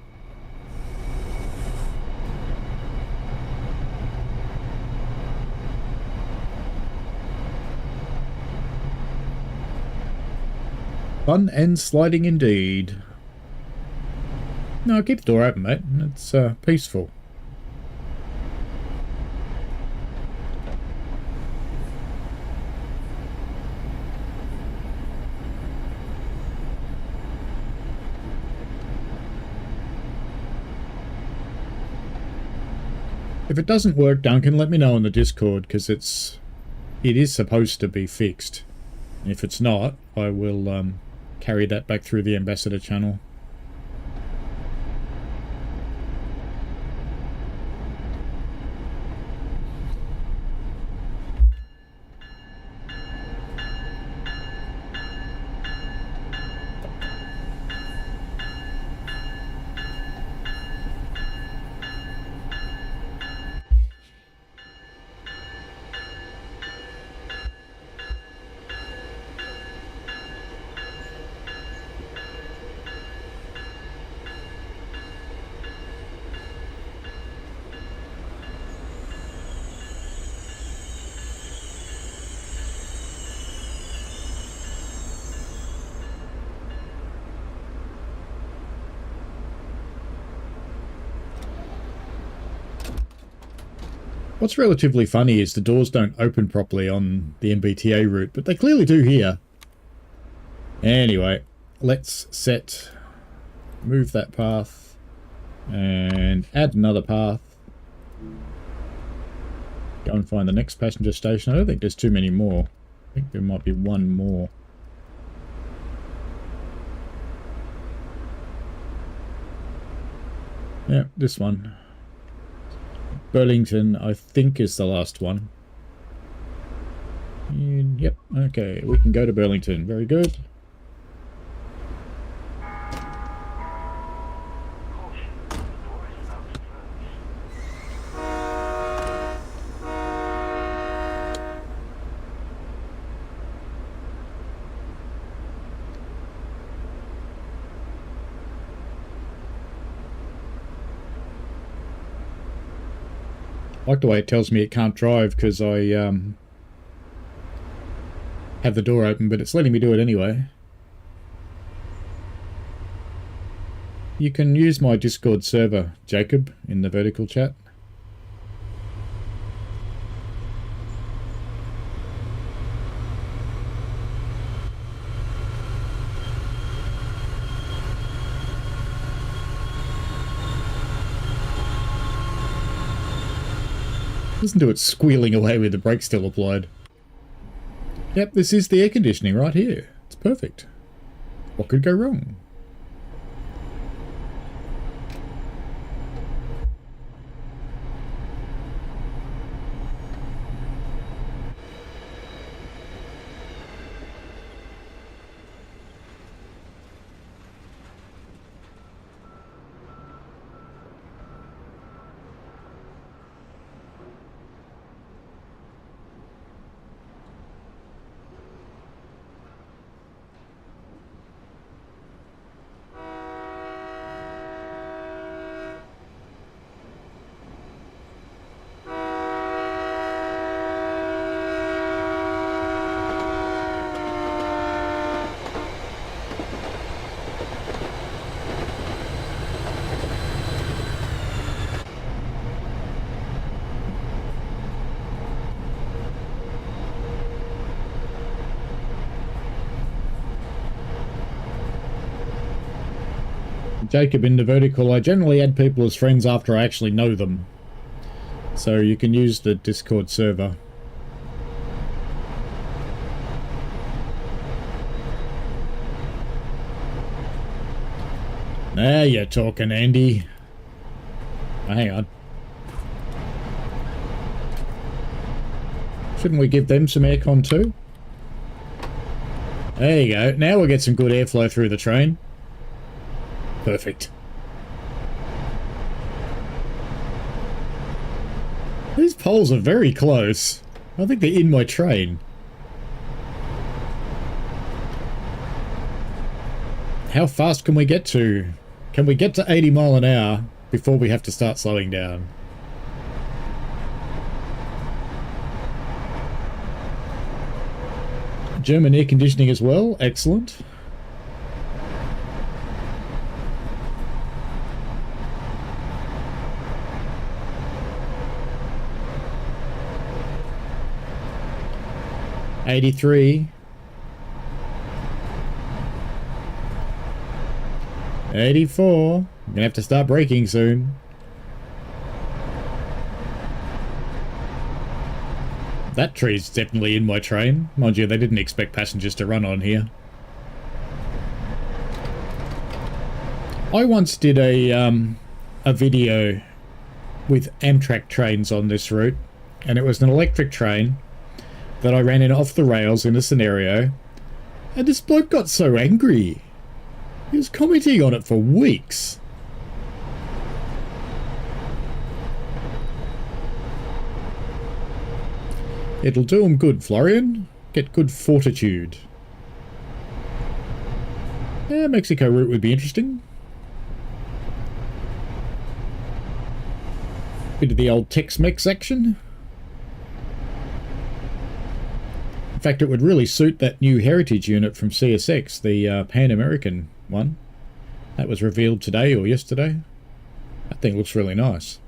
[SPEAKER 2] Fun and sliding indeed. No, keep the door open, mate. It's peaceful. If it doesn't work, Duncan, let me know on the Discord, because it is supposed to be fixed. If it's not, I will carry that back through the ambassador channel. What's relatively funny is the doors don't open properly on the MBTA route, but they clearly do here. Anyway, let's move that path, and add another path. Go and find the next passenger station. I don't think there's too many more. I think there might be one more. Yeah, this one. Burlington, I think, is the last one. And, yep, okay, we can go to Burlington. Very good. I like the way it tells me it can't drive because I have the door open, but it's letting me do it anyway. You can use my Discord server, Jacob, in the vertical chat. Listen to it squealing away with the brakes still applied. Yep, this is the air conditioning right here. It's perfect. What could go wrong? Jacob in the vertical, I generally add people as friends after I actually know them. So you can use the Discord server. Now you're talking, Andy. Oh, hang on. Shouldn't we give them some aircon too? There you go. Now we'll get some good airflow through the train. Perfect. These poles are very close. I think they're in my train. How fast can we get to? Can we get to 80 mile an hour before we have to start slowing down? German air conditioning as well. Excellent. $83. 84. I'm gonna have to start braking soon. That tree's definitely in my train. Mind you, they didn't expect passengers to run on here. I once did a video with Amtrak trains on this route, and it was an electric train that I ran in off the rails in a scenario, and this bloke got so angry. He was commenting on it for weeks. It'll do him good, Florian. Get good fortitude. Yeah, Mexico route would be interesting. Bit of the old Tex-Mex action. In fact, it would really suit that new heritage unit from CSX, the Pan American one. That was revealed today or yesterday. That thing looks really nice.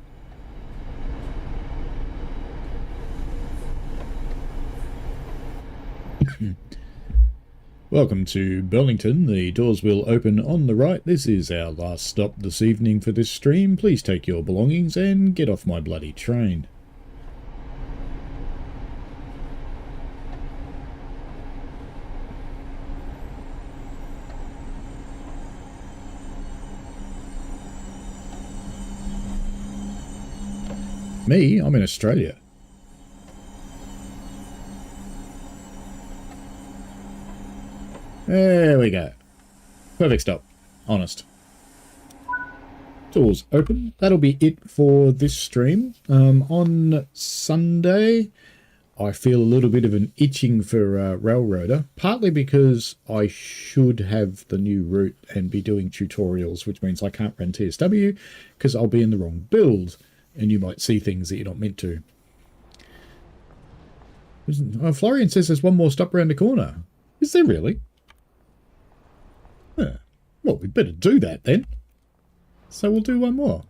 [SPEAKER 2] Welcome to Burlington. The doors will open on the right. This is our last stop this evening for this stream. Please take your belongings and get off my bloody train. Me? I'm in Australia. There we go. Perfect stop. Honest. Doors open. That'll be it for this stream. On Sunday, I feel a little bit of an itching for Railroader, partly because I should have the new route and be doing tutorials, which means I can't run TSW because I'll be in the wrong build, and you might see things that you're not meant to. Florian says there's one more stop around the corner. Is there really? Huh. Well, we'd better do that then. So we'll do one more.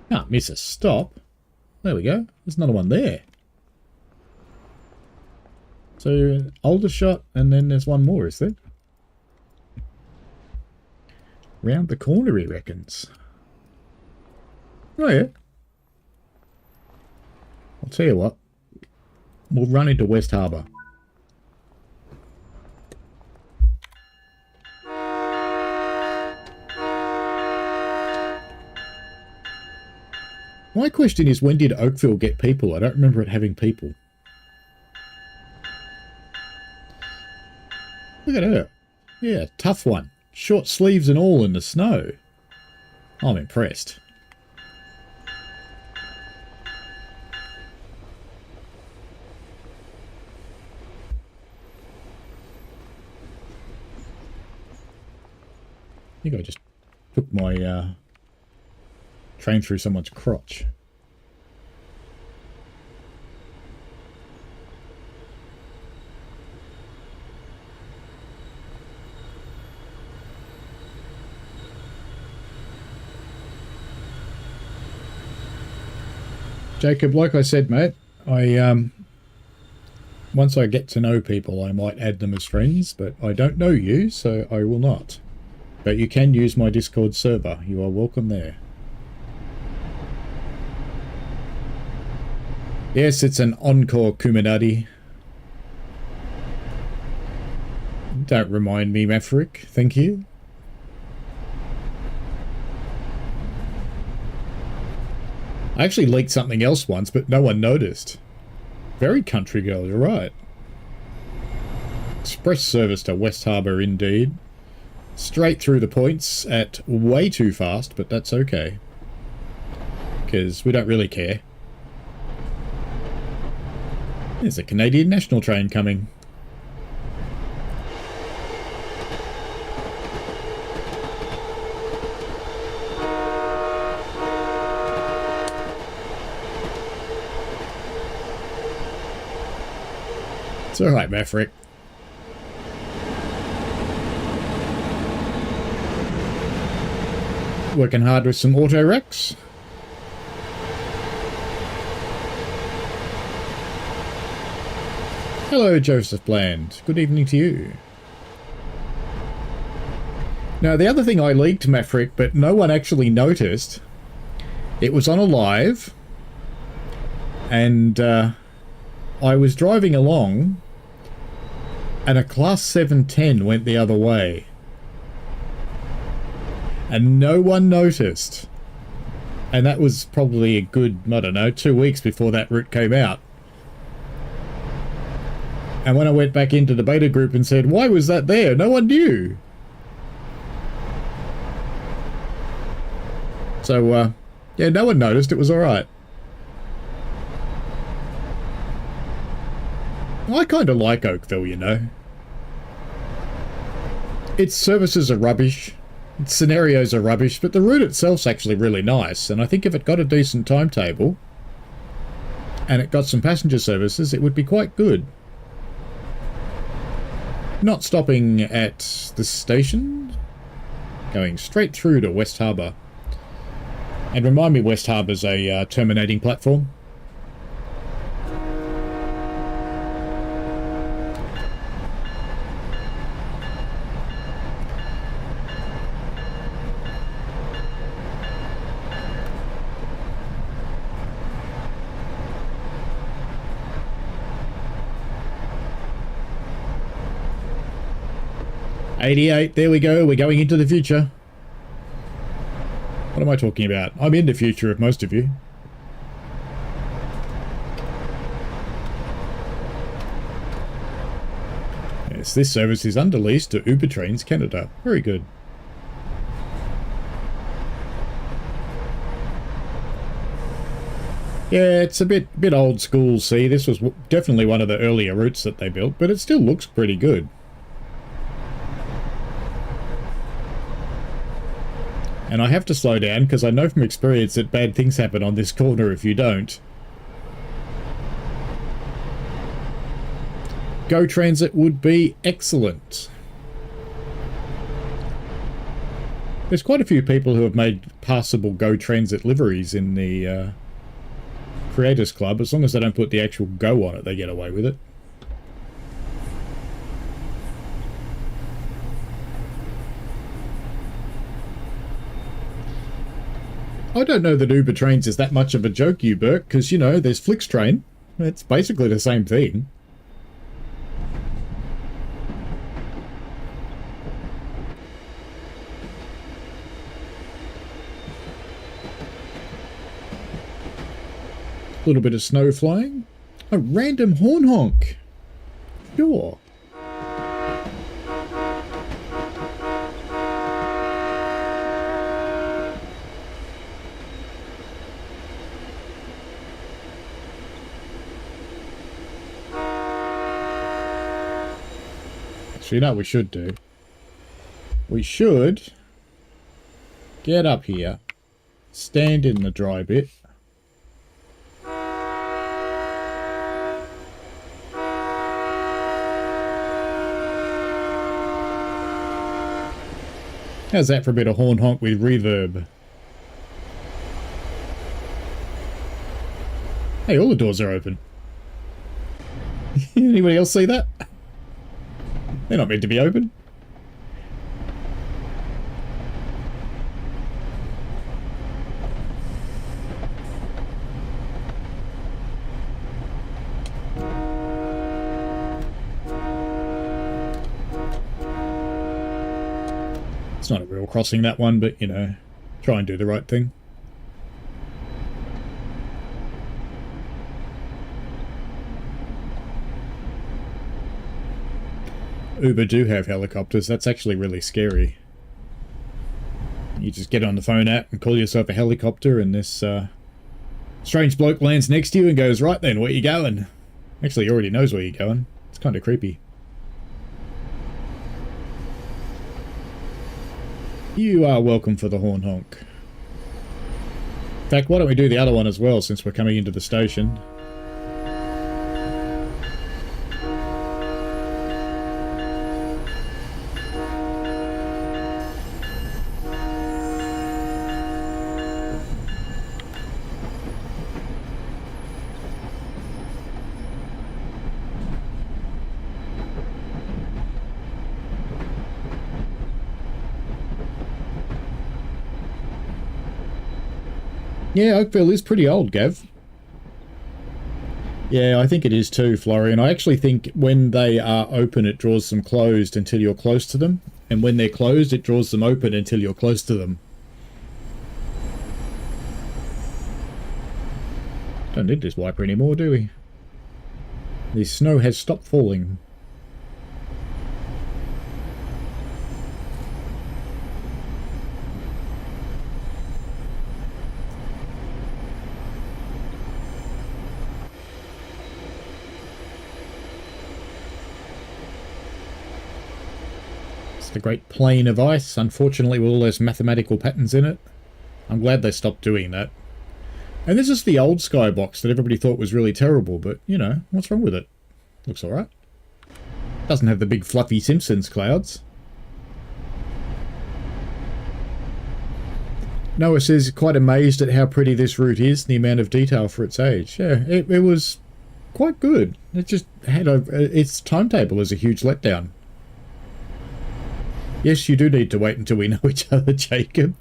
[SPEAKER 2] Can't miss a stop. There we go. There's another one there. So, Aldershot, and then there's one more, is there? Round the corner, he reckons. Oh, yeah. I'll tell you what. we'll run into West Harbour. My question is, when did Oakville get people? I don't remember it having people. Look at her. Yeah, tough one. Short sleeves and all in the snow. I'm impressed. I think I just took my train through someone's crotch. Jacob, like I said, mate, once I get to know people, I might add them as friends, but I don't know you, so I will not. But you can use my Discord server. You are welcome there. Yes, it's an encore Kuminati. Don't remind me, Maverick. Thank you. I actually leaked something else once, but no one noticed. Very country girl, you're right. Express service to West Harbour, indeed. Straight through the points at way too fast, but that's okay. Because we don't really care. There's a Canadian National train coming. It's alright, Maverick. Working hard with some auto wrecks. Hello, Joseph Bland. Good evening to you. Now, the other thing I leaked, Maverick, but no one actually noticed, it was on a live, and I was driving along, and a Class 710 went the other way. And no one noticed. And that was probably a good, I don't know, 2 weeks before that route came out. And when I went back into the beta group and said, why was that there? No one knew. So, yeah, no one noticed. It was alright. I kind of like Oakville, you know. Its services are rubbish. Its scenarios are rubbish, but the route itself's actually really nice. And I think if it got a decent timetable and it got some passenger services, it would be quite good. Not stopping at the station, going straight through to West Harbour. And remind me, West Harbour's a terminating platform. '88, there we go, we're going into the future. What am I talking about? I'm in the future of most of you. Yes, this service is under lease to Uber Trains Canada. Very good. Yeah, it's a bit old school, see. This was definitely one of the earlier routes that they built, but it still looks pretty good. And I have to slow down because I know from experience that bad things happen on this corner if you don't. Go Transit would be excellent. There's quite a few people who have made passable Go Transit liveries in the Creators Club. As long as they don't put the actual Go on it, they get away with it. I don't know that Uber Trains is that much of a joke, you Burke, because, you know, there's Flixtrain, It's basically the same thing. A little bit of snow flying. A random horn honk. Sure. So you know what we should do? We should get up here, stand in the dry bit, how's that for a bit of horn honk with reverb? Hey, all the doors are open. Anybody else see that? They're not meant to be open. It's not a real crossing, that one, but, you know, try and do the right thing. Uber do have helicopters. That's actually really scary. You just get on the phone app and call yourself a helicopter, and this strange bloke lands next to you and goes, right then, where you going? Actually, he already knows where you're going. It's kind of creepy. You are welcome for the horn honk. In fact, why don't we do the other one as well, since we're coming into the station? Yeah, Oakville is pretty old, Gav. Yeah, I think it is too, Florian. I actually think when they are open, it draws them closed until you're close to them. And when they're closed, it draws them open until you're close to them. Don't need this wiper anymore, do we? The snow has stopped falling. The great plain of ice, unfortunately with all those mathematical patterns in it. I'm glad they stopped doing that. And this is the old skybox that everybody thought was really terrible, but, you know, what's wrong with it? Looks alright. Doesn't have the big fluffy Simpsons clouds. Noah says, quite amazed at how pretty this route is, the amount of detail for its age. Yeah, it was quite good. It just had its timetable is a huge letdown. Yes, you do need to wait until we know each other, Jacob.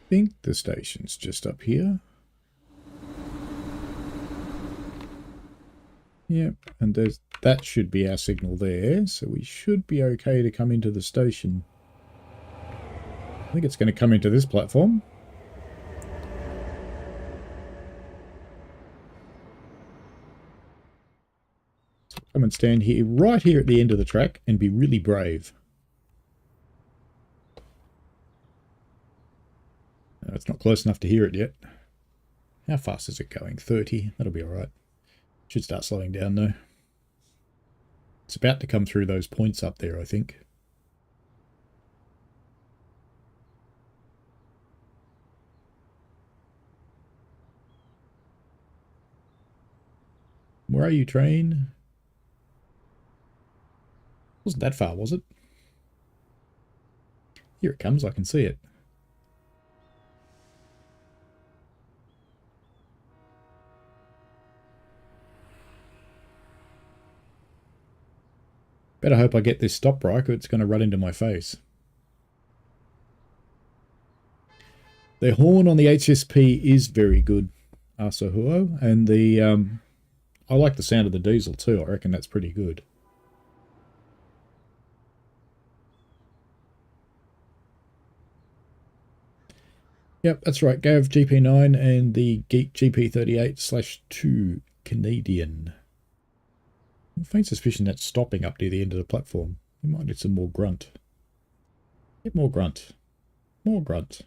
[SPEAKER 2] I think the station's just up here. Yep, and that should be our signal there, so we should be okay to come into the station. I think it's going to come into this platform. So come and stand here, right here at the end of the track, and be really brave. It's not close enough to hear it yet. How fast is it going? 30. That'll be alright. Should start slowing down though. It's about to come through those points up there, I think. Where are you, train? Wasn't that far, was it? Here it comes, I can see it. Better hope I get this stop right, or it's going to run into my face. The horn on the HSP is very good, Asahuo, and the I like the sound of the diesel too. I reckon that's pretty good. Yep, that's right. Gav GP9 and the Geek GP38/2 Canadian. Faint suspicion that's stopping up near the end of the platform. We might need some more grunt. Get more grunt. More grunt.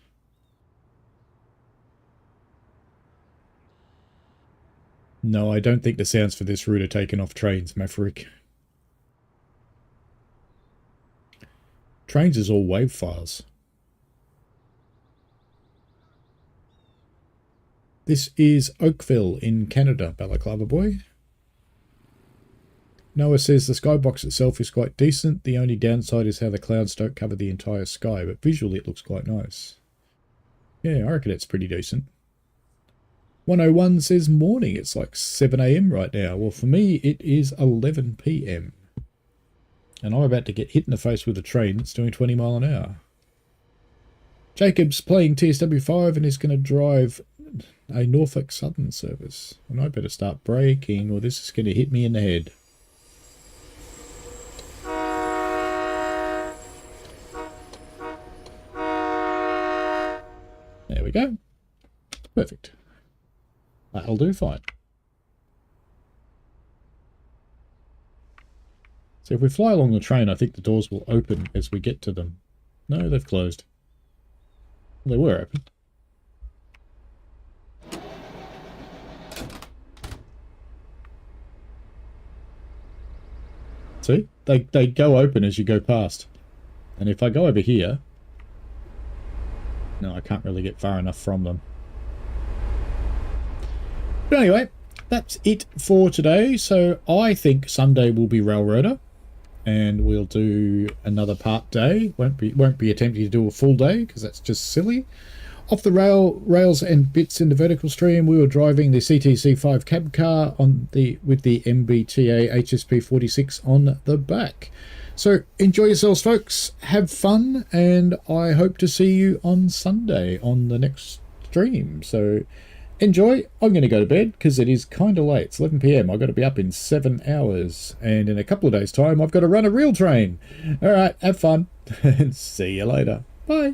[SPEAKER 2] No, I don't think the sounds for this route are taken off trains, Maverick. Trains is all wave files. This is Oakville in Canada, Balaclava Boy. Noah says the skybox itself is quite decent. The only downside is how the clouds don't cover the entire sky, but visually it looks quite nice. Yeah, I reckon it's pretty decent. 101 says morning. It's like 7 AM right now. Well, for me, it is 11 PM. And I'm about to get hit in the face with a train that's doing 20 mile an hour. Jacob's playing TSW5 and is going to drive a Norfolk Southern service. And I better start braking or this is going to hit me in the head. There we go. Perfect. That'll do fine. So if we fly along the train, I think the doors will open as we get to them. No, they've closed. They were open. See? They go open as you go past. And if I go over here... No, I can't really get far enough from them. But anyway, that's it for today. So I think Sunday will be Railroader. And we'll do another part day. Won't be attempting to do a full day because that's just silly. Off the rails and bits in the vertical stream, we were driving the CTC5 cab car with the MBTA HSP46 on the back. So enjoy yourselves, folks. Have fun, and I hope to see you on Sunday on the next stream. So enjoy. I'm going to go to bed because it is kind of late. It's 11 PM. I've got to be up in 7 hours, and in a couple of days' time, I've got to run a real train. All right, have fun, and see you later. Bye.